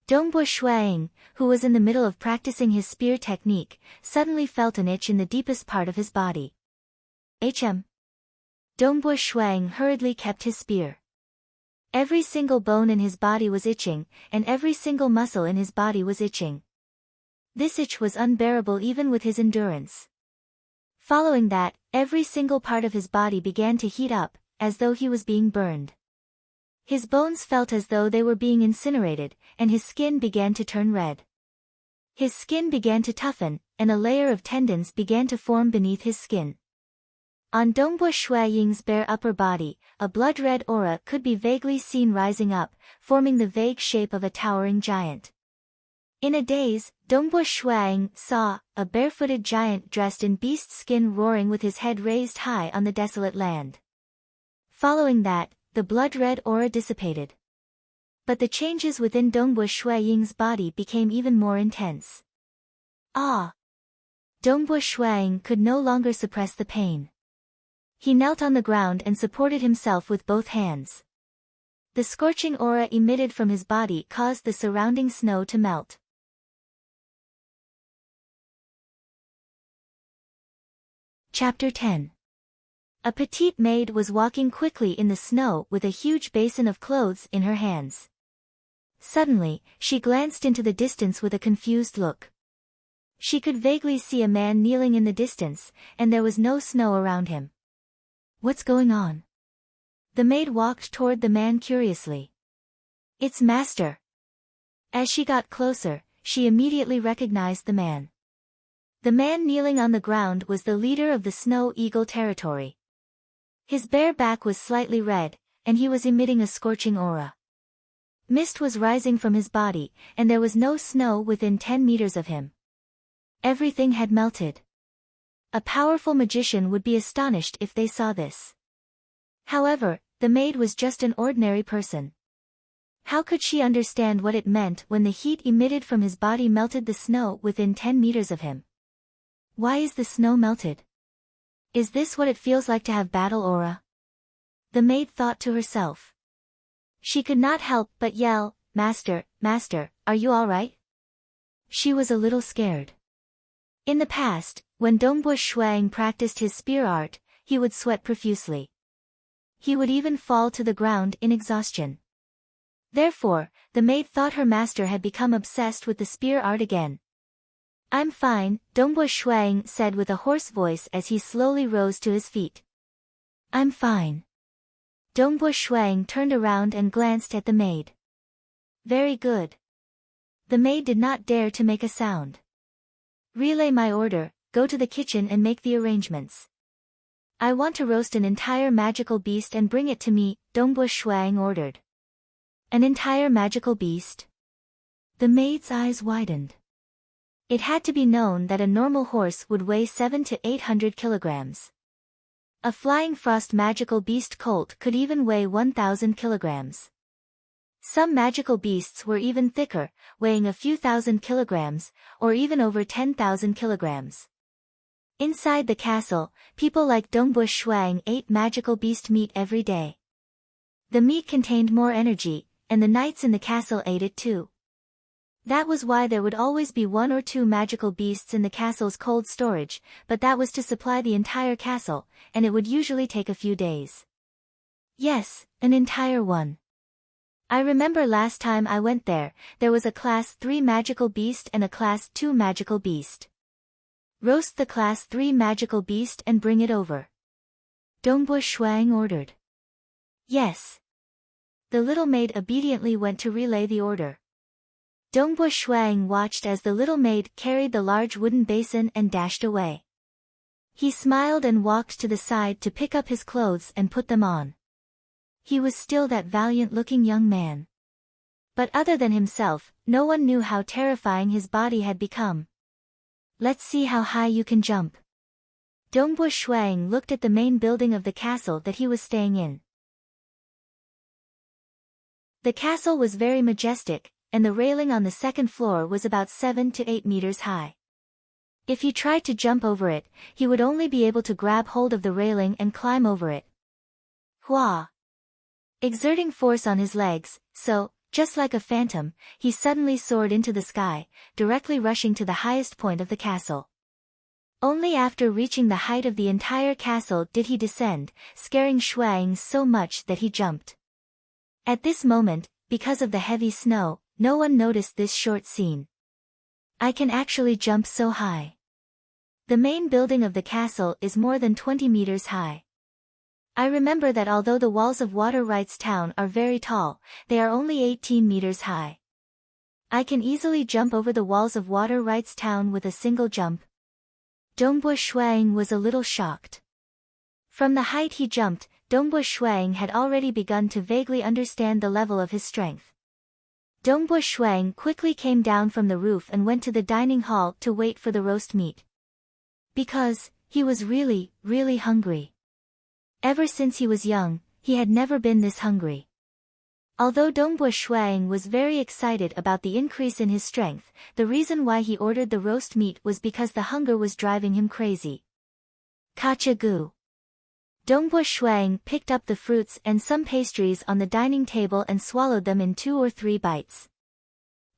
Speaker 1: Dongbo Shuang, who was in the middle of practicing his spear technique, suddenly felt an itch in the deepest part of his body. Dongbo Shuang hurriedly kept his spear. Every single bone in his body was itching, and every single muscle in his body was itching. This itch was unbearable even with his endurance. Following that, every single part of his body began to heat up, as though he was being burned. His bones felt as though they were being incinerated, and his skin began to turn red. His skin began to toughen, and a layer of tendons began to form beneath his skin. On Dongbo Shuaying's bare upper body, a blood-red aura could be vaguely seen rising up, forming the vague shape of a towering giant. In a daze, Dongbo Shuang saw a barefooted giant dressed in beast skin roaring with his head raised high on the desolate land. Following that, the blood-red aura dissipated. But the changes within Dongbo Shuang's body became even more intense. Ah! Dongbo Shuang could no longer suppress the pain. He knelt on the ground and supported himself with both hands. The scorching aura emitted from his body caused the surrounding snow to melt. Chapter 10. A petite maid was walking quickly in the snow with a huge basin of clothes in her hands. Suddenly, she glanced into the distance with a confused look. She could vaguely see a man kneeling in the distance, and there was no snow around him. What's going on? The maid walked toward the man curiously. It's Master. As she got closer, she immediately recognized the man. The man kneeling on the ground was the leader of the Snow Eagle territory. His bare back was slightly red, and he was emitting a scorching aura. Mist was rising from his body, and there was no snow within 10 meters of him. Everything had melted. A powerful magician would be astonished if they saw this. However, the maid was just an ordinary person. How could she understand what it meant when the heat emitted from his body melted the snow within 10 meters of him? Why is the snow melted? Is this what it feels like to have battle aura? The maid thought to herself. She could not help but yell, "Master, Master, are you all right?" She was a little scared. In the past, when Dongbo Shuang practiced his spear art, he would sweat profusely. He would even fall to the ground in exhaustion. Therefore, the maid thought her master had become obsessed with the spear art again. "I'm fine," Dongbo Shuang said with a hoarse voice as he slowly rose to his feet. "I'm fine." Dongbo Shuang turned around and glanced at the maid. "Very good." The maid did not dare to make a sound. "Relay my order, go to the kitchen and make the arrangements. I want to roast an entire magical beast and bring it to me," Dongbo Shuang ordered. "An entire magical beast?" The maid's eyes widened. It had to be known that a normal horse would weigh 700 to 800 kilograms. A flying frost magical beast colt could even weigh 1,000 kilograms. Some magical beasts were even thicker, weighing a few thousand kilograms, or even over 10,000 kilograms. Inside the castle, people like Dongbo Shuang ate magical beast meat every day. The meat contained more energy, and the knights in the castle ate it too. That was why there would always be 1 or 2 magical beasts in the castle's cold storage, but that was to supply the entire castle, and it would usually take a few days. Yes, an entire one. I remember last time I went there, there was a Class 3 magical beast and a Class 2 magical beast. Roast the Class 3 magical beast and bring it over. Dongbo Shuang ordered. Yes. The little maid obediently went to relay the order. Dongbo Shuang watched as the little maid carried the large wooden basin and dashed away. He smiled and walked to the side to pick up his clothes and put them on. He was still that valiant-looking young man. But other than himself, no one knew how terrifying his body had become. "Let's see how high you can jump." Dongbo Shuang looked at the main building of the castle that he was staying in. The castle was very majestic, and the railing on the second floor was about 7 to 8 meters high. If he tried to jump over it, he would only be able to grab hold of the railing and climb over it. Hua! Exerting force on his legs, so, just like a phantom, he suddenly soared into the sky, directly rushing to the highest point of the castle. Only after reaching the height of the entire castle did he descend, scaring Shuang so much that he jumped. At this moment, because of the heavy snow, no one noticed this short scene. I can actually jump so high. The main building of the castle is more than 20 meters high. I remember that although the walls of Water Rights Town are very tall, they are only 18 meters high. I can easily jump over the walls of Water Rights Town with a single jump. Dongbo Shuang was a little shocked. From the height he jumped, Dongbo Shuang had already begun to vaguely understand the level of his strength. Dongbo Shuang quickly came down from the roof and went to the dining hall to wait for the roast meat. Because he was really, really hungry. Ever since he was young, he had never been this hungry. Although Dongbo Shuang was very excited about the increase in his strength, the reason why he ordered the roast meat was because the hunger was driving him crazy. Kacha-gu. Dongbo Shuang picked up the fruits and some pastries on the dining table and swallowed them in 2 or 3 bites.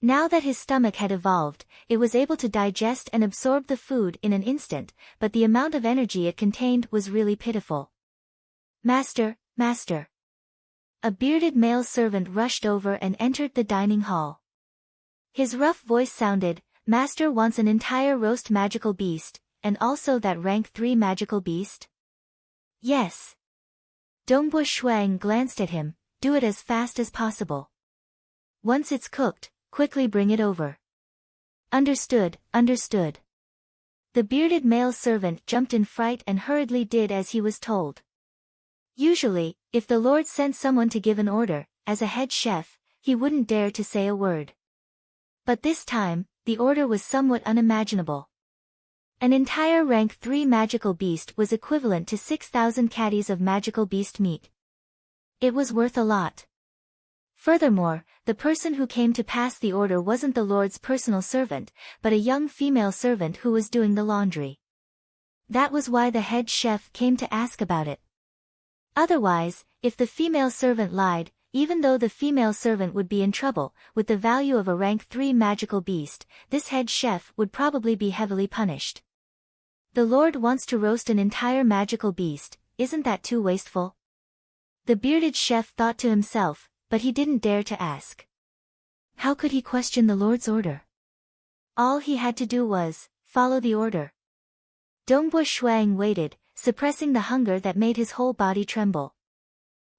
Speaker 1: Now that his stomach had evolved, it was able to digest and absorb the food in an instant, but the amount of energy it contained was really pitiful. Master, master. A bearded male servant rushed over and entered the dining hall. His rough voice sounded, Master wants an entire roast magical beast, and also that rank 3 magical beast? Yes. Dongbo Shuang glanced at him, do it as fast as possible. Once it's cooked, quickly bring it over. Understood, understood. The bearded male servant jumped in fright and hurriedly did as he was told. Usually, if the Lord sent someone to give an order, as a head chef, he wouldn't dare to say a word. But this time, the order was somewhat unimaginable. An entire rank 3 magical beast was equivalent to 6,000 caddies of magical beast meat. It was worth a lot. Furthermore, the person who came to pass the order wasn't the Lord's personal servant, but a young female servant who was doing the laundry. That was why the head chef came to ask about it. Otherwise, if the female servant lied, even though the female servant would be in trouble, with the value of a rank 3 magical beast, this head chef would probably be heavily punished. The Lord wants to roast an entire magical beast, isn't that too wasteful? The bearded chef thought to himself, but he didn't dare to ask. How could he question the Lord's order? All he had to do was follow the order. Dongbo Shuang waited, suppressing the hunger that made his whole body tremble.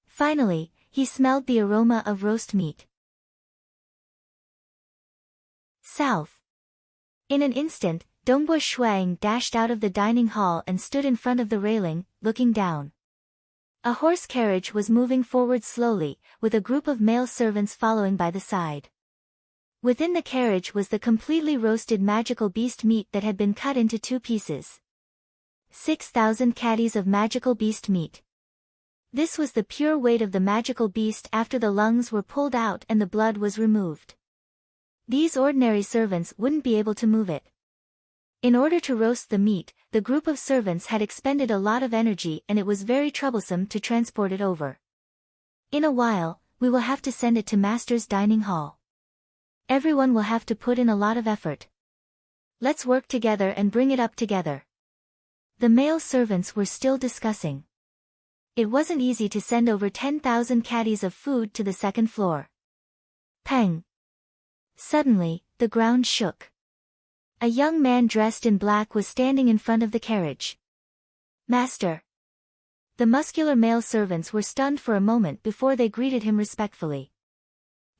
Speaker 1: Finally, he smelled the aroma of roast meat. South. In an instant, Dongbo Shuang dashed out of the dining hall and stood in front of the railing, looking down. A horse carriage was moving forward slowly, with a group of male servants following by the side. Within the carriage was the completely roasted magical beast meat that had been cut into 2 pieces. 6,000 caddies of magical beast meat. This was the pure weight of the magical beast after the lungs were pulled out and the blood was removed. These ordinary servants wouldn't be able to move it. In order to roast the meat, the group of servants had expended a lot of energy and it was very troublesome to transport it over. In a while, we will have to send it to Master's dining hall. Everyone will have to put in a lot of effort. Let's work together and bring it up together. The male servants were still discussing. It wasn't easy to send over 10,000 caddies of food to the 2nd floor. Peng! Suddenly, the ground shook. A young man dressed in black was standing in front of the carriage. Master! The muscular male servants were stunned for a moment before they greeted him respectfully.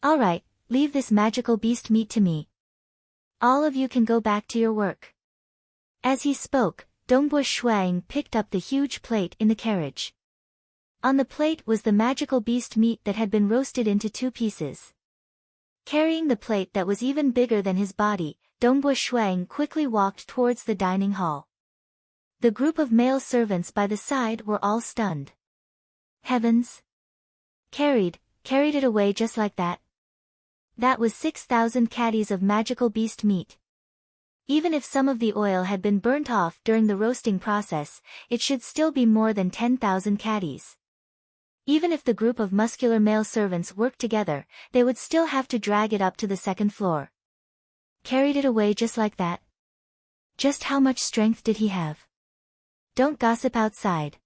Speaker 1: All right, leave this magical beast meat to me. All of you can go back to your work. As he spoke, Dongbo Shuang picked up the huge plate in the carriage. On the plate was the magical beast meat that had been roasted into 2 pieces. Carrying the plate that was even bigger than his body, Dongbo Shuang quickly walked towards the dining hall. The group of male servants by the side were all stunned. Heavens! Carried it away just like that. That was 6,000 caddies of magical beast meat. Even if some of the oil had been burnt off during the roasting process, it should still be more than 10,000 caddies. Even if the group of muscular male servants worked together, they would still have to drag it up to the 2nd floor. Carried it away just like that. Just how much strength did he have? Don't gossip outside.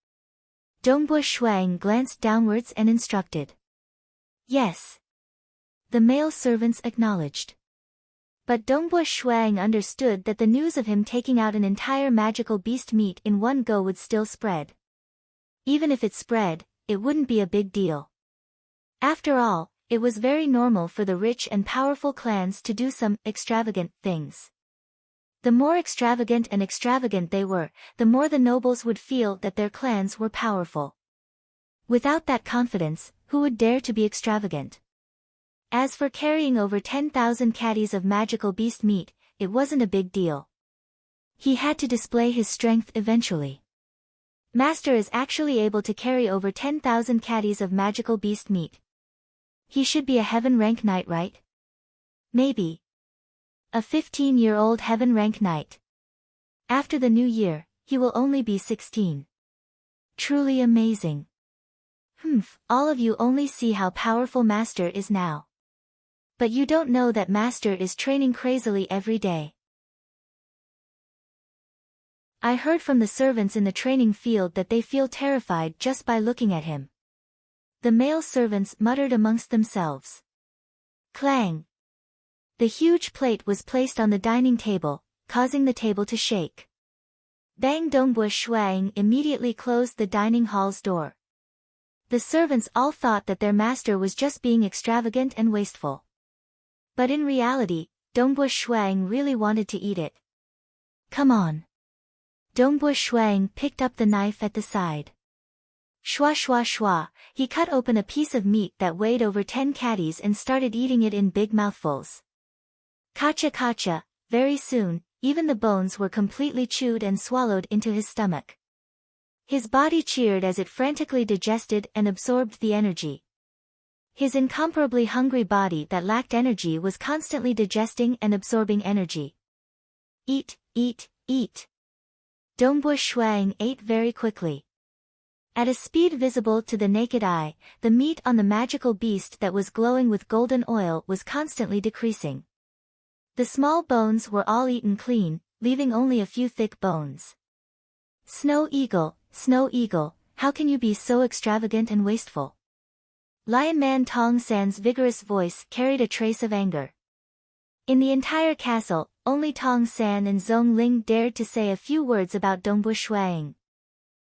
Speaker 1: Dongbo Shuang glanced downwards and instructed. Yes. The male servants acknowledged. But Dongbo Shuang understood that the news of him taking out an entire magical beast meat in one go would still spread. Even if it spread, it wouldn't be a big deal. After all, it was very normal for the rich and powerful clans to do some extravagant things. The more extravagant they were, the more the nobles would feel that their clans were powerful. Without that confidence, who would dare to be extravagant? As for carrying over 10,000 caddies of magical beast meat, it wasn't a big deal. He had to display his strength eventually. Master is actually able to carry over 10,000 caddies of magical beast meat. He should be a heaven rank knight, right? Maybe. A 15-year-old heaven rank knight. After the new year, he will only be 16. Truly amazing. All of you only see how powerful Master is now. But you don't know that Master is training crazily every day. I heard from the servants in the training field that they feel terrified just by looking at him. The male servants muttered amongst themselves. Clang! The huge plate was placed on the dining table, causing the table to shake. Bang! Dongbu Shuang immediately closed the dining hall's door. The servants all thought that their master was just being extravagant and wasteful. But in reality, Dongbu Shuang really wanted to eat it. Come on. Dongbu Shuang picked up the knife at the side. Shua shua shua, he cut open a piece of meat that weighed over 10 caddies and started eating it in big mouthfuls. Kacha kacha, very soon, even the bones were completely chewed and swallowed into his stomach. His body cheered as it frantically digested and absorbed the energy. His incomparably hungry body that lacked energy was constantly digesting and absorbing energy. Eat, eat, eat. Dongbu Shuang ate very quickly. At a speed visible to the naked eye, the meat on the magical beast that was glowing with golden oil was constantly decreasing. The small bones were all eaten clean, leaving only a few thick bones. Snow Eagle, how can you be so extravagant and wasteful? Lion Man Tong San's vigorous voice carried a trace of anger. In the entire castle, only Tong San and Zhong Ling dared to say a few words about Dongbu Shuang.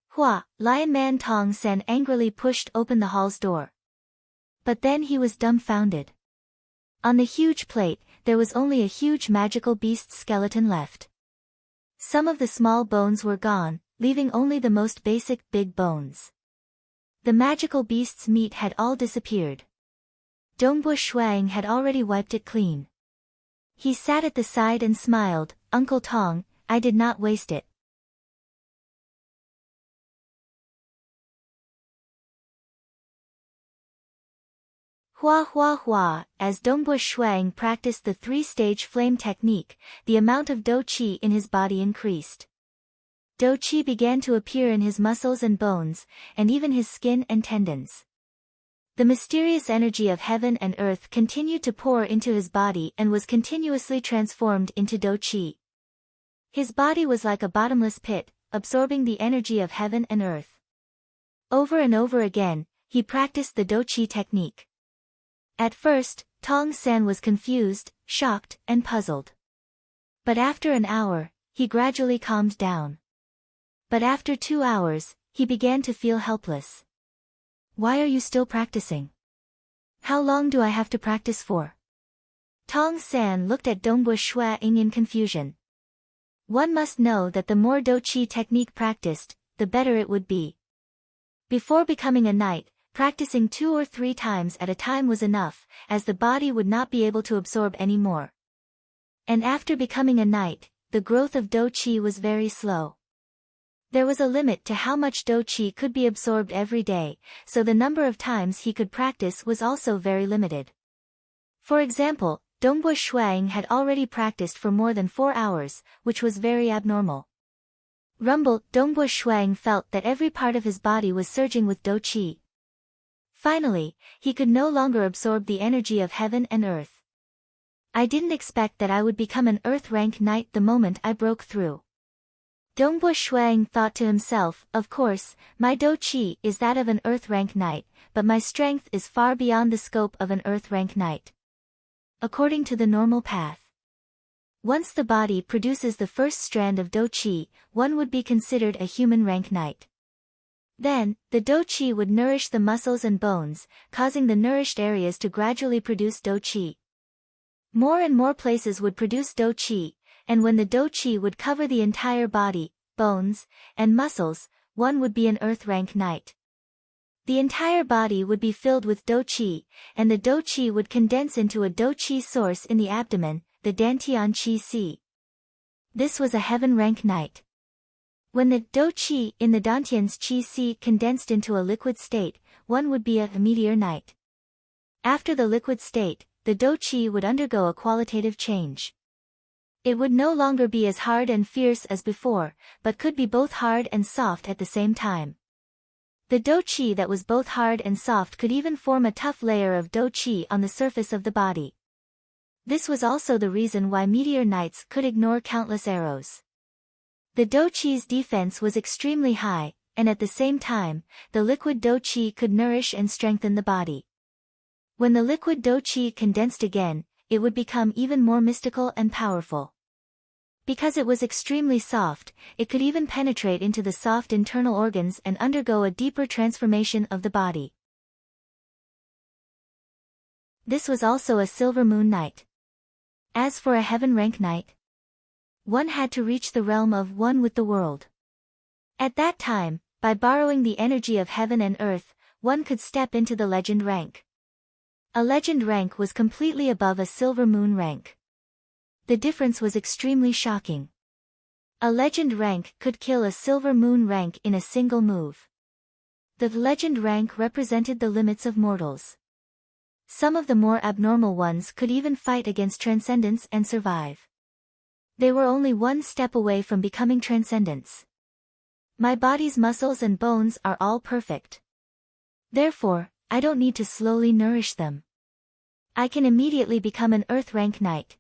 Speaker 1: Hua, Lion Man Tong San angrily pushed open the hall's door. But then he was dumbfounded. On the huge plate, there was only a huge magical beast skeleton left. Some of the small bones were gone, leaving only the most basic big bones. The magical beast's meat had all disappeared. Dongbu Shuang had already wiped it clean. He sat at the side and smiled, Uncle Tong, I did not waste it. Hua hua hua, as Dongbu Shuang practiced the 3-stage flame technique, the amount of dou qi in his body increased. Dou qi began to appear in his muscles and bones, and even his skin and tendons. The mysterious energy of heaven and earth continued to pour into his body and was continuously transformed into dou qi. His body was like a bottomless pit, absorbing the energy of heaven and earth. Over and over again, he practiced the dou qi technique. At first, Tong San was confused, shocked, and puzzled. But after an hour, he gradually calmed down. But after 2 hours, he began to feel helpless. Why are you still practicing? How long do I have to practice for? Tong San looked at Dongbu Shuang in confusion. One must know that the more dou qi technique practiced, the better it would be. Before becoming a knight, practicing 2 or 3 times at a time was enough, as the body would not be able to absorb any more. And after becoming a knight, the growth of dou qi was very slow. There was a limit to how much dou qi could be absorbed every day, so the number of times he could practice was also very limited. For example, Dongbu Shuang had already practiced for more than 4 hours, which was very abnormal. Rumble, Dongbu Shuang felt that every part of his body was surging with dou qi. Finally, he could no longer absorb the energy of heaven and earth. I didn't expect that I would become an earth rank knight the moment I broke through. Dongbu Shuang thought to himself, of course, my dou qi is that of an earth rank knight, but my strength is far beyond the scope of an earth rank knight. According to the normal path, once the body produces the first strand of dou qi, one would be considered a human rank knight. Then, the dou qi would nourish the muscles and bones, causing the nourished areas to gradually produce dou qi. More and more places would produce dou qi, and when the dou qi would cover the entire body, bones, and muscles, one would be an earth rank knight. The entire body would be filled with do-qi, and the do-qi would condense into a do-qi source in the abdomen, the dantian qi. This was a heaven-rank night. When the do-qi in the dantian's qi condensed into a liquid state, one would be a meteor night. After the liquid state, the do-qi would undergo a qualitative change. It would no longer be as hard and fierce as before, but could be both hard and soft at the same time. The do-qi that was both hard and soft could even form a tough layer of do-qi on the surface of the body. This was also the reason why meteor knights could ignore countless arrows. The do-qi's defense was extremely high, and at the same time, the liquid do-qi could nourish and strengthen the body. When the liquid do-qi condensed again, it would become even more mystical and powerful. Because it was extremely soft, it could even penetrate into the soft internal organs and undergo a deeper transformation of the body. This was also a silver moon night. As for a heaven-rank night, one had to reach the realm of one with the world. At that time, by borrowing the energy of heaven and earth, one could step into the legend rank. A legend rank was completely above a silver moon rank. The difference was extremely shocking. A legend rank could kill a silver moon rank in a single move. The legend rank represented the limits of mortals. Some of the more abnormal ones could even fight against transcendence and survive. They were only one step away from becoming transcendents. My body's muscles and bones are all perfect. Therefore, I don't need to slowly nourish them. I can immediately become an earth rank knight.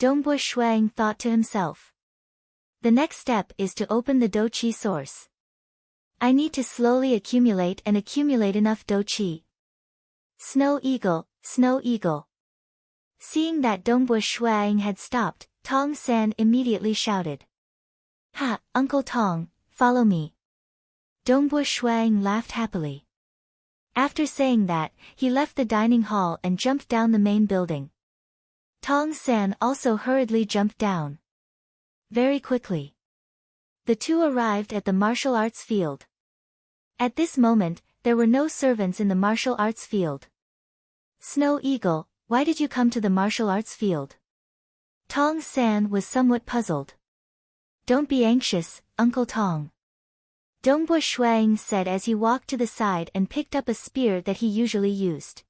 Speaker 1: Dongbu Shuang thought to himself. The next step is to open the do-qi source. I need to slowly accumulate enough do-qi. Snow Eagle, Snow Eagle. Seeing that Dongbu Shuang had stopped, Tong San immediately shouted. Ha, Uncle Tong, follow me. Dongbu Shuang laughed happily. After saying that, he left the dining hall and jumped down the main building. Tong San also hurriedly jumped down. Very quickly, the two arrived at the martial arts field. At this moment, there were no servants in the martial arts field. Snow Eagle, why did you come to the martial arts field? Tong San was somewhat puzzled. Don't be anxious, Uncle Tong. Dongbu Shuang said as he walked to the side and picked up a spear that he usually used.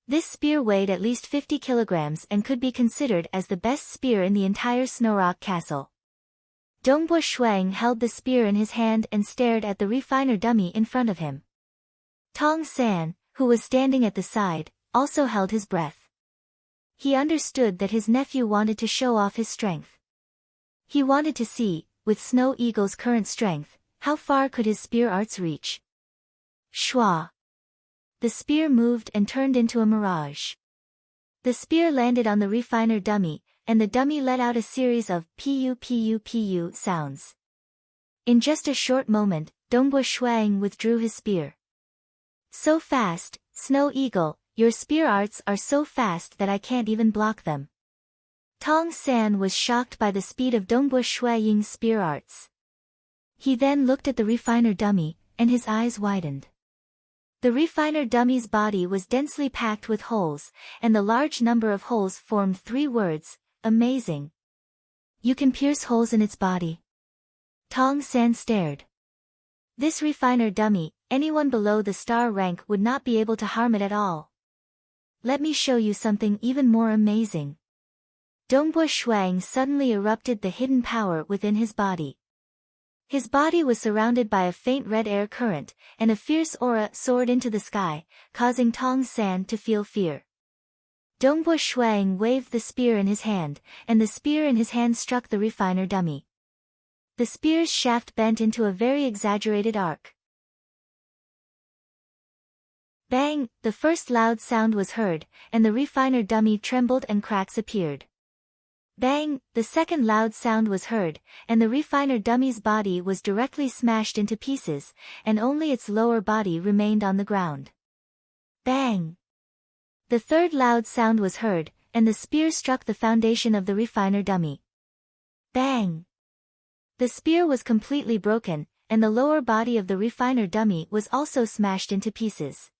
Speaker 1: This spear weighed at least 50 kilograms and could be considered as the best spear in the entire Snowrock Castle. Dongbu Shuang held the spear in his hand and stared at the refiner dummy in front of him. Tong San, who was standing at the side, also held his breath. He understood that his nephew wanted to show off his strength. He wanted to see, with Snow Eagle's current strength, how far could his spear arts reach. Shwa! The spear moved and turned into a mirage. The spear landed on the refiner dummy, and the dummy let out a series of pu sounds. In just a short moment, Dongbu Shuang withdrew his spear. So fast, Snow Eagle, your spear arts are so fast that I can't even block them. Tong San was shocked by the speed of Dongbu Shuang's spear arts. He then looked at the refiner dummy, and his eyes widened. The refiner dummy's body was densely packed with holes, and the large number of holes formed 3 words, amazing. You can pierce holes in its body. Tong San stared. This refiner dummy, anyone below the star rank would not be able to harm it at all. Let me show you something even more amazing. Dongbu Shuang suddenly erupted the hidden power within his body. His body was surrounded by a faint red air current, and a fierce aura soared into the sky, causing Tong San to feel fear. Dongbu Shuang waved the spear in his hand, and the spear in his hand struck the refiner dummy. The spear's shaft bent into a very exaggerated arc. Bang! The first loud sound was heard, and the refiner dummy trembled and cracks appeared. Bang! The second loud sound was heard, and the refiner dummy's body was directly smashed into pieces, and only its lower body remained on the ground. Bang! The third loud sound was heard, and the spear struck the foundation of the refiner dummy. Bang! The spear was completely broken, and the lower body of the refiner dummy was also smashed into pieces.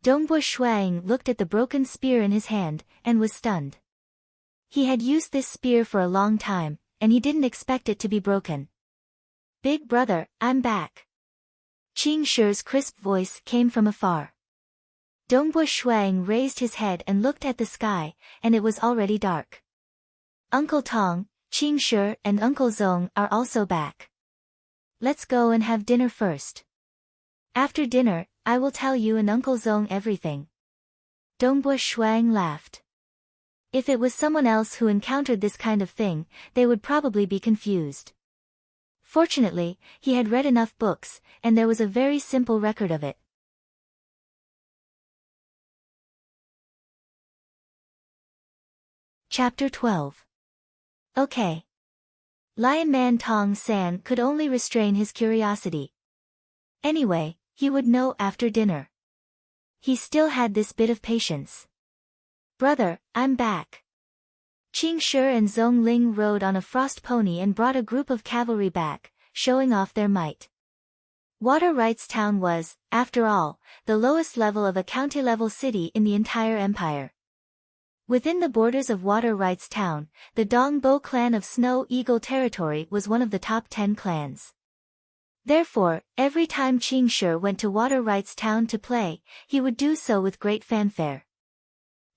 Speaker 1: Dongbo Shuang looked at the broken spear in his hand, and was stunned. He had used this spear for a long time, and he didn't expect it to be broken. "Big brother, I'm back." Qing Shi's crisp voice came from afar. Dongbo Shuang raised his head and looked at the sky, and it was already dark. "Uncle Tong, Qing Shi, and Uncle Zong are also back. Let's go and have dinner first. After dinner, I will tell you and Uncle Zong everything." Dongbo Shuang laughed. If it was someone else who encountered this kind of thing, they would probably be confused. Fortunately, he had read enough books, and there was a very simple record of it. Chapter 12. Okay. Lion Man Tong San could only restrain his curiosity. Anyway, he would know after dinner. He still had this bit of patience. "Brother, I'm back." Qing Shi and Zhong Ling rode on a frost pony and brought a group of cavalry back, showing off their might. Water Rights Town was, after all, the lowest level of a county-level city in the entire empire. Within the borders of Water Rights Town, the Dongbo clan of Snow Eagle Territory was one of the top 10 clans. Therefore, every time Qing Shi went to Water Rights Town to play, he would do so with great fanfare.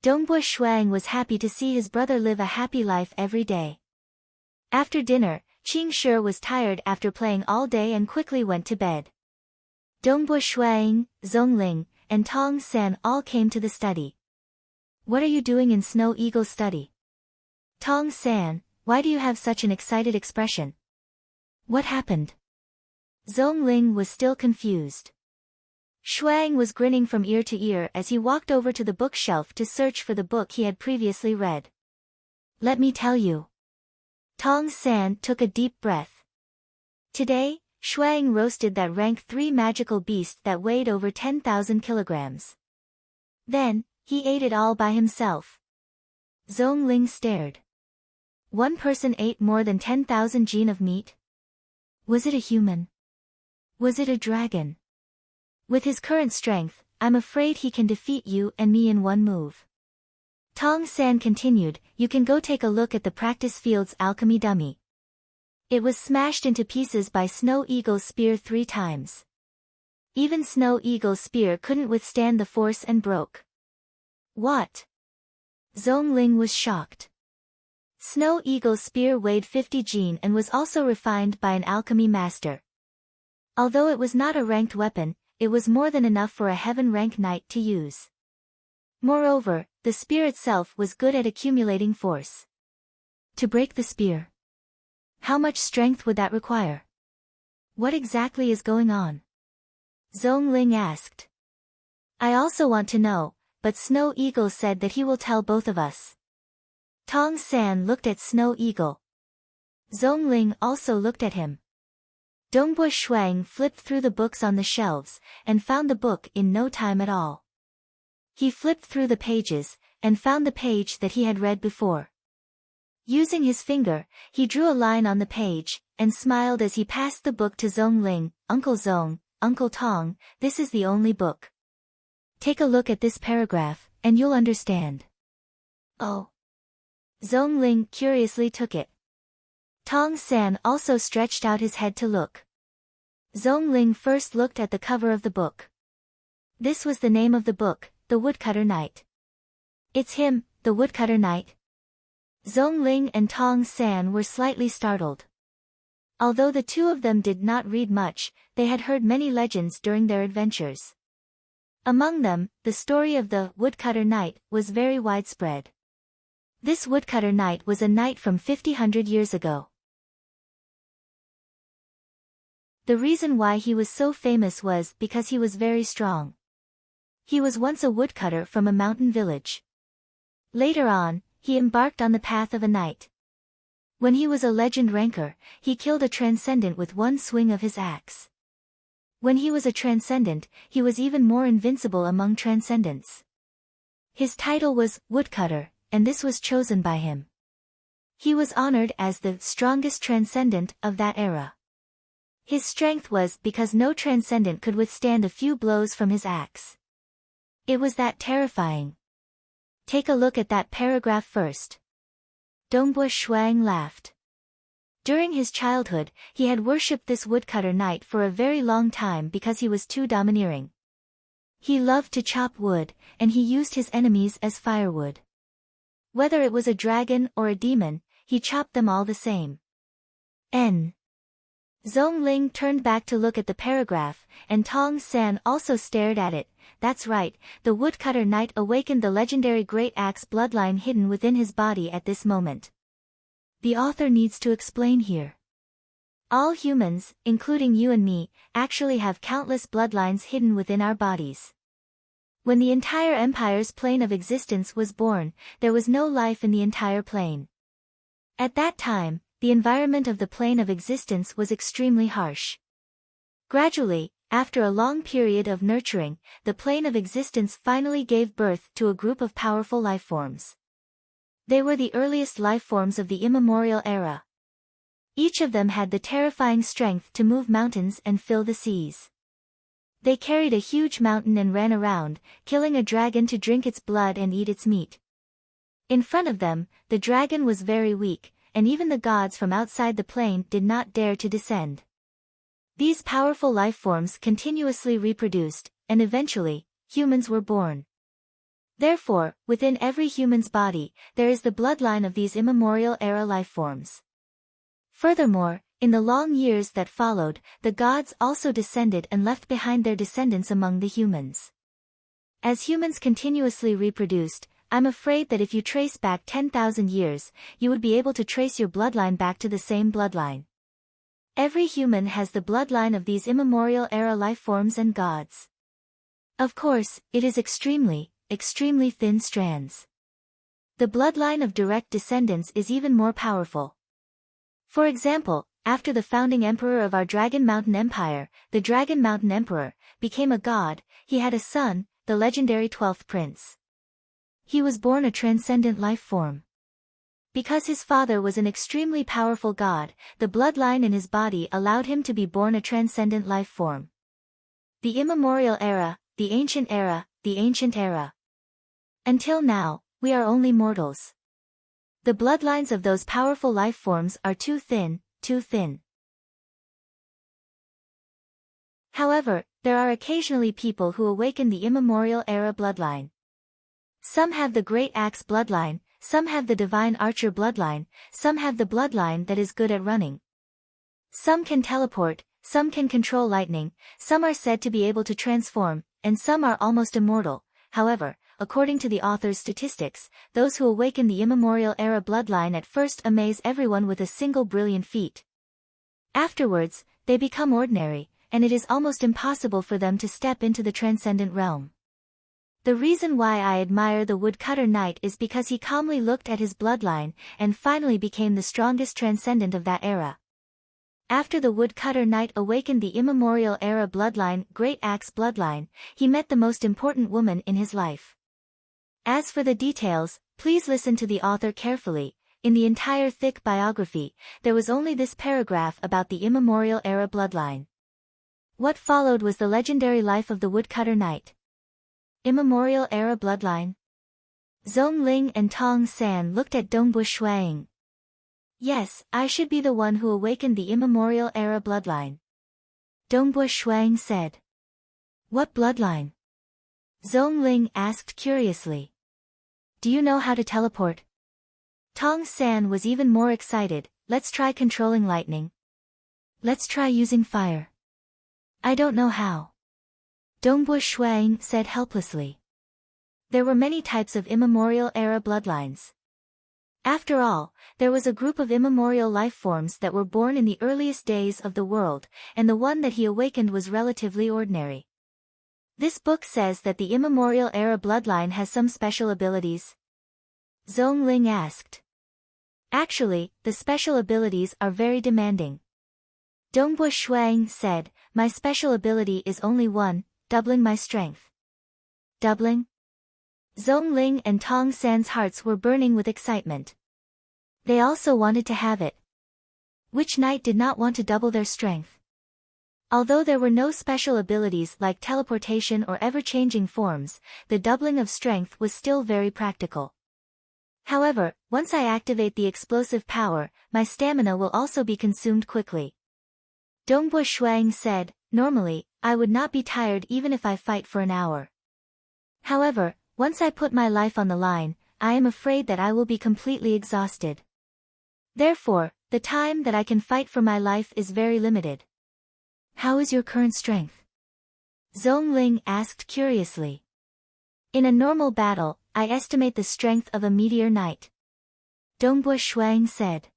Speaker 1: Dongbo Shuang was happy to see his brother live a happy life every day. After dinner, Qing Shi was tired after playing all day and quickly went to bed. Dongbo Shuang, Zhong Ling, and Tong San all came to the study. "What are you doing in Snow Eagle's study?" "Tong San, why do you have such an excited expression? What happened?" Zhong Ling was still confused. Shuang was grinning from ear to ear as he walked over to the bookshelf to search for the book he had previously read. "Let me tell you." Tong San took a deep breath. Today, Shuang roasted that rank 3 magical beast that weighed over 10,000 kilograms. Then, he ate it all by himself. Zhong Ling stared. One person ate more than 10,000 jin of meat? Was it a human? Was it a dragon? With his current strength, I'm afraid he can defeat you and me in one move. Tong San continued, "You can go take a look at the practice field's alchemy dummy. It was smashed into pieces by Snow Eagle's spear 3 times. Even Snow Eagle's spear couldn't withstand the force and broke." "What?" Zhong Ling was shocked. Snow Eagle's spear weighed 50 jin and was also refined by an alchemy master. Although it was not a ranked weapon, it was more than enough for a heaven rank knight to use. Moreover, the spear itself was good at accumulating force. To break the spear, how much strength would that require? What exactly is going on? Zhong Ling asked. "I also want to know, but Snow Eagle said that he will tell both of us." Tong San looked at Snow Eagle. Zhong Ling also looked at him. Dongbo Shuang flipped through the books on the shelves, and found the book in no time at all. He flipped through the pages, and found the page that he had read before. Using his finger, he drew a line on the page, and smiled as he passed the book to Zhong Ling. "Uncle Zong, Uncle Tong, this is the only book. Take a look at this paragraph, and you'll understand." "Oh." Zhong Ling curiously took it. Tong San also stretched out his head to look. Zhong Ling first looked at the cover of the book. This was the name of the book, The Woodcutter Knight. "It's him, the Woodcutter Knight?" Zhong Ling and Tong San were slightly startled. Although the two of them did not read much, they had heard many legends during their adventures. Among them, the story of the Woodcutter Knight was very widespread. This Woodcutter Knight was a knight from 50 years ago. The reason why he was so famous was because he was very strong. He was once a woodcutter from a mountain village. Later on, he embarked on the path of a knight. When he was a legend ranker, he killed a transcendent with one swing of his axe. When he was a transcendent, he was even more invincible among transcendents. His title was Woodcutter, and this was chosen by him. He was honored as the strongest transcendent of that era. His strength was because no transcendent could withstand a few blows from his axe. It was that terrifying. Take a look at that paragraph first. Dongbo Shuang laughed. During his childhood, he had worshipped this woodcutter knight for a very long time because he was too domineering. He loved to chop wood, and he used his enemies as firewood. Whether it was a dragon or a demon, he chopped them all the same. N. Zhongling turned back to look at the paragraph, and Tong San also stared at it. That's right, the woodcutter knight awakened the legendary great axe bloodline hidden within his body at this moment. The author needs to explain here. All humans, including you and me, actually have countless bloodlines hidden within our bodies. When the entire empire's plane of existence was born, there was no life in the entire plane. At that time, the environment of the plane of existence was extremely harsh. Gradually, after a long period of nurturing, the plane of existence finally gave birth to a group of powerful life forms. They were the earliest life forms of the immemorial era. Each of them had the terrifying strength to move mountains and fill the seas. They carried a huge mountain and ran around, killing a dragon to drink its blood and eat its meat. In front of them, the dragon was very weak, and even the gods from outside the plane did not dare to descend. These powerful life forms continuously reproduced, and eventually, humans were born. Therefore, within every human's body, there is the bloodline of these immemorial era life forms. Furthermore, in the long years that followed, the gods also descended and left behind their descendants among the humans. As humans continuously reproduced, I'm afraid that if you trace back 10,000 years, you would be able to trace your bloodline back to the same bloodline. Every human has the bloodline of these immemorial era life forms and gods. Of course, it is extremely thin strands. The bloodline of direct descendants is even more powerful. For example, after the founding emperor of our Dragon Mountain Empire, the Dragon Mountain Emperor, became a god, he had a son, the legendary 12th prince. He was born a transcendent life form. Because his father was an extremely powerful god, the bloodline in his body allowed him to be born a transcendent life form. The immemorial era, the ancient era, the ancient era. Until now, we are only mortals. The bloodlines of those powerful life forms are too thin. However, there are occasionally people who awaken the immemorial era bloodline. Some have the great axe bloodline, some have the divine archer bloodline, some have the bloodline that is good at running. Some can teleport, some can control lightning, some are said to be able to transform, and some are almost immortal. However, according to the author's statistics, those who awaken the immemorial era bloodline at first amaze everyone with a single brilliant feat. Afterwards, they become ordinary, and it is almost impossible for them to step into the transcendent realm. The reason why I admire the woodcutter knight is because he calmly looked at his bloodline, and finally became the strongest transcendent of that era. After the woodcutter knight awakened the immemorial era bloodline, great axe bloodline, he met the most important woman in his life. As for the details, please listen to the author carefully. In the entire thick biography, there was only this paragraph about the immemorial era bloodline. What followed was the legendary life of the woodcutter knight. Immemorial era bloodline. Zhongling and Tong San looked at Dongbu Shuang. Yes, I should be the one who awakened the immemorial era bloodline. Dongbu Shuang said. What bloodline? Zhongling asked curiously. Do you know how to teleport? Tong San was even more excited. Let's try controlling lightning. Let's try using fire. I don't know how. Dongbu Shuang said helplessly. There were many types of immemorial era bloodlines. After all, there was a group of immemorial life forms that were born in the earliest days of the world, and the one that he awakened was relatively ordinary. This book says that the immemorial era bloodline has some special abilities. Zhongling asked. Actually, the special abilities are very demanding. Dongbu Shuang said, my special ability is only one, doubling my strength. Doubling? Zhongling and Tong San's hearts were burning with excitement. They also wanted to have it. Which knight did not want to double their strength? Although there were no special abilities like teleportation or ever-changing forms, the doubling of strength was still very practical. However, once I activate the explosive power, my stamina will also be consumed quickly. Dongbo Shuang said, normally, I would not be tired even if I fight for an hour. However, once I put my life on the line, I am afraid that I will be completely exhausted. Therefore, the time that I can fight for my life is very limited. How is your current strength? Zhongling asked curiously. In a normal battle, I estimate the strength of a meteor knight. Dongbo Shuang said.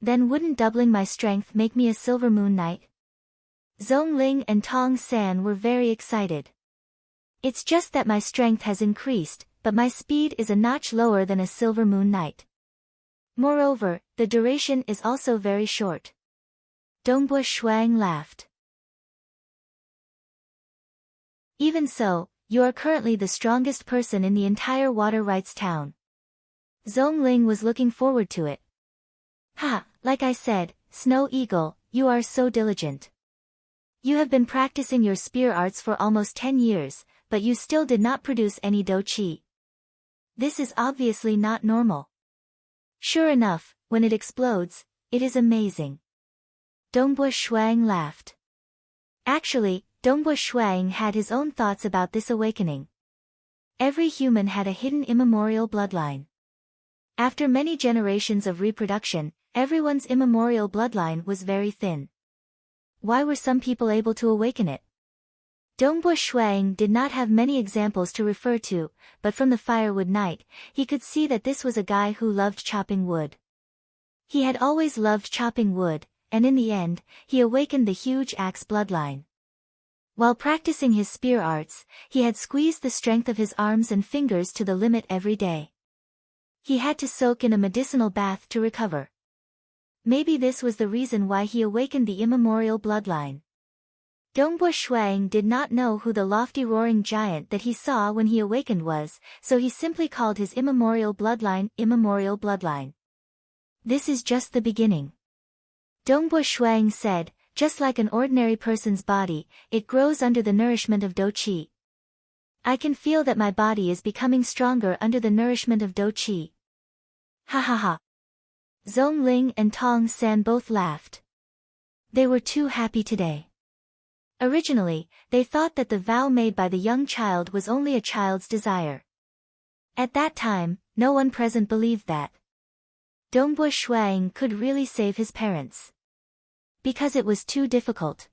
Speaker 1: Then wouldn't doubling my strength make me a silver moon knight? Zhongling and Tong San were very excited. It's just that my strength has increased, but my speed is a notch lower than a silver moon knight. Moreover, the duration is also very short. Dongbo Shuang laughed. Even so, you are currently the strongest person in the entire Water Rights town. Zhongling was looking forward to it. Ha, like I said, Snow Eagle, you are so diligent. You have been practicing your spear arts for almost 10 years, but you still did not produce any Do Qi. This is obviously not normal. Sure enough, when it explodes, it is amazing. Dongbo Shuang laughed. Actually, Dongbo Shuang had his own thoughts about this awakening. Every human had a hidden immemorial bloodline. After many generations of reproduction, everyone's immemorial bloodline was very thin. Why were some people able to awaken it? Dongbo Shuang did not have many examples to refer to, but from the Firewood Knight, he could see that this was a guy who loved chopping wood. He had always loved chopping wood, and in the end, he awakened the huge axe bloodline. While practicing his spear arts, he had squeezed the strength of his arms and fingers to the limit every day. He had to soak in a medicinal bath to recover. Maybe this was the reason why he awakened the immemorial bloodline. Dongbo Shuang did not know who the lofty roaring giant that he saw when he awakened was, so he simply called his immemorial bloodline immemorial bloodline. This is just the beginning. Dongbo Shuang said, just like an ordinary person's body, it grows under the nourishment of Do Qi. I can feel that my body is becoming stronger under the nourishment of Do Qi. Ha ha ha. Zhongling and Tong San both laughed. They were too happy today. Originally, they thought that the vow made by the young child was only a child's desire. At that time, no one present believed that Dongbo Shuang could really save his parents. Because it was too difficult.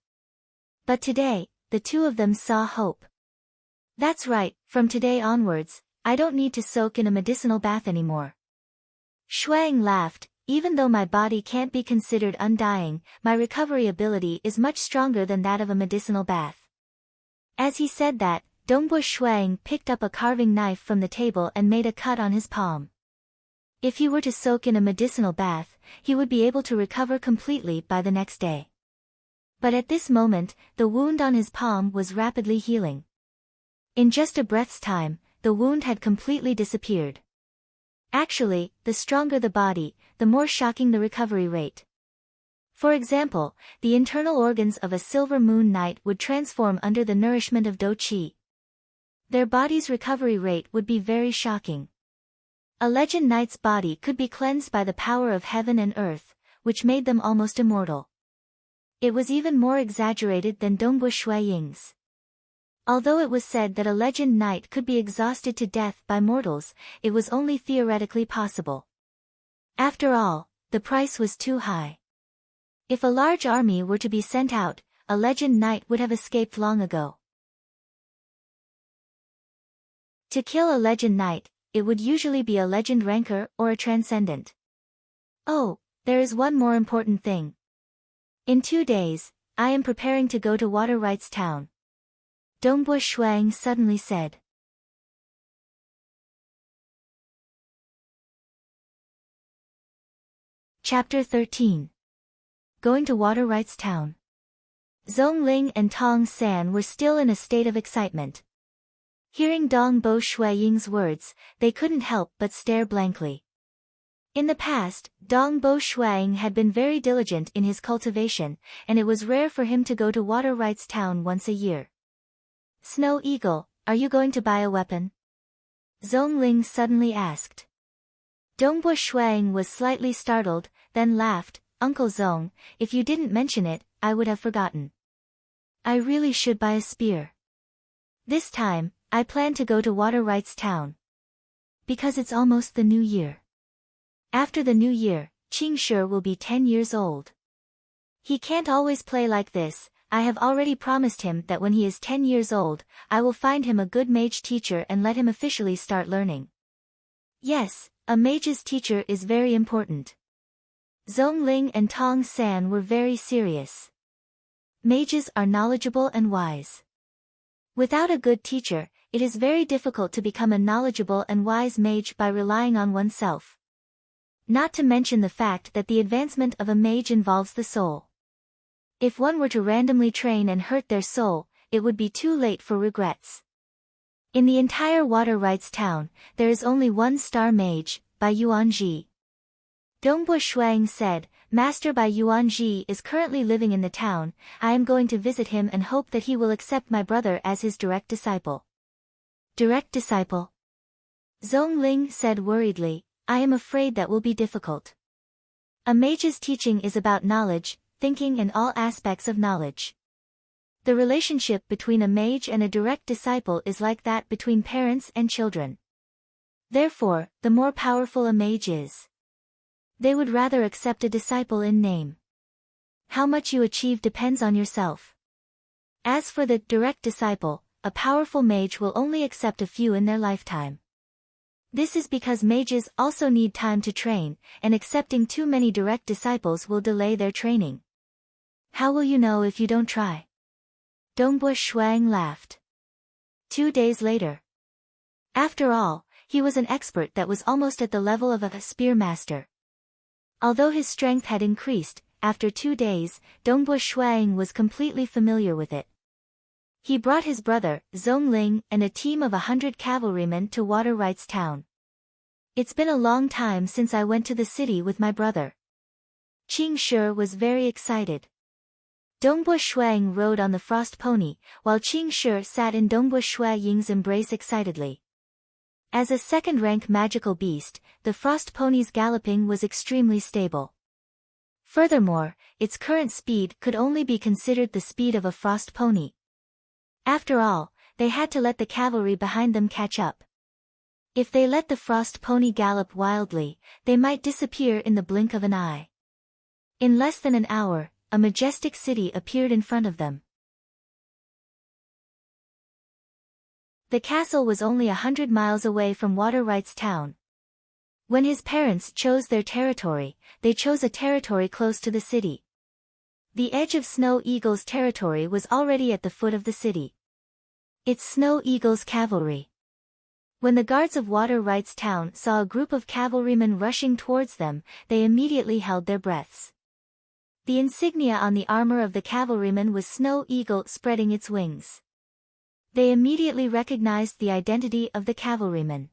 Speaker 1: But today, the two of them saw hope. That's right, from today onwards, I don't need to soak in a medicinal bath anymore. Shuang laughed, even though my body can't be considered undying, my recovery ability is much stronger than that of a medicinal bath. As he said that, Dongbo Shuang picked up a carving knife from the table and made a cut on his palm. If he were to soak in a medicinal bath, he would be able to recover completely by the next day. But at this moment, the wound on his palm was rapidly healing. In just a breath's time, the wound had completely disappeared. Actually, the stronger the body, the more shocking the recovery rate. For example, the internal organs of a Silver Moon Knight would transform under the nourishment of Do Qi. Their body's recovery rate would be very shocking. A Legend Knight's body could be cleansed by the power of heaven and earth, which made them almost immortal. It was even more exaggerated than Dongbo Shuaying's. Although it was said that a Legend Knight could be exhausted to death by mortals, it was only theoretically possible. After all, the price was too high. If a large army were to be sent out, a Legend Knight would have escaped long ago. To kill a Legend Knight, it would usually be a Legend Ranker or a Transcendent. Oh, there is one more important thing. In 2 days, I am preparing to go to Water Rights Town. Dongbo Shuang suddenly said. Chapter 13. Going to Water Rights Town. Zhongling and Tong San were still in a state of excitement. Hearing Dongbo Shuaying's words, they couldn't help but stare blankly. In the past, Dong Bo Shuang had been very diligent in his cultivation, and it was rare for him to go to Water Rights Town once a year. Snow Eagle, are you going to buy a weapon? Zhong Ling suddenly asked. Dong Bo Shuang was slightly startled, then laughed. Uncle Zhong, if you didn't mention it, I would have forgotten. I really should buy a spear. This time, I plan to go to Water Rights Town. Because it's almost the new year. After the new year, Qing Shi will be 10 years old. He can't always play like this. I have already promised him that when he is 10 years old, I will find him a good mage teacher and let him officially start learning. Yes, a mage's teacher is very important. Zhong Ling and Tong San were very serious. Mages are knowledgeable and wise. Without a good teacher, it is very difficult to become a knowledgeable and wise mage by relying on oneself. Not to mention the fact that the advancement of a mage involves the soul. If one were to randomly train and hurt their soul, it would be too late for regrets. In the entire Water Rights Town, there is only one star mage, Bai Yuanji. Dongbo Shuang said, Master Bai Yuanji is currently living in the town. I am going to visit him and hope that he will accept my brother as his direct disciple. Direct disciple? Zhong Ling said worriedly, I am afraid that will be difficult. A mage's teaching is about knowledge, thinking and all aspects of knowledge. The relationship between a mage and a direct disciple is like that between parents and children. Therefore, the more powerful a mage is, they would rather accept a disciple in name. How much you achieve depends on yourself. As for the direct disciple, a powerful mage will only accept a few in their lifetime. This is because mages also need time to train, and accepting too many direct disciples will delay their training. How will you know if you don't try? Dongbo Shuang laughed. 2 days later. After all, he was an expert that was almost at the level of a spear master. Although his strength had increased, after 2 days, Dongbo Shuang was completely familiar with it. He brought his brother, Zhong Ling, and a team of 100 cavalrymen to Water Rights Town. It's been a long time since I went to the city with my brother. Qing Shi was very excited. Dongbo Shuang rode on the frost pony, while Qing Shi sat in Dongbo Ying's embrace excitedly. As a second-rank magical beast, the frost pony's galloping was extremely stable. Furthermore, its current speed could only be considered the speed of a frost pony. After all, they had to let the cavalry behind them catch up. If they let the frost pony gallop wildly, they might disappear in the blink of an eye. In less than an hour, a majestic city appeared in front of them. The castle was only 100 miles away from Water Rights Town. When his parents chose their territory, they chose a territory close to the city. The edge of Snow Eagle's territory was already at the foot of the city. It's Snow Eagle's cavalry. When the guards of Water Rights Town saw a group of cavalrymen rushing towards them, they immediately held their breaths. The insignia on the armor of the cavalryman was Snow Eagle spreading its wings. They immediately recognized the identity of the cavalryman.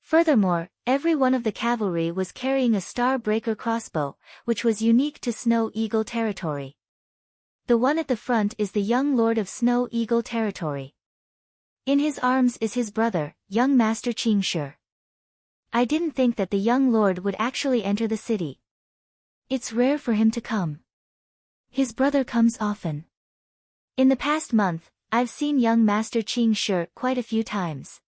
Speaker 1: Furthermore, every one of the cavalry was carrying a Star Breaker crossbow, which was unique to Snow Eagle territory. The one at the front is the young lord of Snow Eagle territory. In his arms is his brother, young Master Qing Shi. I didn't think that the young lord would actually enter the city. It's rare for him to come. His brother comes often. In the past month, I've seen young Master Qing Shi quite a few times.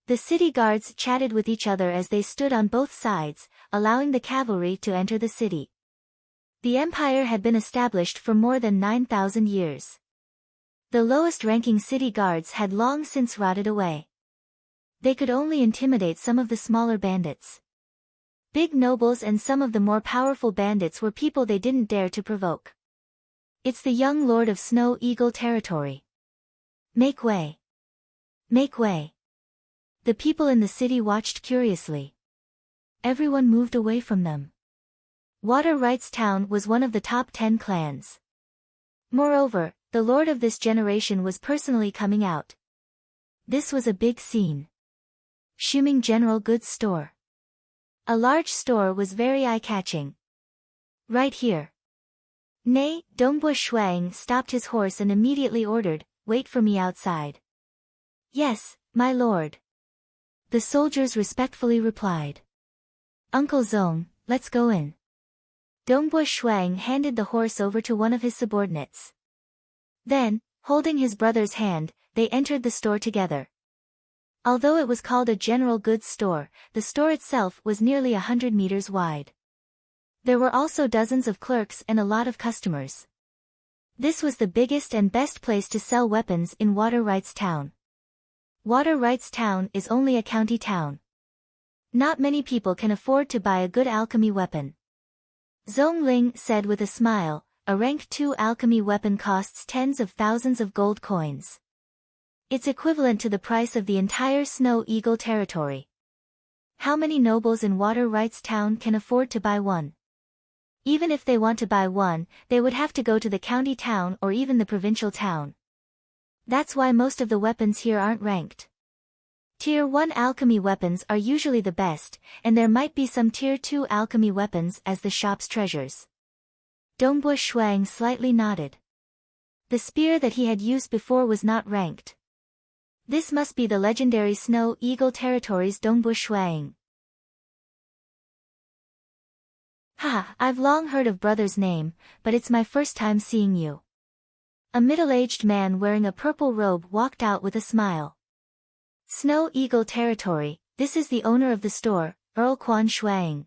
Speaker 1: The city guards chatted with each other as they stood on both sides, allowing the cavalry to enter the city. The empire had been established for more than 9,000 years. The lowest-ranking city guards had long since rotted away. They could only intimidate some of the smaller bandits. Big nobles and some of the more powerful bandits were people they didn't dare to provoke. It's the young lord of Snow Eagle territory. Make way. Make way. The people in the city watched curiously. Everyone moved away from them. Water Rights Town was one of the top 10 clans. Moreover, the lord of this generation was personally coming out. This was a big scene. Shuming General Goods Store. A large store was very eye-catching. Right here. Nay, Dongbu Shuang stopped his horse and immediately ordered, "Wait for me outside." "Yes, my lord." The soldiers respectfully replied. "Uncle Zong, let's go in." Dongbu Shuang handed the horse over to one of his subordinates. Then, holding his brother's hand, they entered the store together. Although it was called a general goods store, the store itself was nearly 100 meters wide. There were also dozens of clerks and a lot of customers. This was the biggest and best place to sell weapons in Water Rights Town. Water Rights Town is only a county town. Not many people can afford to buy a good alchemy weapon. Zhong Ling said with a smile, "A rank 2 alchemy weapon costs tens of thousands of gold coins. It's equivalent to the price of the entire Snow Eagle territory. How many nobles in Water Rights Town can afford to buy one? Even if they want to buy one, they would have to go to the county town or even the provincial town. That's why most of the weapons here aren't ranked. Tier 1 alchemy weapons are usually the best, and there might be some Tier 2 alchemy weapons as the shop's treasures." Dongbu Shuang slightly nodded. The spear that he had used before was not ranked. This must be the legendary Snow Eagle territory's Dongbu Shuang. "Ha, I've long heard of brother's name, but it's my first time seeing you." A middle-aged man wearing a purple robe walked out with a smile. "Snow Eagle territory, this is the owner of the store, Earl Quan Shuang."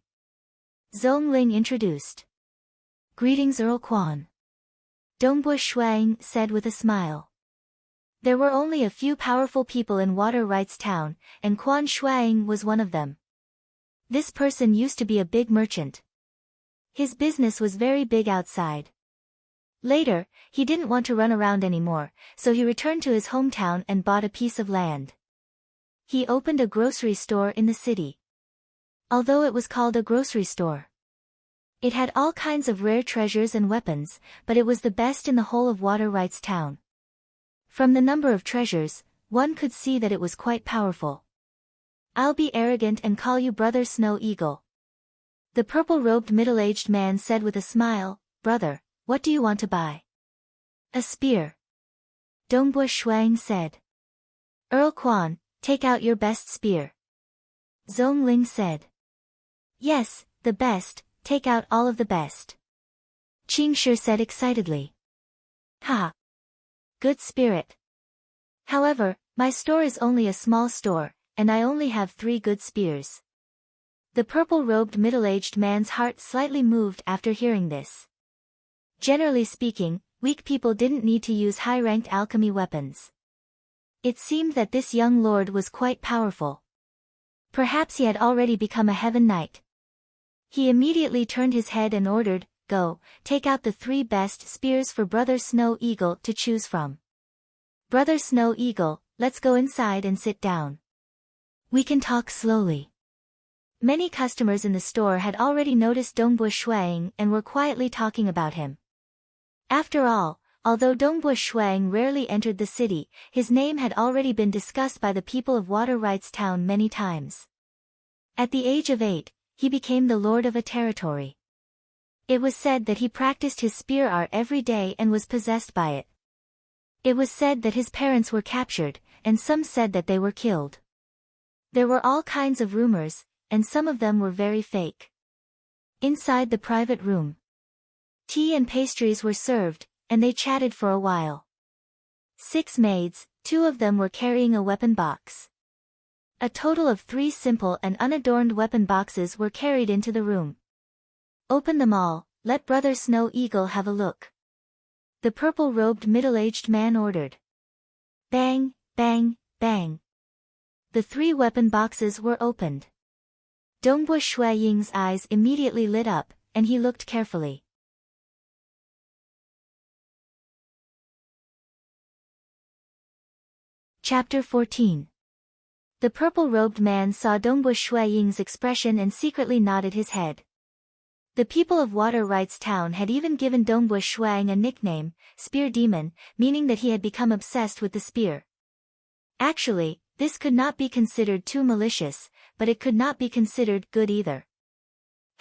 Speaker 1: Zhong Ling introduced. "Greetings Earl Quan." Dongbu Shuang said with a smile. There were only a few powerful people in Water Rights Town, and Quan Shuang was one of them. This person used to be a big merchant. His business was very big outside. Later, he didn't want to run around anymore, so he returned to his hometown and bought a piece of land. He opened a grocery store in the city. Although it was called a grocery store, it had all kinds of rare treasures and weapons, but it was the best in the whole of Water Rights Town. From the number of treasures, one could see that it was quite powerful. "I'll be arrogant and call you Brother Snow Eagle." The purple-robed middle-aged man said with a smile, "Brother, what do you want to buy?" "A spear." Dongbu Shuang said. "Earl Quan, take out your best spear." Zhong Ling said. "Yes, the best, take out all of the best." Qing Shi said excitedly. "Ha! Good spirit. However, my store is only a small store, and I only have 3 good spears." The purple-robed middle-aged man's heart slightly moved after hearing this. Generally speaking, weak people didn't need to use high-ranked alchemy weapons. It seemed that this young lord was quite powerful. Perhaps he had already become a heaven knight. He immediately turned his head and ordered, "Go, take out the 3 best spears for Brother Snow Eagle to choose from. Brother Snow Eagle, let's go inside and sit down. We can talk slowly." Many customers in the store had already noticed Dongbu Shuang and were quietly talking about him. After all, although Dongbu Shuang rarely entered the city, his name had already been discussed by the people of Water Rights Town many times. At the age of 8, he became the lord of a territory. It was said that he practiced his spear art every day and was possessed by it. It was said that his parents were captured, and some said that they were killed. There were all kinds of rumors, and some of them were very fake. Inside the private room, tea and pastries were served, and they chatted for a while. 6 maids, 2 of them were carrying a weapon box. A total of 3 simple and unadorned weapon boxes were carried into the room. "Open them all, let Brother Snow Eagle have a look." The purple-robed middle-aged man ordered. Bang, bang, bang. The 3 weapon boxes were opened. Dongbu Shuaying's eyes immediately lit up, and he looked carefully. Chapter 14. The purple-robed man saw Dongbu Shuaying's expression and secretly nodded his head. The people of Water Rights Town had even given Dongbu Shuang a nickname, Spear Demon, meaning that he had become obsessed with the spear. Actually, this could not be considered too malicious, but it could not be considered good either.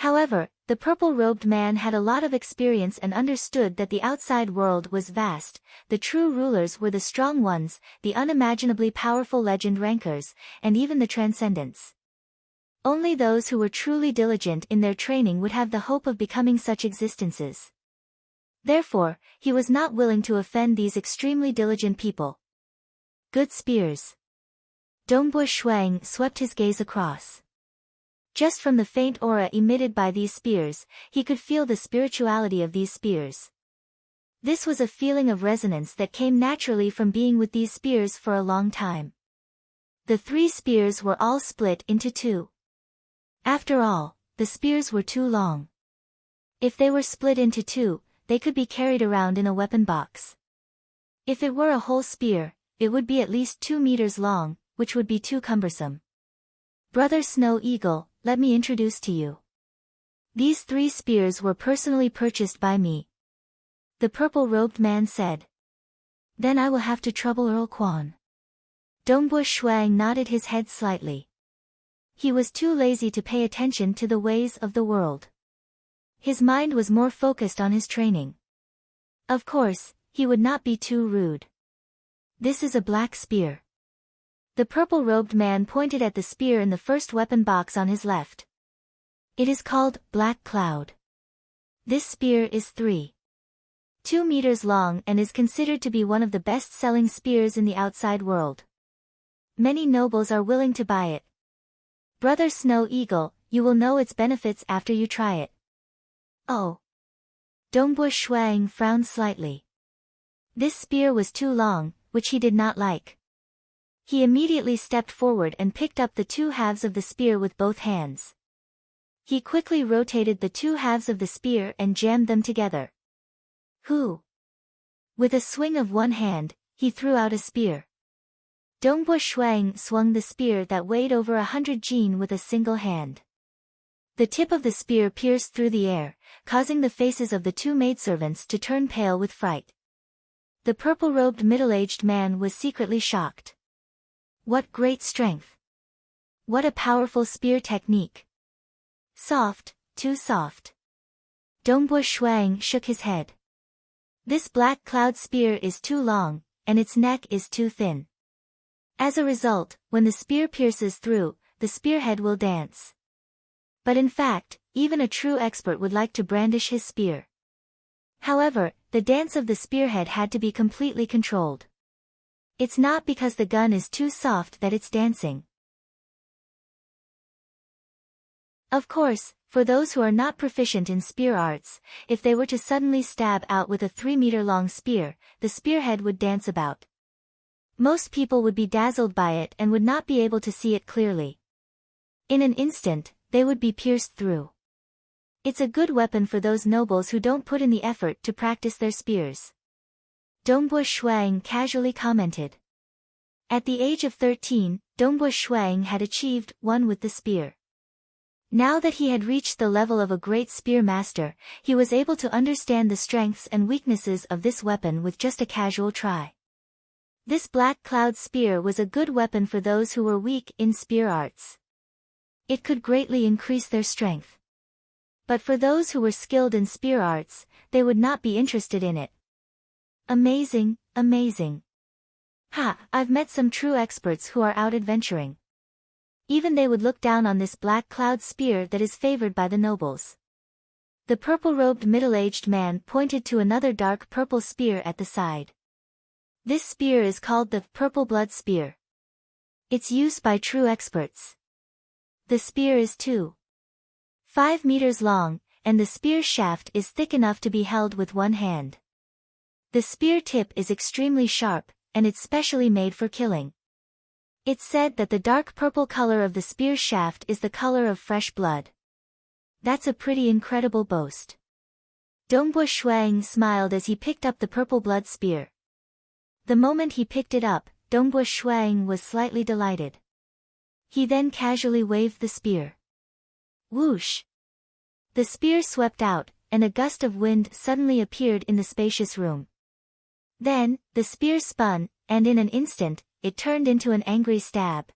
Speaker 1: However, the purple-robed man had a lot of experience and understood that the outside world was vast. The true rulers were the strong ones, the unimaginably powerful legend rankers, and even the transcendents. Only those who were truly diligent in their training would have the hope of becoming such existences. Therefore, he was not willing to offend these extremely diligent people. Good spears. Dongbu Shuang swept his gaze across. Just from the faint aura emitted by these spears, he could feel the spirituality of these spears. This was a feeling of resonance that came naturally from being with these spears for a long time. The 3 spears were all split into 2. After all, the spears were too long. If they were split into 2, they could be carried around in a weapon box. If it were a whole spear, it would be at least 2 meters long, which would be too cumbersome. Brother Snow Eagle, let me introduce to you. These 3 spears were personally purchased by me. The purple-robed man said. Then I will have to trouble Earl Quan. Dongbu Shuang nodded his head slightly. He was too lazy to pay attention to the ways of the world. His mind was more focused on his training. Of course, he would not be too rude. This is a black spear. The purple-robed man pointed at the spear in the first weapon box on his left. It is called Black Cloud. This spear is 3.2 meters long and is considered to be one of the best-selling spears in the outside world. Many nobles are willing to buy it. Brother Snow Eagle, you will know its benefits after you try it. Oh. Dongbu Shuang frowned slightly. This spear was too long, which he did not like. He immediately stepped forward and picked up the 2 halves of the spear with both hands. He quickly rotated the 2 halves of the spear and jammed them together. Hoo! With a swing of one hand, he threw out a spear. Dongbu Shuang swung the spear that weighed over 100 jin with a single hand. The tip of the spear pierced through the air, causing the faces of the 2 maidservants to turn pale with fright. The purple-robed middle-aged man was secretly shocked. What great strength! What a powerful spear technique! Soft, too soft. Dongbu Shuang shook his head. This black cloud spear is too long, and its neck is too thin. As a result, when the spear pierces through, the spearhead will dance. But in fact, even a true expert would like to brandish his spear. However, the dance of the spearhead had to be completely controlled. It's not because the gun is too soft that it's dancing. Of course, for those who are not proficient in spear arts, if they were to suddenly stab out with a 3-meter-long spear, the spearhead would dance about. Most people would be dazzled by it and would not be able to see it clearly. In an instant, they would be pierced through. It's a good weapon for those nobles who don't put in the effort to practice their spears. Dongbu Shuang casually commented. At the age of 13, Dongbu Shuang had achieved one with the spear. Now that he had reached the level of a great spear master, he was able to understand the strengths and weaknesses of this weapon with just a casual try. This black cloud spear was a good weapon for those who were weak in spear arts. It could greatly increase their strength. But for those who were skilled in spear arts, they would not be interested in it. Amazing, amazing. Ha, I've met some true experts who are out adventuring. Even they would look down on this black cloud spear that is favored by the nobles. The purple-robed middle-aged man pointed to another dark purple spear at the side. This spear is called the purple blood spear. It's used by true experts. The spear is 2.5 meters long, and the spear shaft is thick enough to be held with one hand. The spear tip is extremely sharp, and it's specially made for killing. It's said that the dark purple color of the spear shaft is the color of fresh blood. That's a pretty incredible boast. Dongbu Shuang smiled as he picked up the purple blood spear. The moment he picked it up, Dongbu Shuang was slightly delighted. He then casually waved the spear. Whoosh! The spear swept out, and a gust of wind suddenly appeared in the spacious room. Then, the spear spun, and in an instant, it turned into an angry stab.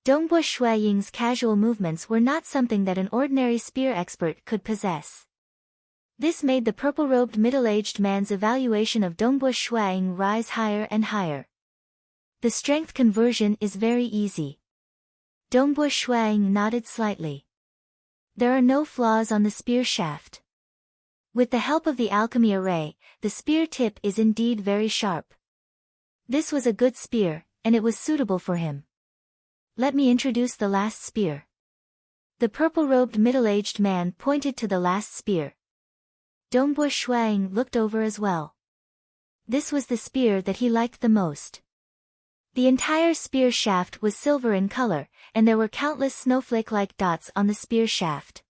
Speaker 1: Dongbo Shuiying's casual movements were not something that an ordinary spear expert could possess. This made the purple-robed middle-aged man's evaluation of Dongbo Shuiying rise higher and higher. The strength conversion is very easy. Dongbo Shuiying nodded slightly. There are no flaws on the spear shaft. With the help of the alchemy array, the spear tip is indeed very sharp. This was a good spear, and it was suitable for him. Let me introduce the last spear. The purple-robed middle-aged man pointed to the last spear. Dongbo Shuiying looked over as well. This was the spear that he liked the most. The entire spear shaft was silver in color, and there were countless snowflake-like dots on the spear shaft.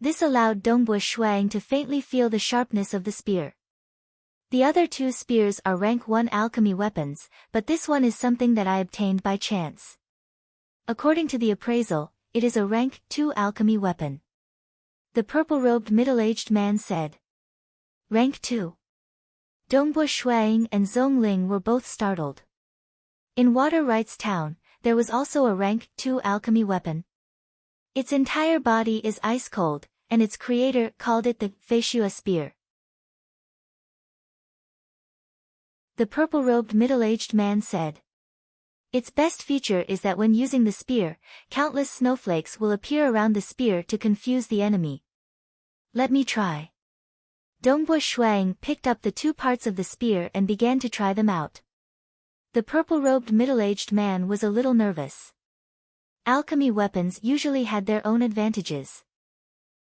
Speaker 1: This allowed Dongbo Shuiying to faintly feel the sharpness of the spear. The other two spears are rank 1 alchemy weapons, but this one is something that I obtained by chance. According to the appraisal, it is a rank 2 alchemy weapon. The purple-robed middle-aged man said. Rank 2. Dongbo Shuiying and Zhongling were both startled. In Water Rights Town, there was also a rank 2 alchemy weapon. Its entire body is ice cold, and its creator called it the Feishua spear. The purple-robed middle-aged man said. Its best feature is that when using the spear, countless snowflakes will appear around the spear to confuse the enemy. Let me try. Dongbo Shuiying picked up the two parts of the spear and began to try them out. The purple-robed middle-aged man was a little nervous. Alchemy weapons usually had their own advantages.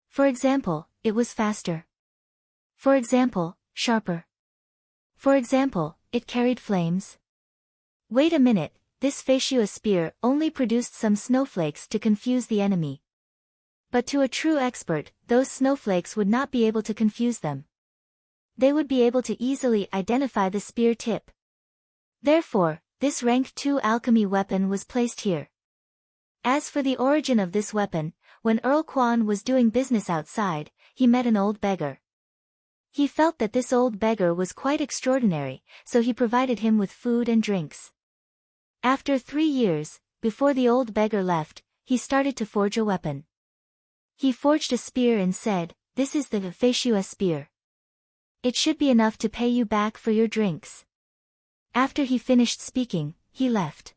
Speaker 1: For example, it was faster. For example, sharper. For example, it carried flames. Wait a minute. This Feishua spear only produced some snowflakes to confuse the enemy. But to a true expert, those snowflakes would not be able to confuse them. They would be able to easily identify the spear tip. Therefore, this rank 2 alchemy weapon was placed here. As for the origin of this weapon, when Earl Quan was doing business outside, he met an old beggar. He felt that this old beggar was quite extraordinary, so he provided him with food and drinks. After 3 years, before the old beggar left, he started to forge a weapon. He forged a spear and said, "This is the Feishua spear. It should be enough to pay you back for your drinks." After he finished speaking, he left.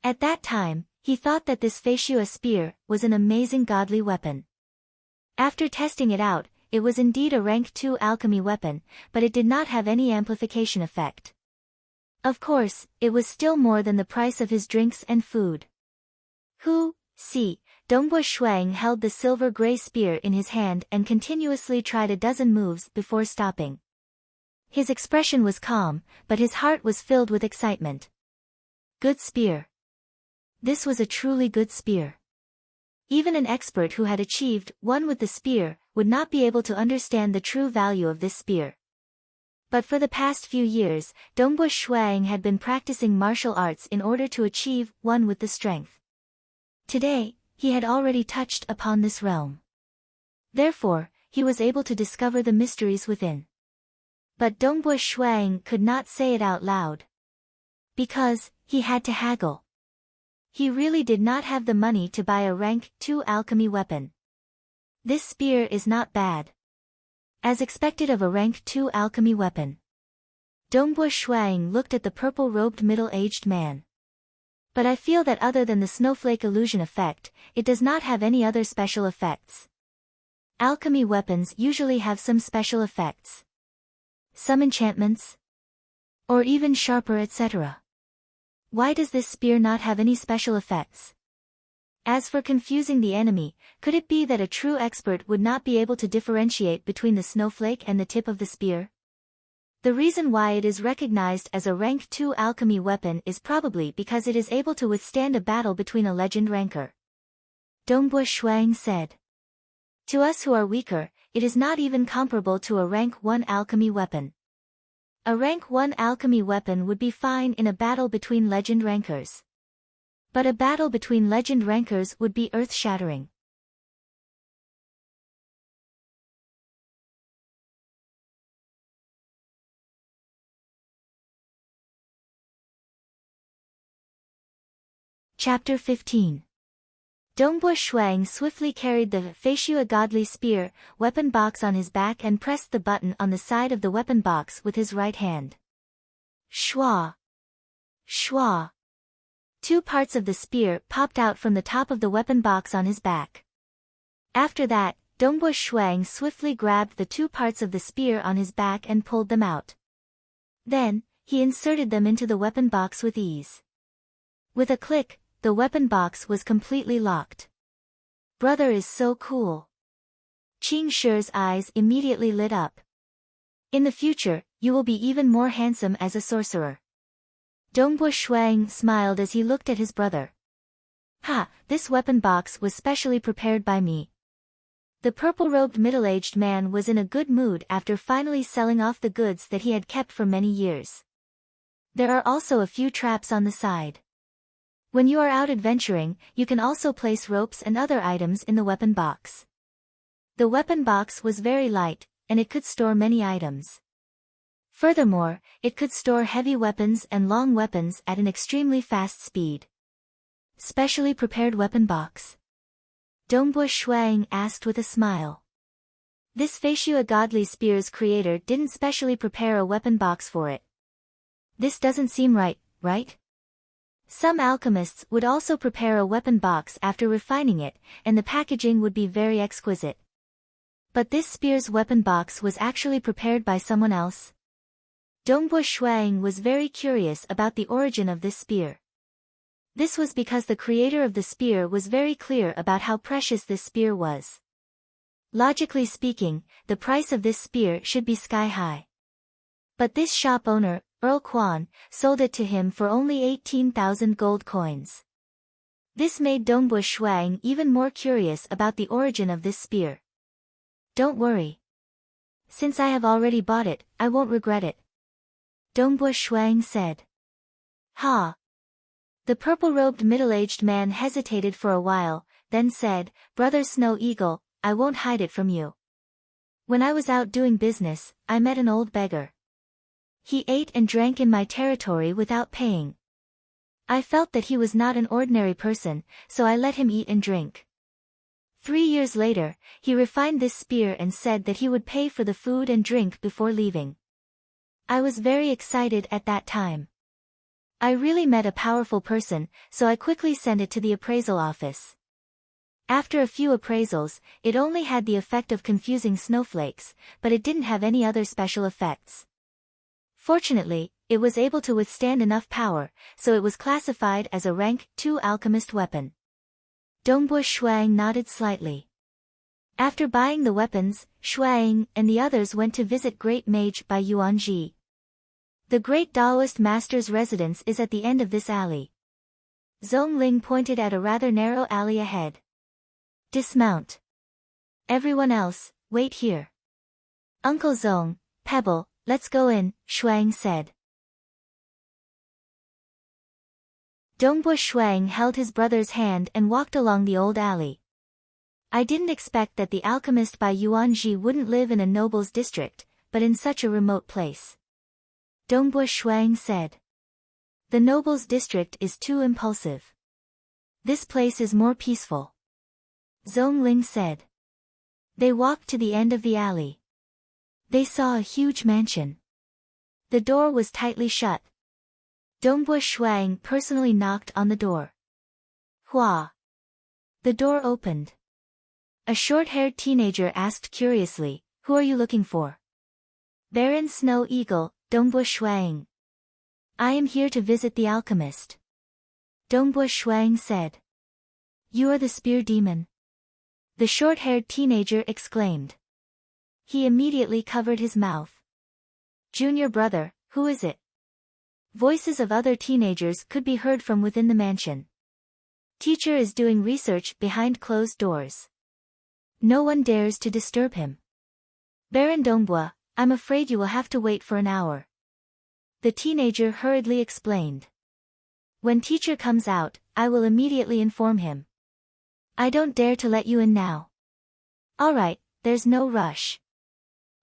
Speaker 1: At that time, he thought that this Feishua spear was an amazing godly weapon. After testing it out, it was indeed a rank 2 alchemy weapon, but it did not have any amplification effect. Of course, it was still more than the price of his drinks and food. Dongbo Shuiying held the silver-gray spear in his hand and continuously tried a dozen moves before stopping. His expression was calm, but his heart was filled with excitement. Good spear. This was a truly good spear. Even an expert who had achieved one with the spear would not be able to understand the true value of this spear. But for the past few years, Dongbo Shuiying had been practicing martial arts in order to achieve one with the strength. Today, he had already touched upon this realm. Therefore, he was able to discover the mysteries within. But Dongbo Shuiying could not say it out loud. Because, he had to haggle. He really did not have the money to buy a rank 2 alchemy weapon. This spear is not bad. As expected of a rank 2 alchemy weapon. Dongbo Shuiying looked at the purple-robed middle-aged man. But I feel that other than the snowflake illusion effect, it does not have any other special effects. Alchemy weapons usually have some special effects. Some enchantments. Or even sharper etc. Why does this spear not have any special effects? As for confusing the enemy, could it be that a true expert would not be able to differentiate between the snowflake and the tip of the spear? The reason why it is recognized as a rank 2 alchemy weapon is probably because it is able to withstand a battle between a legend ranker. Dongbo Shuiying said. To us who are weaker, it is not even comparable to a rank 1 alchemy weapon. A rank 1 alchemy weapon would be fine in a battle between legend rankers. But a battle between legend rankers would be earth-shattering. Chapter 15. Dongbo Shuang swiftly carried the Feishu a godly spear, weapon box on his back and pressed the button on the side of the weapon box with his right hand. Shua! Shua! Two parts of the spear popped out from the top of the weapon box on his back. After that, Dongbo Shuang swiftly grabbed the two parts of the spear on his back and pulled them out. Then, he inserted them into the weapon box with ease. With a click, the weapon box was completely locked. Brother is so cool. Qing Shi's eyes immediately lit up. In the future, you will be even more handsome as a sorcerer. Dongbo Shuang smiled as he looked at his brother. Ha, this weapon box was specially prepared by me. The purple-robed middle-aged man was in a good mood after finally selling off the goods that he had kept for many years. There are also a few traps on the side. When you are out adventuring, you can also place ropes and other items in the weapon box. The weapon box was very light, and it could store many items. Furthermore, it could store heavy weapons and long weapons at an extremely fast speed. Specially prepared weapon box? Dongbo Shuang asked with a smile. This Feishu a godly spear's creator didn't specially prepare a weapon box for it. This doesn't seem right, right? Some alchemists would also prepare a weapon box after refining it, and the packaging would be very exquisite. But this spear's weapon box was actually prepared by someone else. Dongbo Shuang was very curious about the origin of this spear. This was because the creator of the spear was very clear about how precious this spear was. Logically speaking, the price of this spear should be sky high. But this shop owner, Earl Quan, sold it to him for only 18,000 gold coins. This made Dongbo Shuang even more curious about the origin of this spear. Don't worry. Since I have already bought it, I won't regret it. Dongbo Shuang said. Ha! The purple-robed middle-aged man hesitated for a while, then said, Brother Snow Eagle, I won't hide it from you. When I was out doing business, I met an old beggar. He ate and drank in my territory without paying. I felt that he was not an ordinary person, so I let him eat and drink. 3 years later, he refined this spear and said that he would pay for the food and drink before leaving. I was very excited at that time. I really met a powerful person, so I quickly sent it to the appraisal office. After a few appraisals, it only had the effect of confusing snowflakes, but it didn't have any other special effects. Fortunately, it was able to withstand enough power, so it was classified as a rank 2 alchemist weapon. Dongbo Shuang nodded slightly. After buying the weapons, Shuang and the others went to visit Great Mage Bai Yuanji. The Great Taoist Master's residence is at the end of this alley. Zhongling pointed at a rather narrow alley ahead. Dismount. Everyone else, wait here. Uncle Zong, Pebble, let's go in, Shuang said. Dongbo Shuang held his brother's hand and walked along the old alley. I didn't expect that the alchemist Bai Yuanji wouldn't live in a noble's district, but in such a remote place. Dongbo Shuang said. The noble's district is too impulsive. This place is more peaceful. Zhongling said. They walked to the end of the alley. They saw a huge mansion. The door was tightly shut. Dongbo Shuang personally knocked on the door. Hua! The door opened. A short-haired teenager asked curiously, Who are you looking for? Baron Snow Eagle, Dongbo Shuang. I am here to visit the alchemist. Dongbo Shuang said. You are the spear demon? The short-haired teenager exclaimed. He immediately covered his mouth. Junior brother, who is it? Voices of other teenagers could be heard from within the mansion. Teacher is doing research behind closed doors. No one dares to disturb him. Baron Dongbo, I'm afraid you will have to wait for an hour. The teenager hurriedly explained. When teacher comes out, I will immediately inform him. I don't dare to let you in now. All right, there's no rush.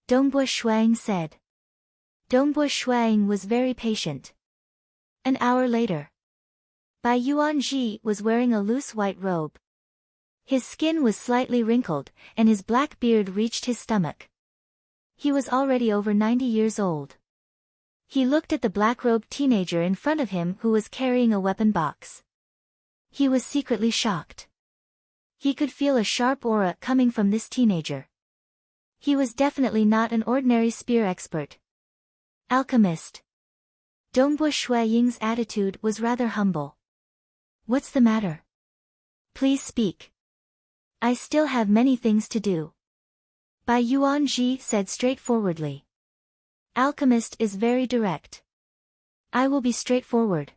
Speaker 1: Dongbo Shuang said. Dongbo Shuang was very patient. An hour later. Bai Yuanji was wearing a loose white robe. His skin was slightly wrinkled, and his black beard reached his stomach. He was already over 90 years old. He looked at the black-robed teenager in front of him who was carrying a weapon box. He was secretly shocked. He could feel a sharp aura coming from this teenager. He was definitely not an ordinary spear expert. Alchemist. Dongbo Shui Ying's attitude was rather humble. What's the matter? Please speak. I still have many things to do. Bai Yuanji said straightforwardly. Alchemist is very direct. I will be straightforward.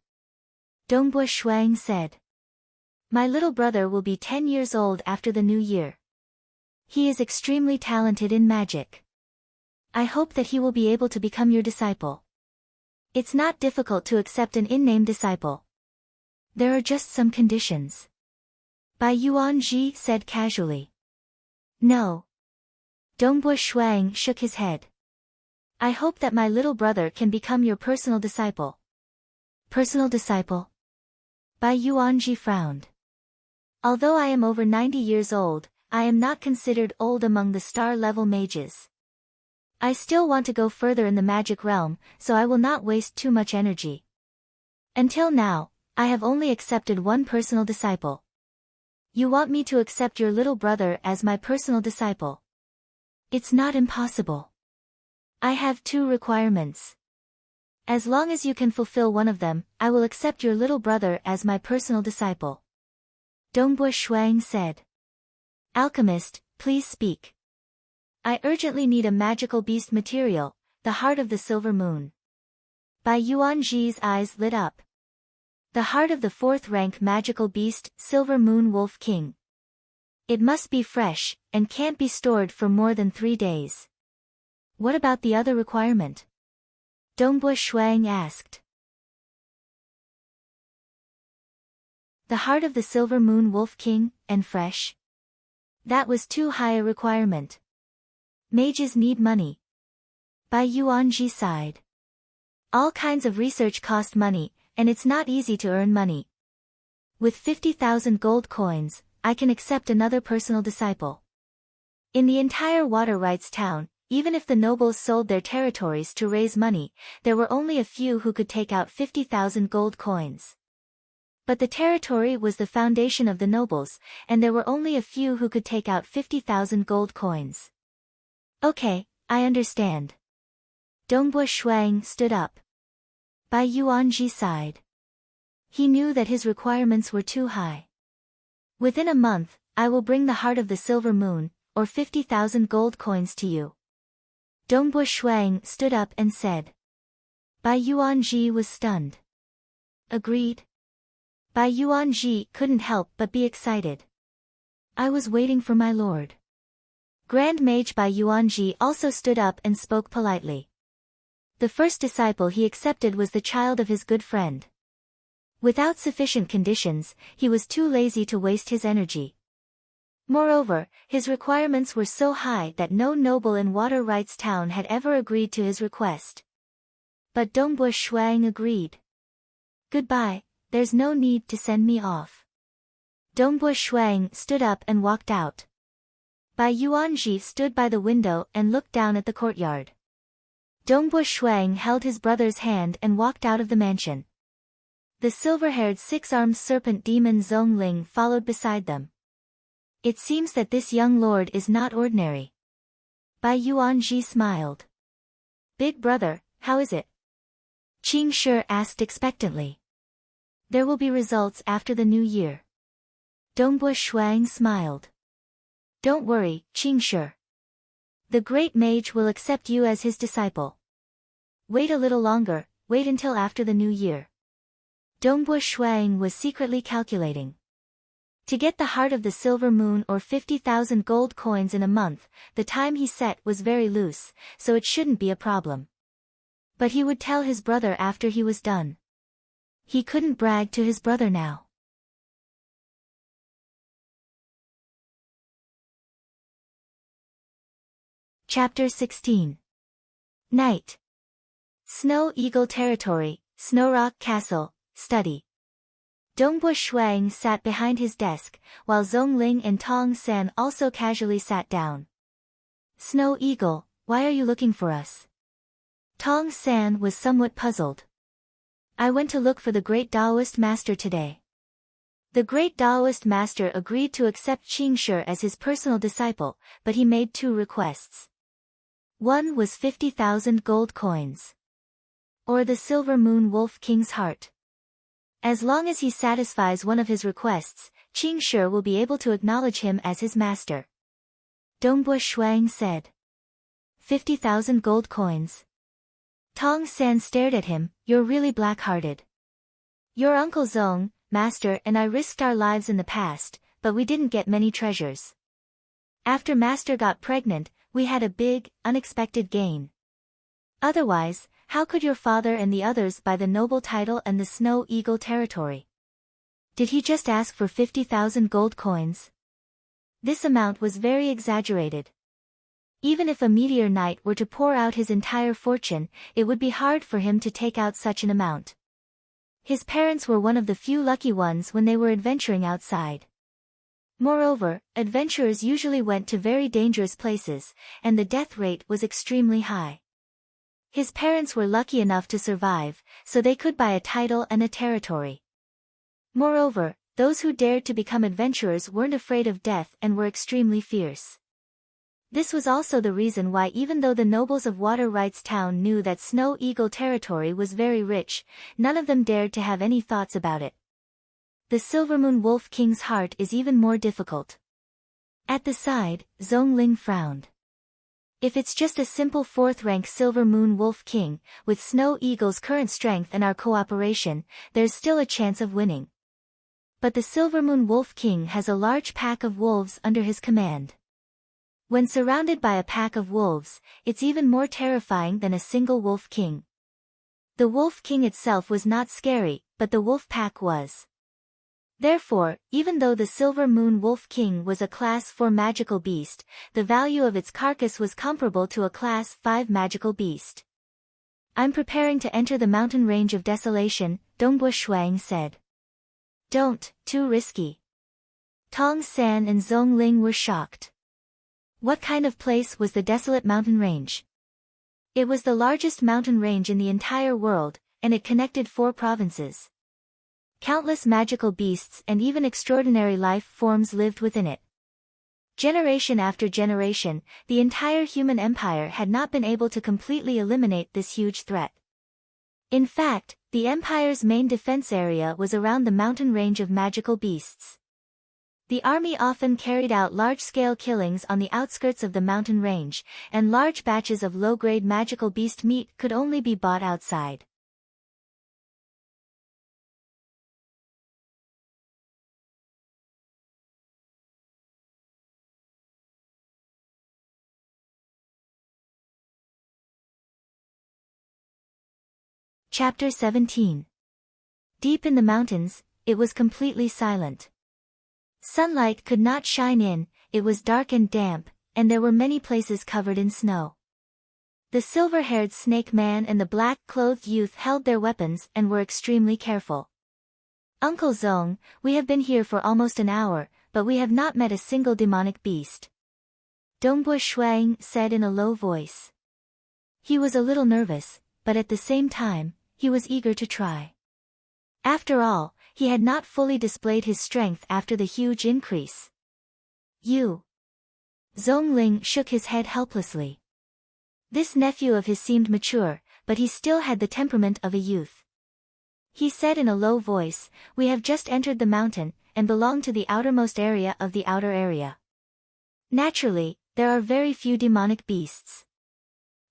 Speaker 1: Dongbo Shuang said. My little brother will be 10 years old after the new year. He is extremely talented in magic. I hope that he will be able to become your disciple. It's not difficult to accept an in-name disciple. There are just some conditions. Bai Yuanji said casually. No. Dongbo Shuang shook his head. I hope that my little brother can become your personal disciple. Personal disciple? Bai Yuanji frowned. Although I am over 90 years old, I am not considered old among the star-level mages. I still want to go further in the magic realm, so I will not waste too much energy. Until now, I have only accepted one personal disciple. You want me to accept your little brother as my personal disciple? It's not impossible. I have 2 requirements. As long as you can fulfill one of them, I will accept your little brother as my personal disciple. Dongbo Shuang said. Alchemist, please speak. I urgently need a magical beast material, the heart of the silver moon. Bai Yuanji's eyes lit up. The heart of the 4th-rank magical beast, Silver Moon Wolf King. It must be fresh, and can't be stored for more than 3 days. What about the other requirement? Dongbo Shuang asked. The heart of the Silver Moon Wolf King, and fresh? That was too high a requirement. Mages need money. Bai Yuanji sighed. All kinds of research cost money, and it's not easy to earn money. With 50,000 gold coins, I can accept another personal disciple. In the entire Water Rights town, even if the nobles sold their territories to raise money, there were only a few who could take out 50,000 gold coins. But the territory was the foundation of the nobles, and there were only a few who could take out 50,000 gold coins. Okay, I understand. Dongbo Shuang stood up. Bai Yuanji sighed. He knew that his requirements were too high. Within a month, I will bring the heart of the silver moon, or 50,000 gold coins to you. Dongbo Shuang stood up and said. Bai Yuanji was stunned. Agreed. Bai Yuanji couldn't help but be excited. I was waiting for my lord. Grand Mage Bai Yuanji also stood up and spoke politely. The first disciple he accepted was the child of his good friend. Without sufficient conditions, he was too lazy to waste his energy. Moreover, his requirements were so high that no noble in Water Rights town had ever agreed to his request. But Dongbo Shuang agreed. Goodbye, there's no need to send me off. Dongbo Shuang stood up and walked out. Bai Yuanji stood by the window and looked down at the courtyard. Dongbo Shuang held his brother's hand and walked out of the mansion. The silver-haired 6-armed serpent demon Zhongling followed beside them. It seems that this young lord is not ordinary. Bai Yuanji smiled. Big brother, how is it? Qing Shi asked expectantly. There will be results after the new year. Dongbo Shuang smiled. Don't worry, Qing Shi. The great mage will accept you as his disciple. Wait a little longer, wait until after the new year. Dongbo Shuang was secretly calculating. To get the heart of the silver moon or 50,000 gold coins in a month, the time he set was very loose, so it shouldn't be a problem. But he would tell his brother after he was done. He couldn't brag to his brother now. Chapter 16. Night. Snow Eagle Territory, Snow Rock Castle, Study. Dongbo Shuang sat behind his desk, while Zhongling and Tong San also casually sat down. Snow Eagle, why are you looking for us? Tong San was somewhat puzzled. I went to look for the great Taoist master today. The great Taoist master agreed to accept Qing Shi as his personal disciple, but he made two requests. One was 50,000 gold coins. Or the silver moon wolf king's heart. As long as he satisfies one of his requests, Qing Shi will be able to acknowledge him as his master. Dongbo Shuang said. 50,000 gold coins. Tong San stared at him, you're really black-hearted. Your Uncle Zong, Master and I risked our lives in the past, but we didn't get many treasures. After Master got pregnant, we had a big, unexpected gain. Otherwise, how could your father and the others buy the noble title and the Snow Eagle territory? Did he just ask for 50,000 gold coins? This amount was very exaggerated. Even if a meteor knight were to pour out his entire fortune, it would be hard for him to take out such an amount. His parents were one of the few lucky ones when they were adventuring outside. Moreover, adventurers usually went to very dangerous places, and the death rate was extremely high. His parents were lucky enough to survive, so they could buy a title and a territory. Moreover, those who dared to become adventurers weren't afraid of death and were extremely fierce. This was also the reason why even though the nobles of Water Rights Town knew that Snow Eagle territory was very rich, none of them dared to have any thoughts about it. The Silvermoon Wolf King's heart is even more difficult. At the side, Zhongling frowned. If it's just a simple 4th-rank Silver Moon Wolf King, with Snow Eagle's current strength and our cooperation, there's still a chance of winning. But the Silvermoon Wolf King has a large pack of wolves under his command. When surrounded by a pack of wolves, it's even more terrifying than a single Wolf King. The Wolf King itself was not scary, but the wolf pack was. Therefore, even though the Silver Moon Wolf King was a Class 4 magical beast, the value of its carcass was comparable to a Class 5 magical beast. I'm preparing to enter the mountain range of desolation, Dongbo Shuang said. Don't, too risky. Tong San and Zhongling were shocked. What kind of place was the desolate mountain range? It was the largest mountain range in the entire world, and it connected 4 provinces. Countless magical beasts and even extraordinary life forms lived within it. Generation after generation, the entire human empire had not been able to completely eliminate this huge threat. In fact, the empire's main defense area was around the mountain range of magical beasts. The army often carried out large-scale killings on the outskirts of the mountain range, and large batches of low-grade magical beast meat could only be bought outside. Chapter 17. Deep in the mountains, it was completely silent. Sunlight could not shine in, it was dark and damp, and there were many places covered in snow. The silver-haired snake man and the black-clothed youth held their weapons and were extremely careful. Uncle Zong, we have been here for almost an hour, but we have not met a single demonic beast. Dongbo Shuang said in a low voice. He was a little nervous, but at the same time, he was eager to try. After all, he had not fully displayed his strength after the huge increase. You. Zhongling shook his head helplessly. This nephew of his seemed mature, but he still had the temperament of a youth. He said in a low voice, we have just entered the mountain, and belong to the outermost area of the outer area. Naturally, there are very few demonic beasts.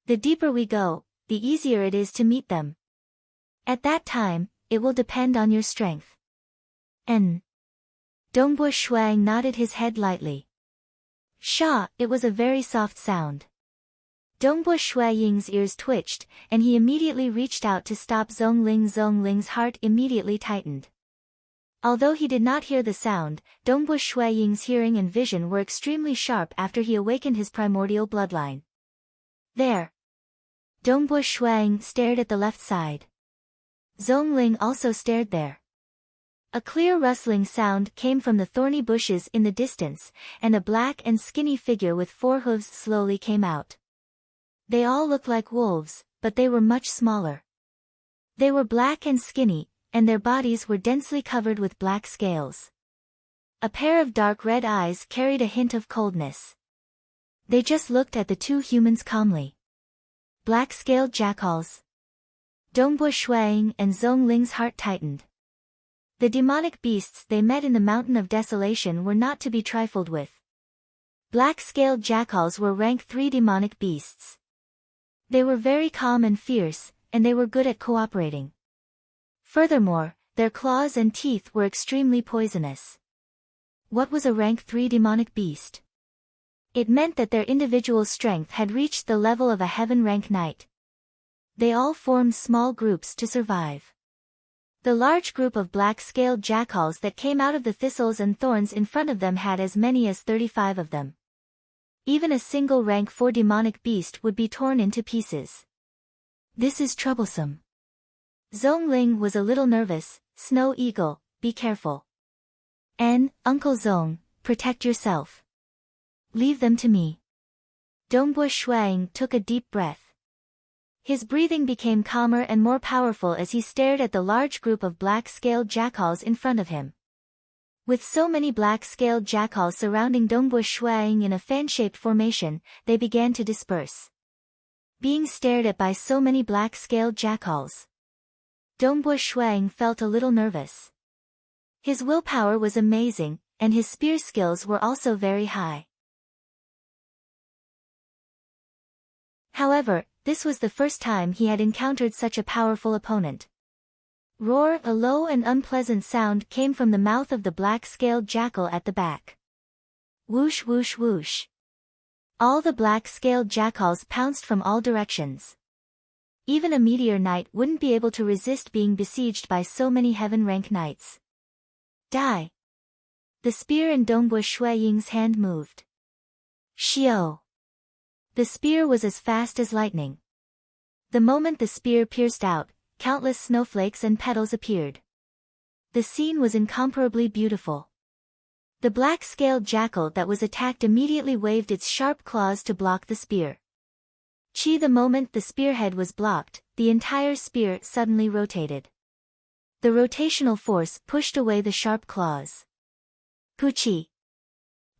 Speaker 1: The deeper we go, the easier it is to meet them. At that time, it will depend on your strength. Dongbo Shuang nodded his head lightly. Sha, it was a very soft sound. Dongbo Shuaying's ears twitched, and he immediately reached out to stop Zhongling. Zhongling's heart immediately tightened. Although he did not hear the sound, Dongbo Shuaying's hearing and vision were extremely sharp after he awakened his primordial bloodline. There. Dongbo Shuang stared at the left side. Zhongling also stared there. A clear rustling sound came from the thorny bushes in the distance, and a black and skinny figure with 4 hooves slowly came out. They all looked like wolves, but they were much smaller. They were black and skinny, and their bodies were densely covered with black scales. A pair of dark red eyes carried a hint of coldness. They just looked at the 2 humans calmly. Black-scaled jackals. Dongbu Shuang and Zongling's heart tightened. The demonic beasts they met in the Mountain of Desolation were not to be trifled with. Black-scaled jackals were rank 3 demonic beasts. They were very calm and fierce, and they were good at cooperating. Furthermore, their claws and teeth were extremely poisonous. What was a rank 3 demonic beast? It meant that their individual strength had reached the level of a heaven rank knight. They all formed small groups to survive. The large group of black-scaled jackals that came out of the thistles and thorns in front of them had as many as 35 of them. Even a single rank 4 demonic beast would be torn into pieces. This is troublesome. Zongling was a little nervous. Snow Eagle, be careful. And, Uncle Zong, protect yourself. Leave them to me. Dongbu Shuang took a deep breath. His breathing became calmer and more powerful as he stared at the large group of black-scaled jackals in front of him. With so many black-scaled jackals surrounding Dongbu Shuang in a fan-shaped formation, they began to disperse. Being stared at by so many black-scaled jackals, Dongbu Shuang felt a little nervous. His willpower was amazing, and his spear skills were also very high. However, this was the first time he had encountered such a powerful opponent. Roar! A low and unpleasant sound came from the mouth of the black-scaled jackal at the back. Whoosh whoosh whoosh. All the black-scaled jackals pounced from all directions. Even a meteor knight wouldn't be able to resist being besieged by so many heaven-rank knights. Die! The spear in Dongbu Shuaying's hand moved. Xiao! The spear was as fast as lightning. The moment the spear pierced out, countless snowflakes and petals appeared. The scene was incomparably beautiful. The black-scaled jackal that was attacked immediately waved its sharp claws to block the spear. The moment the spearhead was blocked, the entire spear suddenly rotated. The rotational force pushed away the sharp claws. Puchi!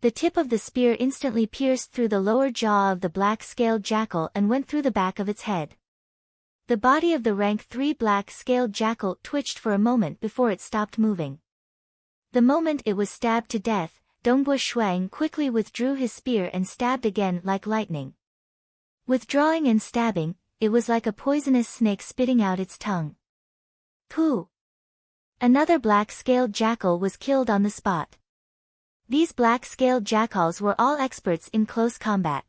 Speaker 1: The tip of the spear instantly pierced through the lower jaw of the black-scaled jackal and went through the back of its head. The body of the rank 3 black-scaled jackal twitched for a moment before it stopped moving. The moment it was stabbed to death, Dongbu Shuang quickly withdrew his spear and stabbed again like lightning. Withdrawing and stabbing, it was like a poisonous snake spitting out its tongue. Pooh! Another black-scaled jackal was killed on the spot. These black-scaled jackals were all experts in close combat.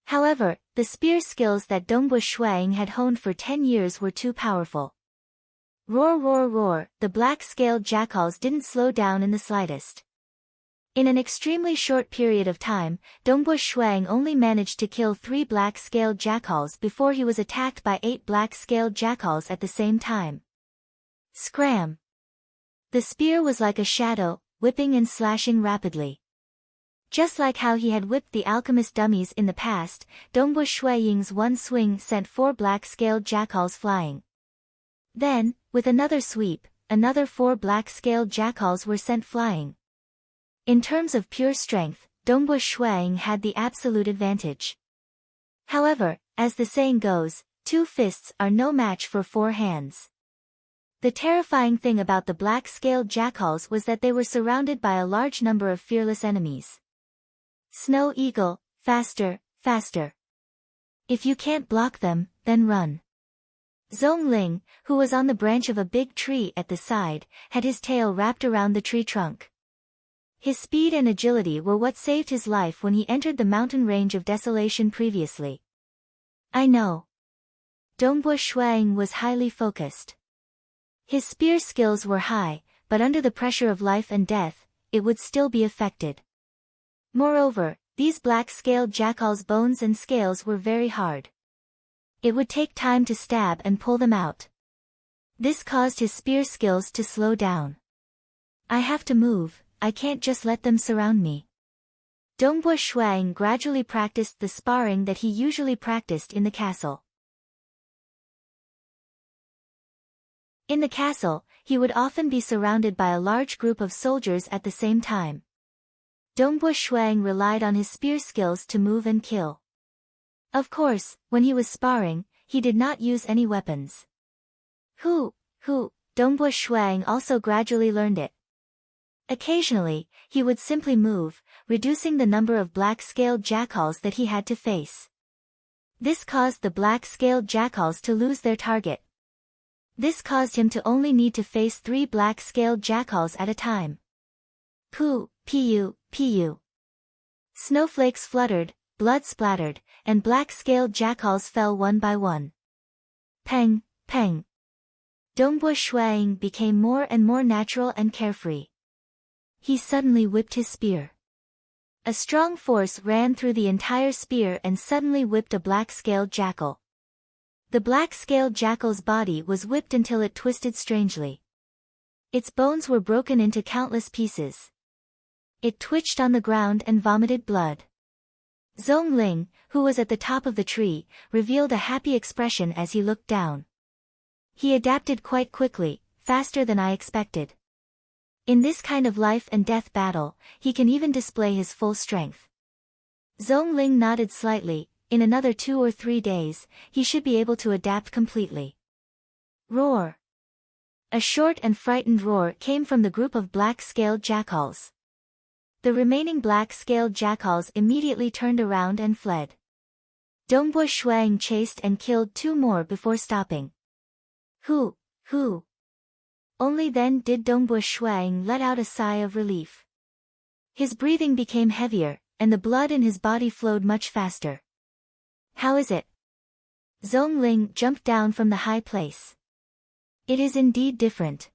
Speaker 1: However, the spear skills that Dongbu Shuang had honed for 10 years were too powerful. Roar roar roar, the black-scaled jackals didn't slow down in the slightest. In an extremely short period of time, Dongbu Shuang only managed to kill 3 black-scaled jackals before he was attacked by 8 black-scaled jackals at the same time. Scram! The spear was like a shadow, whipping and slashing rapidly. Just like how he had whipped the alchemist dummies in the past, Dongbu Shuaying's one swing sent 4 black-scaled jackals flying. Then, with another sweep, another 4 black-scaled jackals were sent flying. In terms of pure strength, Dongbu Shuang had the absolute advantage. However, as the saying goes, 2 fists are no match for 4 hands. The terrifying thing about the black-scaled jackals was that they were surrounded by a large number of fearless enemies. Snow Eagle, faster, faster. If you can't block them, then run. Zongling, who was on the branch of a big tree at the side, had his tail wrapped around the tree trunk. His speed and agility were what saved his life when he entered the mountain range of Desolation previously. I know. Dongbu Shuang was highly focused. His spear skills were high, but under the pressure of life and death, it would still be affected. Moreover, these black-scaled jackals' bones and scales were very hard. It would take time to stab and pull them out. This caused his spear skills to slow down. I have to move, I can't just let them surround me. Dongbua Shuang gradually practiced the sparring that he usually practiced in the castle. In the castle, he would often be surrounded by a large group of soldiers at the same time. Dongbua Shuang relied on his spear skills to move and kill. Of course, when he was sparring, he did not use any weapons. Dongbua Shuang also gradually learned it. Occasionally, he would simply move, reducing the number of black-scaled jackals that he had to face. This caused the black-scaled jackals to lose their target. This caused him to only need to face 3 black-scaled jackals at a time. Pu. Snowflakes fluttered, blood splattered, and black-scaled jackals fell one by one. Peng. Dongbua Shuang became more and more natural and carefree. He suddenly whipped his spear. A strong force ran through the entire spear and suddenly whipped a black-scaled jackal. The black-scaled jackal's body was whipped until it twisted strangely. Its bones were broken into countless pieces. It twitched on the ground and vomited blood. Zhongling, who was at the top of the tree, revealed a happy expression as he looked down. He adapted quite quickly, faster than I expected. In this kind of life and death battle, he can even display his full strength. Zhongling nodded slightly. In another 2 or 3 days, he should be able to adapt completely. Roar! A short and frightened roar came from the group of black-scaled jackals. The remaining black-scaled jackals immediately turned around and fled. Dongbua Shuang chased and killed 2 more before stopping. Only then did Dongbua Shuang let out a sigh of relief. His breathing became heavier, and the blood in his body flowed much faster. How is it? Zhongling jumped down from the high place. It is indeed different.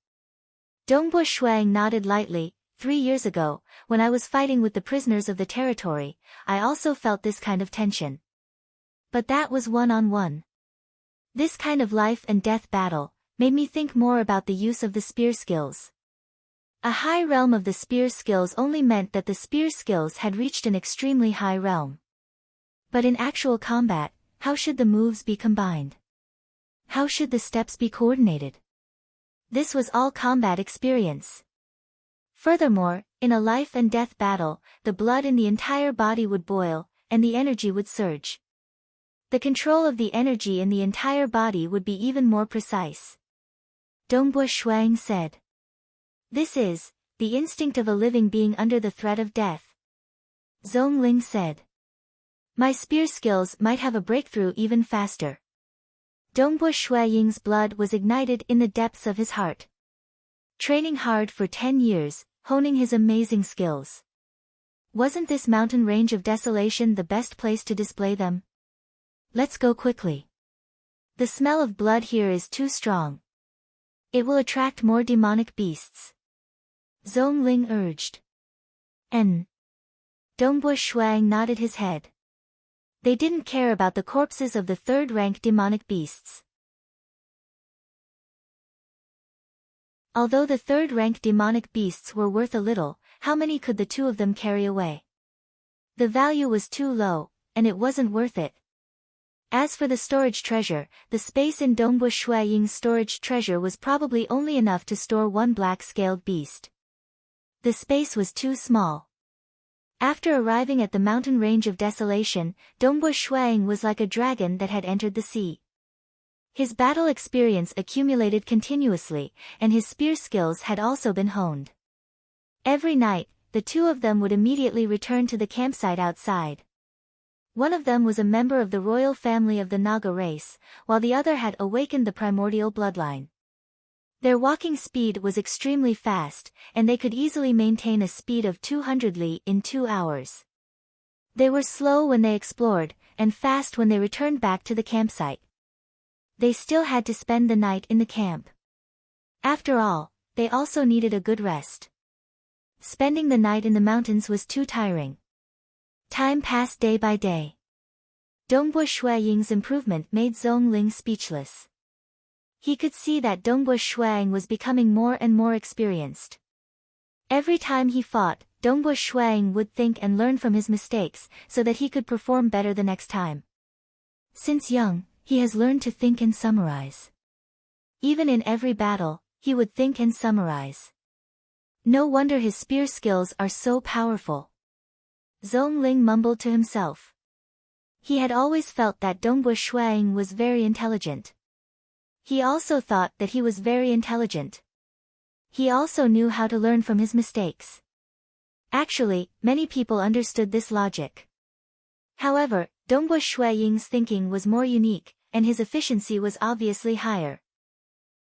Speaker 1: Dongbua Shuang nodded lightly. 3 years ago, when I was fighting with the prisoners of the territory, I also felt this kind of tension. But that was one-on-one. This kind of life and death battle made me think more about the use of the spear skills. A high realm of the spear skills only meant that the spear skills had reached an extremely high realm. But in actual combat, how should the moves be combined? How should the steps be coordinated? This was all combat experience. Furthermore, in a life and death battle, the blood in the entire body would boil, and the energy would surge. The control of the energy in the entire body would be even more precise. Dongbua Shuang said. This is the instinct of a living being under the threat of death. Zhongling said. My spear skills might have a breakthrough even faster. Dongbua Shuaying's blood was ignited in the depths of his heart. Training hard for 10 years, honing his amazing skills. Wasn't this mountain range of desolation the best place to display them? Let's go quickly. The smell of blood here is too strong. It will attract more demonic beasts. Zhongling urged. Dongbua Shuang nodded his head. They didn't care about the corpses of the 3rd-rank demonic beasts. Although the 3rd-rank demonic beasts were worth a little, how many could the 2 of them carry away? The value was too low, and it wasn't worth it. As for the storage treasure, the space in Dongbua Shuaying's storage treasure was probably only enough to store 1 black-scaled beast. The space was too small. After arriving at the mountain range of desolation, Dongbua Shuang was like a dragon that had entered the sea. His battle experience accumulated continuously, and his spear skills had also been honed. Every night, the 2 of them would immediately return to the campsite outside. One of them was a member of the royal family of the Naga race, while the other had awakened the primordial bloodline. Their walking speed was extremely fast, and they could easily maintain a speed of 200 li in 2 hours. They were slow when they explored, and fast when they returned back to the campsite. They still had to spend the night in the camp. After all, they also needed a good rest. Spending the night in the mountains was too tiring. Time passed day by day. Dongbua Shuaying's improvement made Zhongling speechless. He could see that Dongbua Shuaying was becoming more and more experienced. Every time he fought, Dongbo Shuang would think and learn from his mistakes, so that he could perform better the next time. Since young, he has learned to think and summarize. Even in every battle, he would think and summarize. No wonder his spear skills are so powerful. Zhongling mumbled to himself. He had always felt that Dongbo Shuang was very intelligent. He also thought that he was very intelligent. He also knew how to learn from his mistakes. Actually, many people understood this logic. However, Dongbo Shuaying's thinking was more unique, and his efficiency was obviously higher.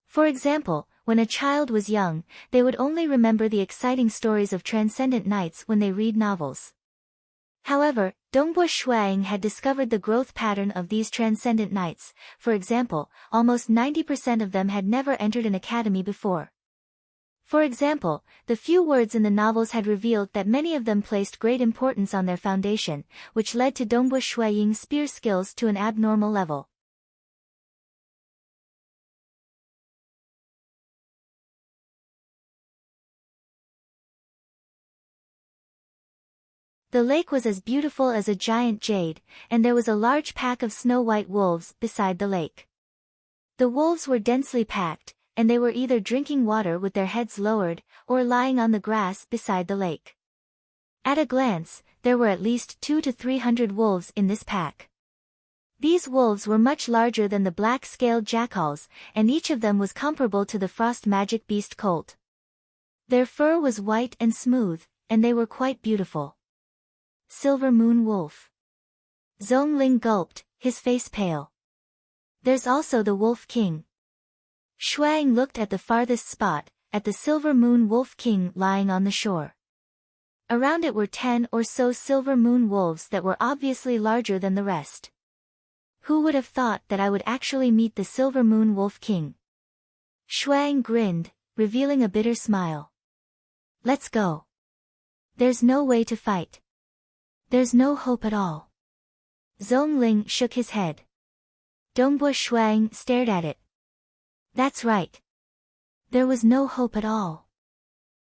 Speaker 1: For example, when a child was young, they would only remember the exciting stories of transcendent knights when they read novels. However, Dongbo Shuang had discovered the growth pattern of these transcendent knights. For example, almost 90% of them had never entered an academy before. For example, the few words in the novels had revealed that many of them placed great importance on their foundation, which led to Dongbo Shuaying's spear skills to an abnormal level. The lake was as beautiful as a giant jade, and there was a large pack of snow-white wolves beside the lake. The wolves were densely packed, and they were either drinking water with their heads lowered, or lying on the grass beside the lake. At a glance, there were at least 200 to 300 wolves in this pack. These wolves were much larger than the black-scaled jackals, and each of them was comparable to the frost magic beast colt. Their fur was white and smooth, and they were quite beautiful. Silver Moon Wolf. Zhongling gulped, his face pale. There's also the Wolf King. Shuang looked at the farthest spot, at the Silver Moon Wolf King lying on the shore. Around it were 10 or so Silver Moon Wolves that were obviously larger than the rest. Who would have thought that I would actually meet the Silver Moon Wolf King? Shuang grinned, revealing a bitter smile. Let's go. There's no way to fight. There's no hope at all. Zhongling shook his head. Dongbo Shuang stared at it. That's right. There was no hope at all.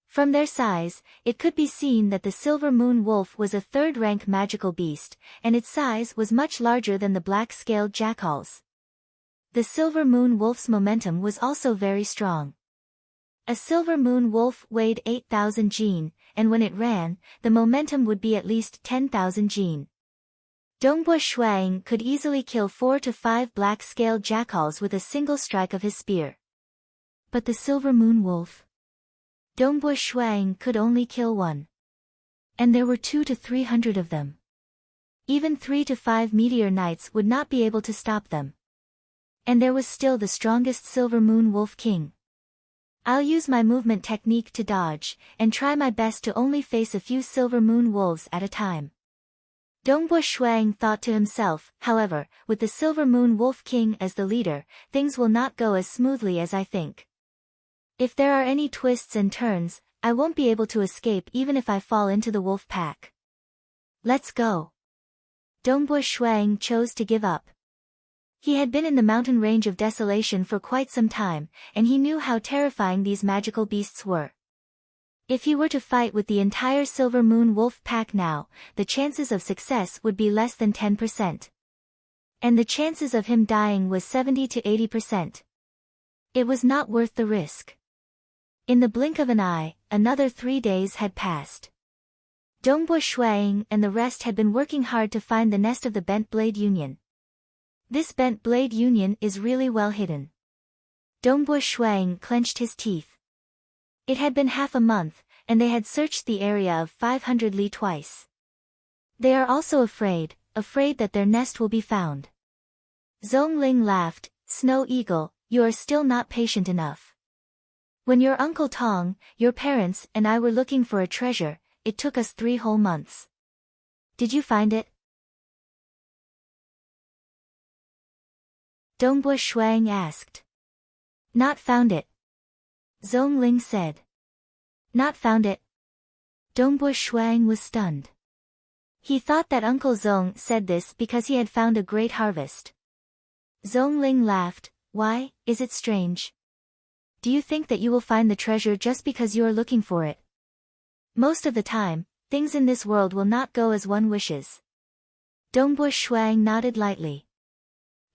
Speaker 1: From their size, it could be seen that the Silver Moon Wolf was a third-rank magical beast, and its size was much larger than the black-scaled jackals. The Silver Moon Wolf's momentum was also very strong. A Silver Moon Wolf weighed 8,000 jin, and when it ran, the momentum would be at least 10,000 jin. Dongbo Shuang could easily kill 4 to 5 black-scaled jackals with a single strike of his spear. But the Silver Moon Wolf? Dongbo Shuang could only kill one. And there were 200 to 300 of them. Even 3 to 5 meteor knights would not be able to stop them. And there was still the strongest Silver Moon Wolf King. I'll use my movement technique to dodge, and try my best to only face a few Silver Moon Wolves at a time. Dongbo Shuang thought to himself, however, with the Silver Moon Wolf King as the leader, things will not go as smoothly as I think. If there are any twists and turns, I won't be able to escape even if I fall into the wolf pack. Let's go. Dongbo Shuang chose to give up. He had been in the mountain range of desolation for quite some time, and he knew how terrifying these magical beasts were. If he were to fight with the entire Silver Moon Wolf pack now, the chances of success would be less than 10%. And the chances of him dying was 70 to 80%. It was not worth the risk. In the blink of an eye, another 3 days had passed. Dongbo Shuang and the rest had been working hard to find the nest of the Bent Blade Union. This Bent Blade Union is really well hidden. Dongbo Shuang clenched his teeth. It had been half a month, and they had searched the area of 500 li twice. They are also afraid that their nest will be found. Zhongling laughed, Snow Eagle, you are still not patient enough. When your Uncle Tong, your parents, and I were looking for a treasure, it took us 3 whole months. Did you find it? Dongbo Shuang asked. Not found it. Zhongling said. Not found it. Dongbo Shuang was stunned. He thought that Uncle Zong said this because he had found a great harvest. Zhongling laughed. Why, is it strange? Do you think that you will find the treasure just because you are looking for it? Most of the time, things in this world will not go as one wishes. Dongbo Shuang nodded lightly.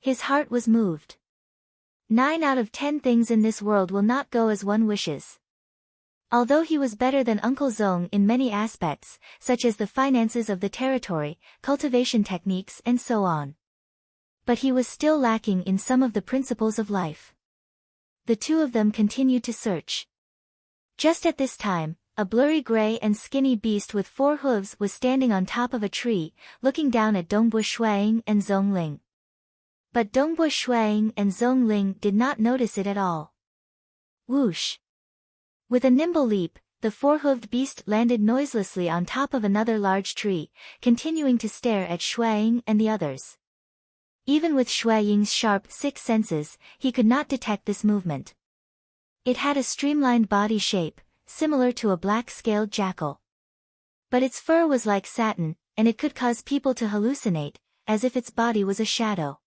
Speaker 1: His heart was moved. 9 out of 10 things in this world will not go as one wishes. Although he was better than Uncle Zong in many aspects, such as the finances of the territory, cultivation techniques and so on. But he was still lacking in some of the principles of life. The two of them continued to search. Just at this time, a blurry gray and skinny beast with 4 hooves was standing on top of a tree, looking down at Dongbo Shuang and Zong Ling. But Dongbo Shuang and Zong Ling did not notice it at all. Whoosh! With a nimble leap, the 4-hooved beast landed noiselessly on top of another large tree, continuing to stare at Shuang and the others. Even with Shuaying's sharp 6 senses, he could not detect this movement. It had a streamlined body shape, similar to a black-scaled jackal. But its fur was like satin, and it could cause people to hallucinate, as if its body was a shadow.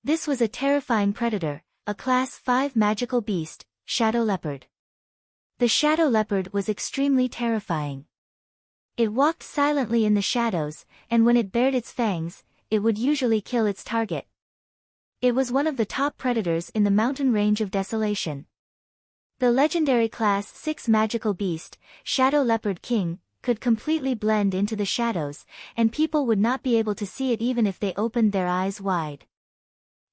Speaker 1: This was a terrifying predator, a Class 5 magical beast, Shadow Leopard. The shadow leopard was extremely terrifying. It walked silently in the shadows, and when it bared its fangs, it would usually kill its target. It was one of the top predators in the mountain range of Desolation. The legendary Class 6 magical beast, Shadow Leopard King, could completely blend into the shadows, and people would not be able to see it even if they opened their eyes wide.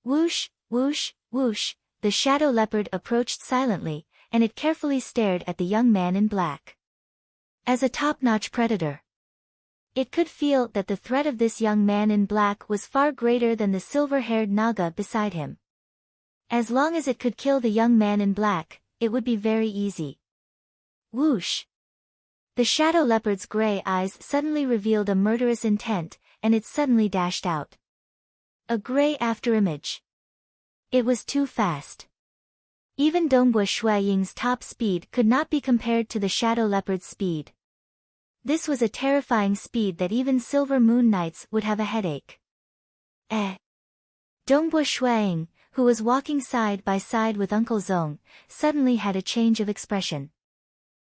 Speaker 1: Whoosh, whoosh, whoosh, the shadow leopard approached silently, and it carefully stared at the young man in black. As a top-notch predator, it could feel that the threat of this young man in black was far greater than the silver-haired Naga beside him. As long as it could kill the young man in black, it would be very easy. Whoosh! The shadow leopard's gray eyes suddenly revealed a murderous intent, and it suddenly dashed out. A gray afterimage. It was too fast. Even Dongbo Shuaying's top speed could not be compared to the shadow leopard's speed. This was a terrifying speed that even Silver Moon Knights would have a headache. Dongbo Shuaying, who was walking side by side with Uncle Zong, suddenly had a change of expression.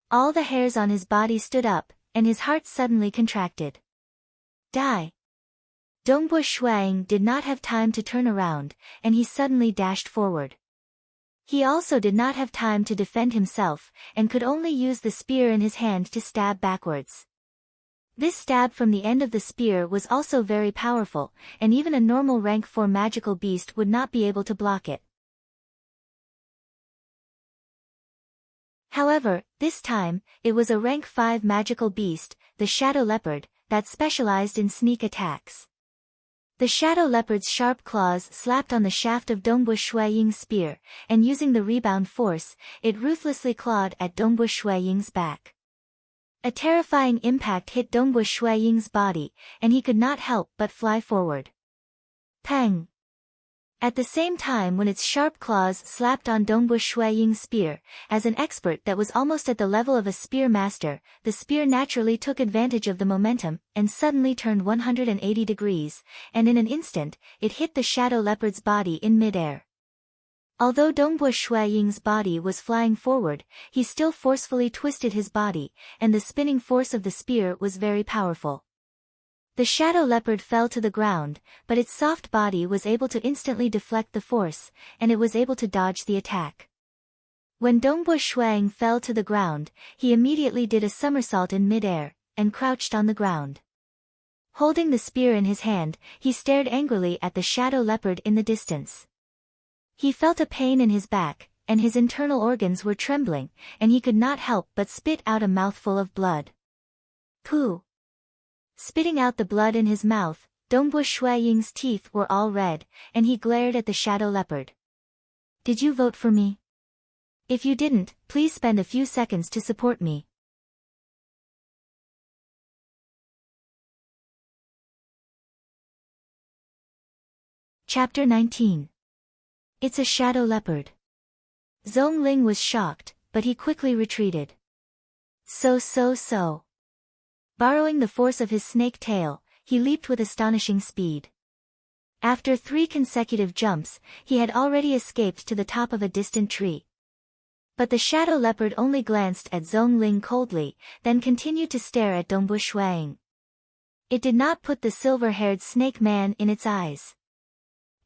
Speaker 1: All the hairs on his body stood up, and his heart suddenly contracted. Die! Dongbo Shuang did not have time to turn around, and he suddenly dashed forward. He also did not have time to defend himself, and could only use the spear in his hand to stab backwards. This stab from the end of the spear was also very powerful, and even a normal rank 4 magical beast would not be able to block it. However, this time, it was a rank 5 magical beast, the Shadow Leopard, that specialized in sneak attacks. The shadow leopard's sharp claws slapped on the shaft of Dongbo Shuaying's spear, and using the rebound force, it ruthlessly clawed at Dongbo Shuaying's back. A terrifying impact hit Dongbo Shuaying's body, and he could not help but fly forward. Pang! At the same time when its sharp claws slapped on Dongbo Shuaying's spear, as an expert that was almost at the level of a spear master, the spear naturally took advantage of the momentum, and suddenly turned 180 degrees, and in an instant, it hit the shadow leopard's body in mid-air. Although Dongbo Shuaying's body was flying forward, he still forcefully twisted his body, and the spinning force of the spear was very powerful. The shadow leopard fell to the ground, but its soft body was able to instantly deflect the force, and it was able to dodge the attack. When Dongbo Shuang fell to the ground, he immediately did a somersault in mid-air, and crouched on the ground. Holding the spear in his hand, he stared angrily at the shadow leopard in the distance. He felt a pain in his back, and his internal organs were trembling, and he could not help but spit out a mouthful of blood. Pooh! Spitting out the blood in his mouth, Dongbo Shuaying's teeth were all red, and he glared at the shadow leopard. Did you vote for me? If you didn't, please spend a few seconds to support me. Chapter 19. It's a shadow leopard. Zong Ling was shocked, but he quickly retreated. So. Borrowing the force of his snake tail, he leaped with astonishing speed. After 3 consecutive jumps, he had already escaped to the top of a distant tree. But the shadow leopard only glanced at Zhong Ling coldly, then continued to stare at Dongbu Shuang. It did not put the silver-haired snake man in its eyes.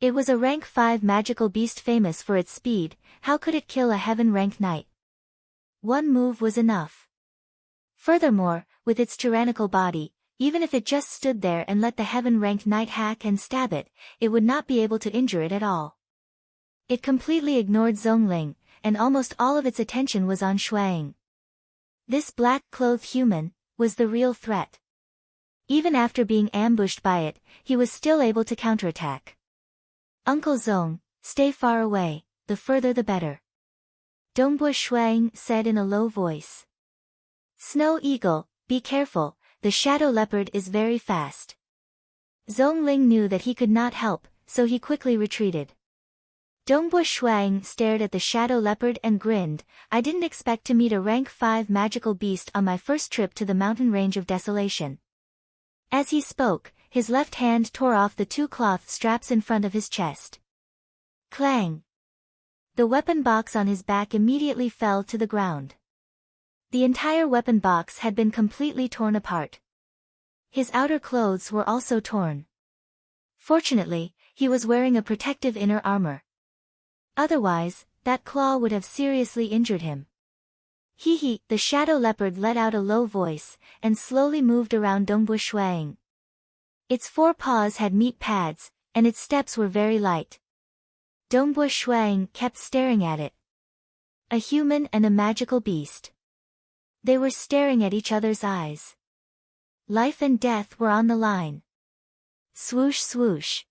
Speaker 1: It was a rank 5 magical beast famous for its speed. How could it kill a heaven rank knight? One move was enough. Furthermore, with its tyrannical body, even if it just stood there and let the heaven rank knight hack and stab it, it would not be able to injure it at all. It completely ignored Zhong Ling, and almost all of its attention was on Shuang. This black-clothed human was the real threat. Even after being ambushed by it, he was still able to counterattack. Uncle Zhong, stay far away, the further the better. Dongbu Shuang said in a low voice. Snow Eagle, be careful, the shadow leopard is very fast. Zhong Ling knew that he could not help, so he quickly retreated. Dongbu Shuang stared at the shadow leopard and grinned. I didn't expect to meet a rank 5 magical beast on my first trip to the mountain range of desolation. As he spoke, his left hand tore off the 2 cloth straps in front of his chest. Clang! The weapon box on his back immediately fell to the ground. The entire weapon box had been completely torn apart. His outer clothes were also torn. Fortunately, he was wearing a protective inner armor. Otherwise, that claw would have seriously injured him. Hee, the shadow leopard let out a low voice, and slowly moved around Dongbu Shuang. Its 4 paws had meat pads, and its steps were very light. Dongbu Shuang kept staring at it. A human and a magical beast. They were staring at each other's eyes. Life and death were on the line. Swoosh swoosh.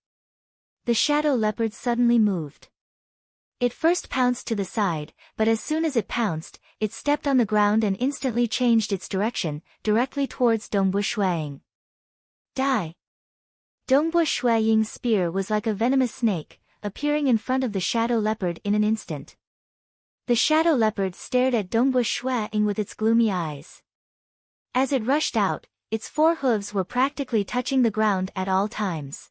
Speaker 1: The shadow leopard suddenly moved. It first pounced to the side, but as soon as it pounced, it stepped on the ground and instantly changed its direction, directly towards Dongbu Shuang. Die! Dongbu Shuang's spear was like a venomous snake, appearing in front of the shadow leopard in an instant. The shadow leopard stared at Dongbu Shuang with its gloomy eyes. As it rushed out, its 4 hooves were practically touching the ground at all times.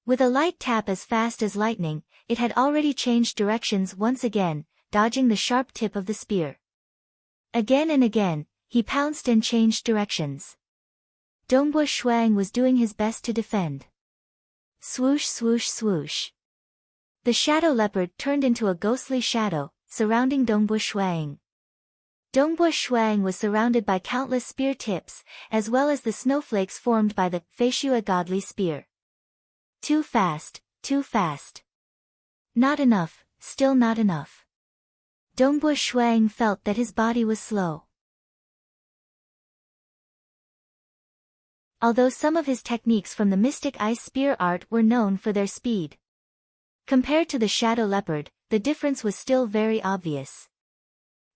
Speaker 1: With a light tap as fast as lightning, it had already changed directions once again, dodging the sharp tip of the spear. Again and again, he pounced and changed directions. Dongbu Shuang was doing his best to defend. Swoosh swoosh swoosh. The shadow leopard turned into a ghostly shadow, surrounding Dongbu Shuang. Dongbu Shuang was surrounded by countless spear tips, as well as the snowflakes formed by the Feishua godly spear. Too fast, too fast. Not enough, still not enough. Dongbu Shuang felt that his body was slow. Although some of his techniques from the Mystic Ice Spear art were known for their speed. Compared to the shadow leopard, the difference was still very obvious.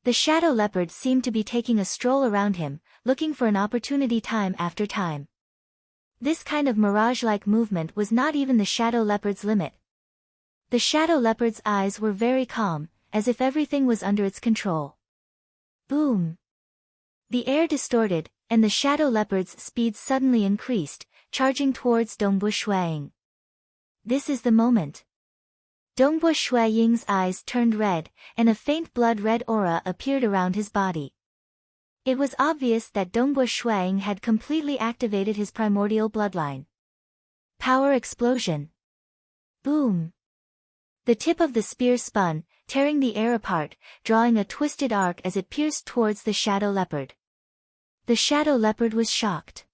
Speaker 1: The shadow leopard seemed to be taking a stroll around him, looking for an opportunity time after time. This kind of mirage-like movement was not even the shadow leopard's limit. The shadow leopard's eyes were very calm, as if everything was under its control. Boom! The air distorted, and the shadow leopard's speed suddenly increased, charging towards Dongbu Shuang. This is the moment. Dongbu Shuang's eyes turned red, and a faint blood-red aura appeared around his body. It was obvious that Dongbu Shuang had completely activated his primordial bloodline. Power explosion. Boom! The tip of the spear spun, tearing the air apart, drawing a twisted arc as it pierced towards the shadow leopard. The shadow leopard was shocked.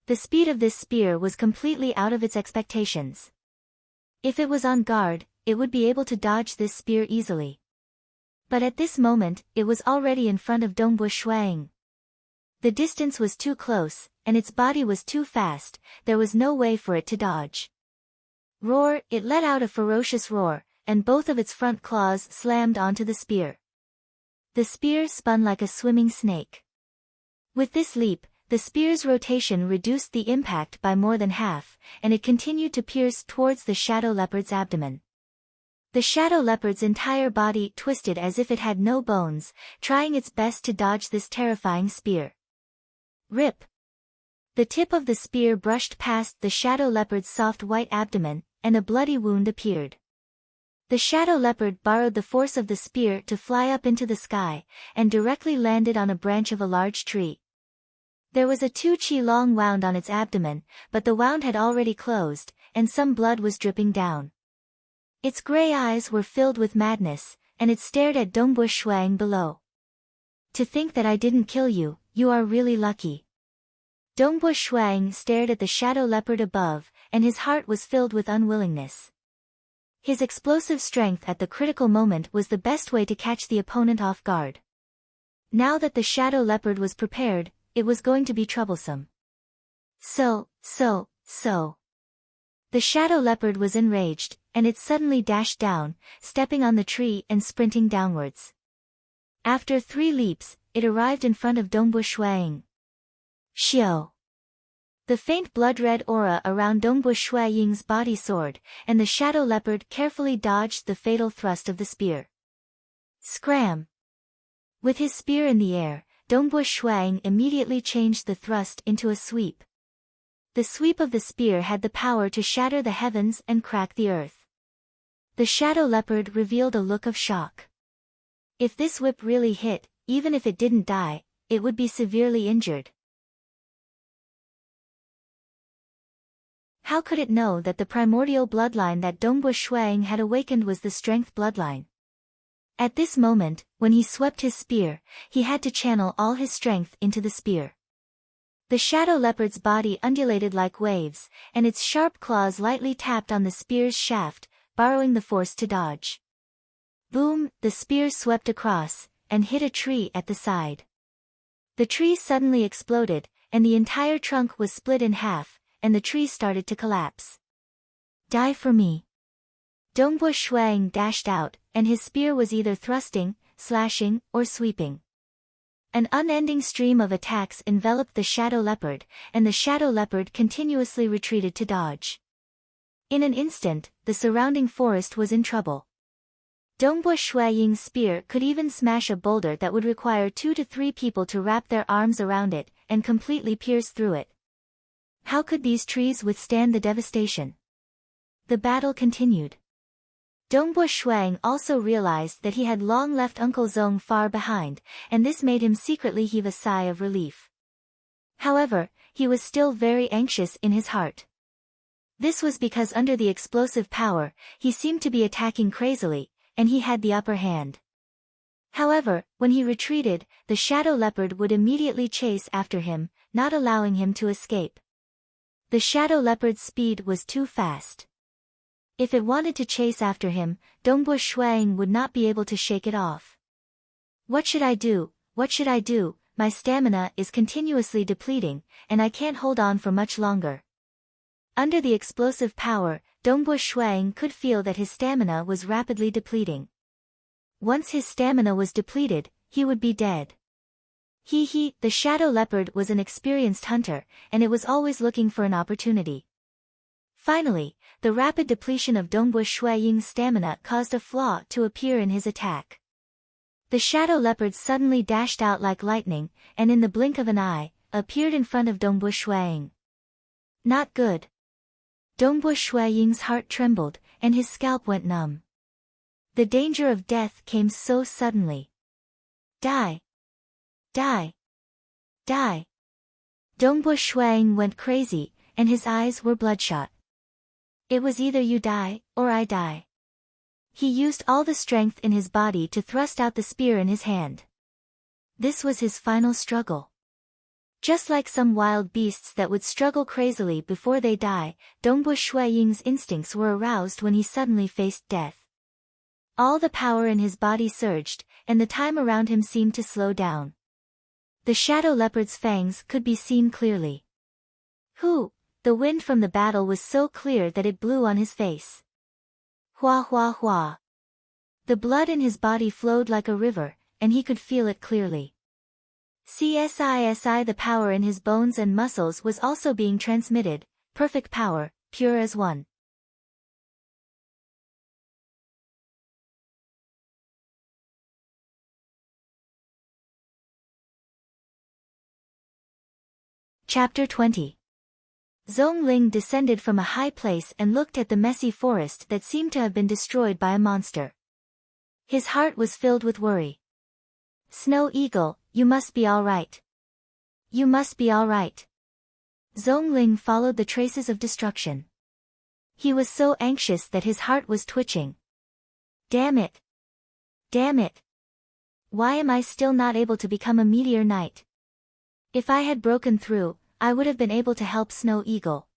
Speaker 1: The speed of this spear was completely out of its expectations. If it was on guard, it would be able to dodge this spear easily. But at this moment, it was already in front of Dongbu Shuang. The distance was too close, and its body was too fast, there was no way for it to dodge. Roar! It let out a ferocious roar, and both of its front claws slammed onto the spear. The spear spun like a swimming snake. With this leap, the spear's rotation reduced the impact by more than half, and it continued to pierce towards the shadow leopard's abdomen. The shadow leopard's entire body twisted as if it had no bones, trying its best to dodge this terrifying spear. Rip! The tip of the spear brushed past the shadow leopard's soft white abdomen, and a bloody wound appeared. The shadow leopard borrowed the force of the spear to fly up into the sky, and directly landed on a branch of a large tree. There was a 2 chi long wound on its abdomen, but the wound had already closed, and some blood was dripping down. Its gray eyes were filled with madness, and it stared at Dongbu Shuang below. To think that I didn't kill you, you are really lucky. Dongbu Shuang stared at the shadow leopard above, and his heart was filled with unwillingness. His explosive strength at the critical moment was the best way to catch the opponent off guard. Now that the shadow leopard was prepared, it was going to be troublesome. So. The shadow leopard was enraged, and it suddenly dashed down, stepping on the tree and sprinting downwards. After 3 leaps, it arrived in front of Dongbu Shuang. Xiao! The faint blood-red aura around Dongbu Shuang's body soared, and the shadow leopard carefully dodged the fatal thrust of the spear. Scram! With his spear in the air, Dongbu Shuang immediately changed the thrust into a sweep. The sweep of the spear had the power to shatter the heavens and crack the earth. The shadow leopard revealed a look of shock. If this whip really hit, even if it didn't die, it would be severely injured. How could it know that the primordial bloodline that Dongbu Shuang had awakened was the strength bloodline? At this moment, when he swept his spear, he had to channel all his strength into the spear. The shadow leopard's body undulated like waves, and its sharp claws lightly tapped on the spear's shaft, borrowing the force to dodge. Boom! The spear swept across, and hit a tree at the side. The tree suddenly exploded, and the entire trunk was split in half, and the tree started to collapse. Die for me! Dongbu Shuang dashed out, and his spear was either thrusting, slashing, or sweeping. An unending stream of attacks enveloped the shadow leopard, and the shadow leopard continuously retreated to dodge. In an instant, the surrounding forest was in trouble. Dongbu Shuang's spear could even smash a boulder that would require 2 to 3 people to wrap their arms around it, and completely pierce through it. How could these trees withstand the devastation? The battle continued. Dongbu Shuang also realized that he had long left Uncle Zong far behind, and this made him secretly heave a sigh of relief. However, he was still very anxious in his heart. This was because under the explosive power, he seemed to be attacking crazily, and he had the upper hand. However, when he retreated, the shadow leopard would immediately chase after him, not allowing him to escape. The shadow leopard's speed was too fast. If it wanted to chase after him, Dongbu Shuang would not be able to shake it off. What should I do? What should I do? My stamina is continuously depleting, and I can't hold on for much longer. Under the explosive power, Dongbu Shuang could feel that his stamina was rapidly depleting. Once his stamina was depleted, he would be dead. The shadow leopard was an experienced hunter, and it was always looking for an opportunity. Finally, the rapid depletion of Dongbu Shuang's stamina caused a flaw to appear in his attack. The shadow leopard suddenly dashed out like lightning, and in the blink of an eye, appeared in front of Dongbu Shuang. Not good. Dongbu Shuang's heart trembled, and his scalp went numb. The danger of death came so suddenly. Die! Die! Die! Dongbu Shuang went crazy, and his eyes were bloodshot. It was either you die, or I die. He used all the strength in his body to thrust out the spear in his hand. This was his final struggle. Just like some wild beasts that would struggle crazily before they die, Dongbu Shuang's instincts were aroused when he suddenly faced death. All the power in his body surged, and the time around him seemed to slow down. The shadow leopard's fangs could be seen clearly. The wind from the battle was so clear that it blew on his face. Hua hua hua. The blood in his body flowed like a river, and he could feel it clearly. The power in his bones and muscles was also being transmitted, perfect power, pure as one. Chapter 20. Zhongling descended from a high place and looked at the messy forest that seemed to have been destroyed by a monster. His heart was filled with worry. Snow Eagle, you must be all right. You must be all right. Zhongling followed the traces of destruction. He was so anxious that his heart was twitching. Damn it! Damn it! Why am I still not able to become a meteor knight? If I had broken through, I would have been able to help Snow Eagle.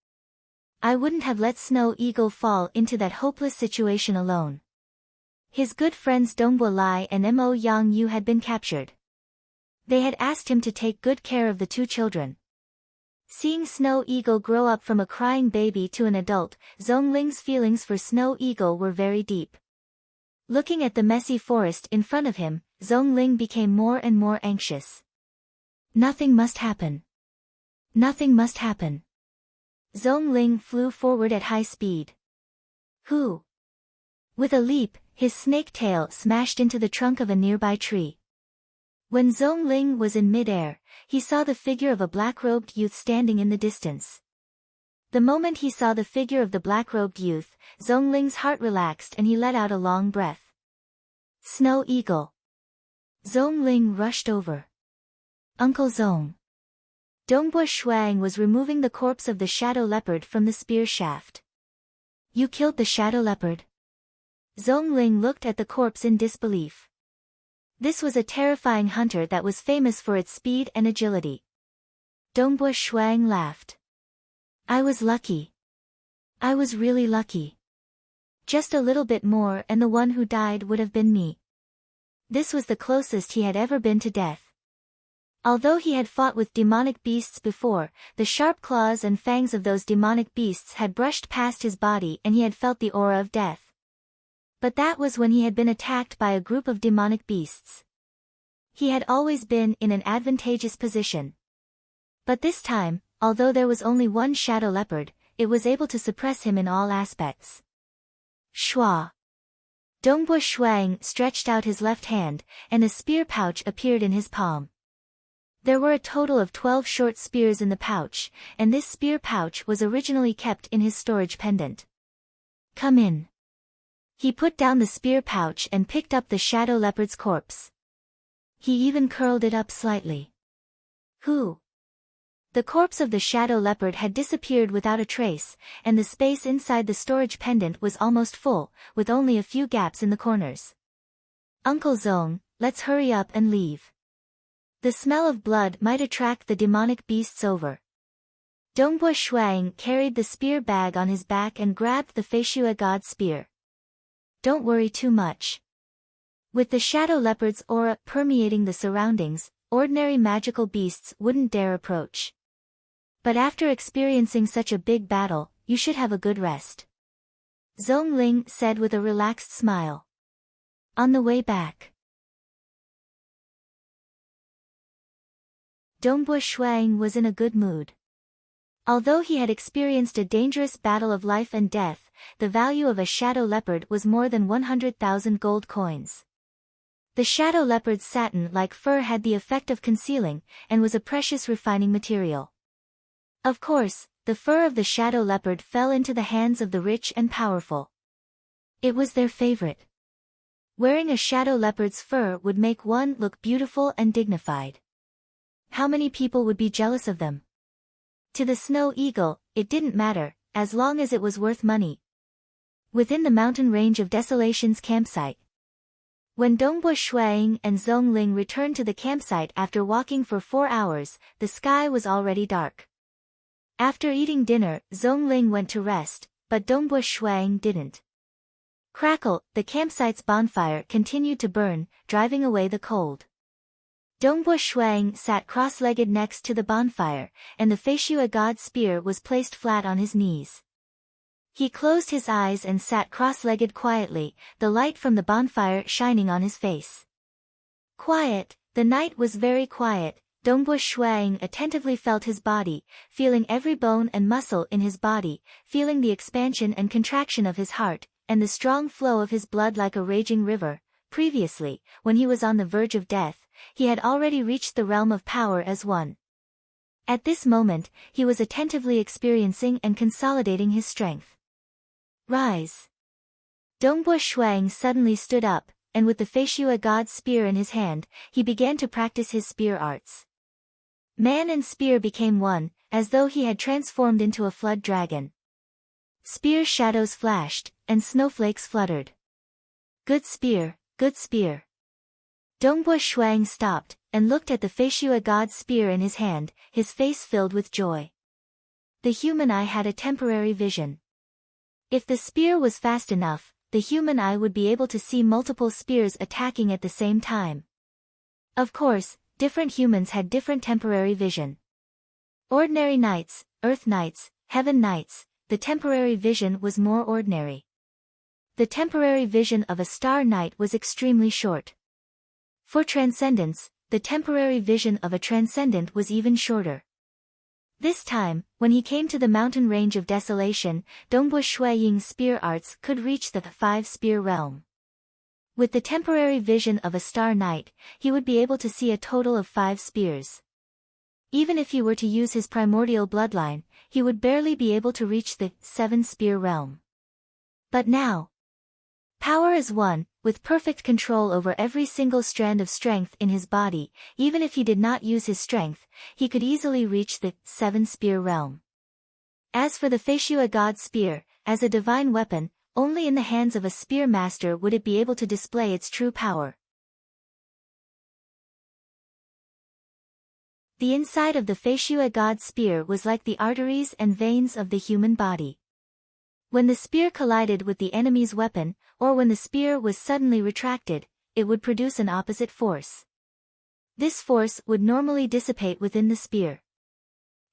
Speaker 1: I wouldn't have let Snow Eagle fall into that hopeless situation alone. His good friends Dongbo Lai and Mo Yang Yu had been captured. They had asked him to take good care of the two children. Seeing Snow Eagle grow up from a crying baby to an adult, Zhongling's feelings for Snow Eagle were very deep. Looking at the messy forest in front of him, Zhongling became more and more anxious. Nothing must happen. Nothing must happen. Zhongling flew forward at high speed. Hoo! With a leap, his snake tail smashed into the trunk of a nearby tree. When Zhongling was in midair, he saw the figure of a black-robed youth standing in the distance. The moment he saw the figure of the black-robed youth, Zhongling's heart relaxed and he let out a long breath. Snow Eagle. Zhongling rushed over. Uncle Zhong. Dongbo Shuang was removing the corpse of the shadow leopard from the spear shaft. You killed the shadow leopard? Zhongling looked at the corpse in disbelief. This was a terrifying hunter that was famous for its speed and agility. Dongbo Shuang laughed. I was lucky. I was really lucky. Just a little bit more and the one who died would have been me. This was the closest he had ever been to death. Although he had fought with demonic beasts before, the sharp claws and fangs of those demonic beasts had brushed past his body and he had felt the aura of death. But that was when he had been attacked by a group of demonic beasts. He had always been in an advantageous position. But this time, although there was only one shadow leopard, it was able to suppress him in all aspects. Shua! Dongbo Shuang stretched out his left hand, and a spear pouch appeared in his palm. There were a total of 12 short spears in the pouch, and this spear pouch was originally kept in his storage pendant. Come in. He put down the spear pouch and picked up the shadow leopard's corpse. He even curled it up slightly. Who? The corpse of the shadow leopard had disappeared without a trace, and the space inside the storage pendant was almost full, with only a few gaps in the corners. Uncle Zhong, let's hurry up and leave. The smell of blood might attract the demonic beasts over. Dongbo Shuang carried the spear bag on his back and grabbed the Feishua god spear. Don't worry too much. With the shadow leopard's aura permeating the surroundings, ordinary magical beasts wouldn't dare approach. But after experiencing such a big battle, you should have a good rest. Zhongling said with a relaxed smile. On the way back. Dongbo Shuang was in a good mood. Although he had experienced a dangerous battle of life and death, the value of a shadow leopard was more than 100,000 gold coins. The shadow leopard's satin-like fur had the effect of concealing, and was a precious refining material. Of course, the fur of the shadow leopard fell into the hands of the rich and powerful. It was their favorite. Wearing a shadow leopard's fur would make one look beautiful and dignified. How many people would be jealous of them? To the Snow Eagle, it didn't matter, as long as it was worth money. Within the mountain range of Desolation's campsite. When Dongbo Shuang and Zhongling returned to the campsite after walking for 4 hours, the sky was already dark. After eating dinner, Zhongling went to rest, but Dongbo Shuang didn't. Crackle, the campsite's bonfire continued to burn, driving away the cold. Dongbo Shuang sat cross-legged next to the bonfire, and the Feishua god spear was placed flat on his knees. He closed his eyes and sat cross-legged quietly, the light from the bonfire shining on his face. Quiet, the night was very quiet. Dongbo Shuang attentively felt his body, feeling every bone and muscle in his body, feeling the expansion and contraction of his heart, and the strong flow of his blood like a raging river. Previously, when he was on the verge of death, he had already reached the realm of power as one. At this moment, he was attentively experiencing and consolidating his strength. Rise! Dongbua Shuang suddenly stood up, and with the Feishua god's spear in his hand, he began to practice his spear arts. Man and spear became one, as though he had transformed into a flood dragon. Spear shadows flashed, and snowflakes fluttered. Good spear, good spear. Dongbua Shuang stopped, and looked at the Feishua god's spear in his hand, his face filled with joy. The human eye had a temporary vision. If the spear was fast enough, the human eye would be able to see multiple spears attacking at the same time. Of course, different humans had different temporary vision. Ordinary knights, earth knights, heaven knights, the temporary vision was more ordinary. The temporary vision of a star knight was extremely short. For transcendence, the temporary vision of a transcendent was even shorter. This time, when he came to the mountain range of desolation, Dongbua Shuaying's spear arts could reach the 5-spear realm. With the temporary vision of a star knight, he would be able to see a total of 5 spears. Even if he were to use his primordial bloodline, he would barely be able to reach the 7-spear realm. But now, power is one, with perfect control over every single strand of strength in his body. Even if he did not use his strength, he could easily reach the 7-spear realm. As for the Feishua god's spear, as a divine weapon, only in the hands of a spear master would it be able to display its true power. The inside of the Feishua god's spear was like the arteries and veins of the human body. When the spear collided with the enemy's weapon, or when the spear was suddenly retracted, it would produce an opposite force. This force would normally dissipate within the spear.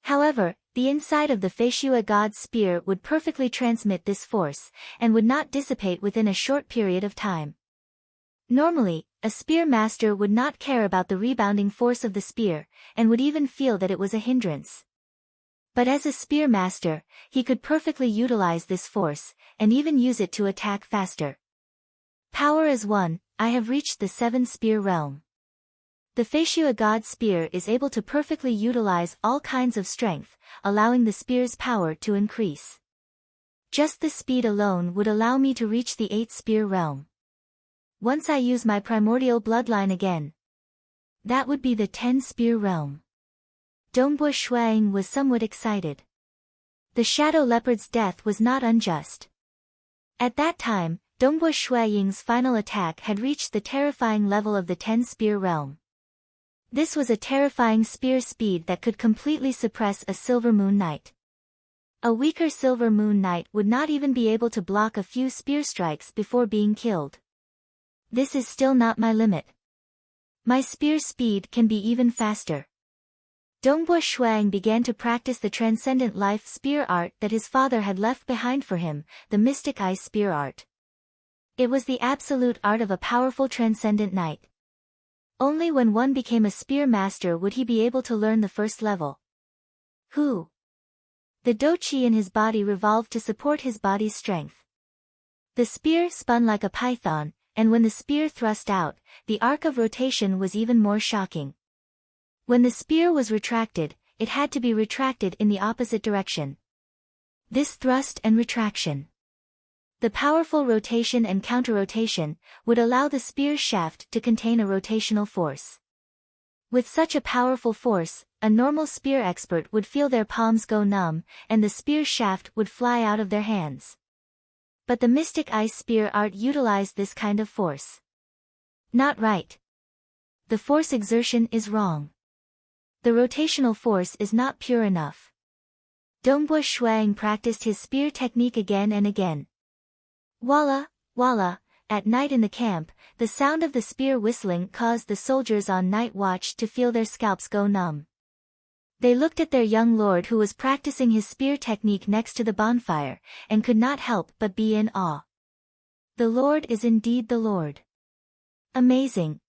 Speaker 1: However, the inside of the Feishua god's spear would perfectly transmit this force, and would not dissipate within a short period of time. Normally, a spear master would not care about the rebounding force of the spear, and would even feel that it was a hindrance. But as a spear master, he could perfectly utilize this force, and even use it to attack faster. Power is one, I have reached the 7-spear realm. The Feishua god's spear is able to perfectly utilize all kinds of strength, allowing the spear's power to increase. Just the speed alone would allow me to reach the 8-spear realm. Once I use my primordial bloodline again, that would be the 10-spear realm. Dongbua Shuang was somewhat excited. The shadow leopard's death was not unjust. At that time, Dongbua Shuaying's final attack had reached the terrifying level of the 10-spear realm. This was a terrifying spear speed that could completely suppress a Silver Moon Knight. A weaker Silver Moon Knight would not even be able to block a few spear strikes before being killed. This is still not my limit. My spear speed can be even faster. Dongbua Shuang began to practice the transcendent life spear art that his father had left behind for him, the mystic eye spear art. It was the absolute art of a powerful transcendent knight. Only when one became a spear master would he be able to learn the first level. Who? The do-chi in his body revolved to support his body's strength. The spear spun like a python, and when the spear thrust out, the arc of rotation was even more shocking. When the spear was retracted, it had to be retracted in the opposite direction. This thrust and retraction, the powerful rotation and counter-rotation, would allow the spear's shaft to contain a rotational force. With such a powerful force, a normal spear expert would feel their palms go numb, and the spear shaft would fly out of their hands. But the mystic ice spear art utilized this kind of force. Not right. The force exertion is wrong. The rotational force is not pure enough. Dongbua Shuang practiced his spear technique again and again. Walla, walla, at night in the camp, the sound of the spear whistling caused the soldiers on night watch to feel their scalps go numb. They looked at their young lord who was practicing his spear technique next to the bonfire, and could not help but be in awe. The Lord is indeed the Lord. Amazing.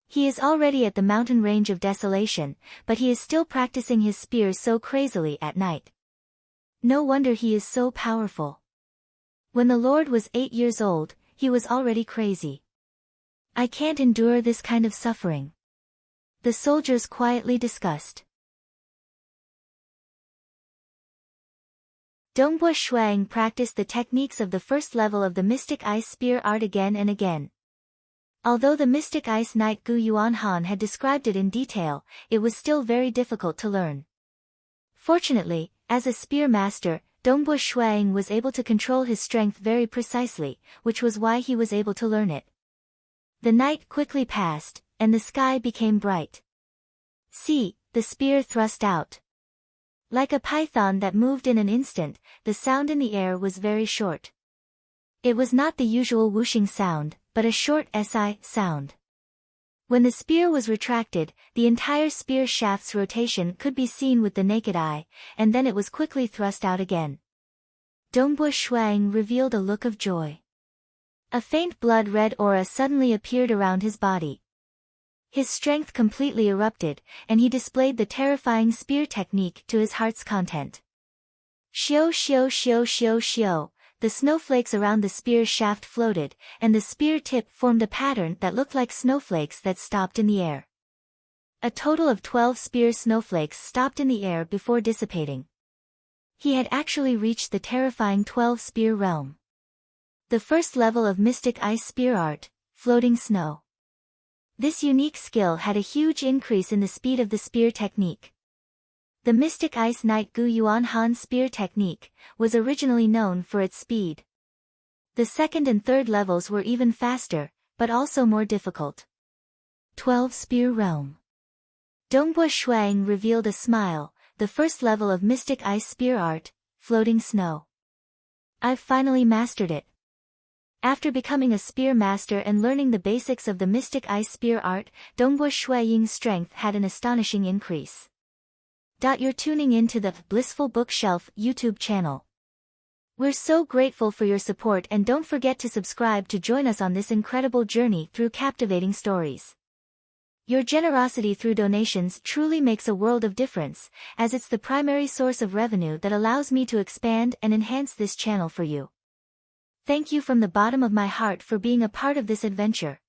Speaker 1: He is already at the mountain range of desolation, but he is still practicing his spear so crazily at night. No wonder he is so powerful. When the Lord was 8 years old, he was already crazy. I can't endure this kind of suffering. The soldiers quietly discussed. Dongbua Shuang practiced the techniques of the first level of the Mystic Ice Spear art again and again. Although the Mystic Ice Knight Gu Yuanhan had described it in detail, it was still very difficult to learn. Fortunately, as a spear master, Dongbua Shuang was able to control his strength very precisely, which was why he was able to learn it. The night quickly passed, and the sky became bright. See, the spear thrust out. Like a python that moved in an instant, the sound in the air was very short. It was not the usual whooshing sound, but a short SI sound. When the spear was retracted, the entire spear shaft's rotation could be seen with the naked eye, and then it was quickly thrust out again. Dongbua Shuang revealed a look of joy. A faint blood-red aura suddenly appeared around his body. His strength completely erupted, and he displayed the terrifying spear technique to his heart's content. Xiao xiao xiao xiao xiao, the snowflakes around the spear shaft floated, and the spear tip formed a pattern that looked like snowflakes that stopped in the air. A total of 12 spear snowflakes stopped in the air before dissipating. He had actually reached the terrifying 12-spear realm. The first level of Mystic Ice Spear Art, Floating Snow. This unique skill had a huge increase in the speed of the spear technique. The Mystic Ice Knight Gu Yuanhan spear technique was originally known for its speed. The second and third levels were even faster, but also more difficult. 12-spear realm. Dongbua Shuang revealed a smile, the first level of Mystic Ice Spear Art, Floating Snow. I've finally mastered it. After becoming a spear master and learning the basics of the Mystic Ice Spear Art, Dongbua Shuang's strength had an astonishing increase. You're tuning in to the Blissful Bookshelf YouTube channel. We're so grateful for your support, and don't forget to subscribe to join us on this incredible journey through captivating stories. Your generosity through donations truly makes a world of difference, as it's the primary source of revenue that allows me to expand and enhance this channel for you. Thank you from the bottom of my heart for being a part of this adventure.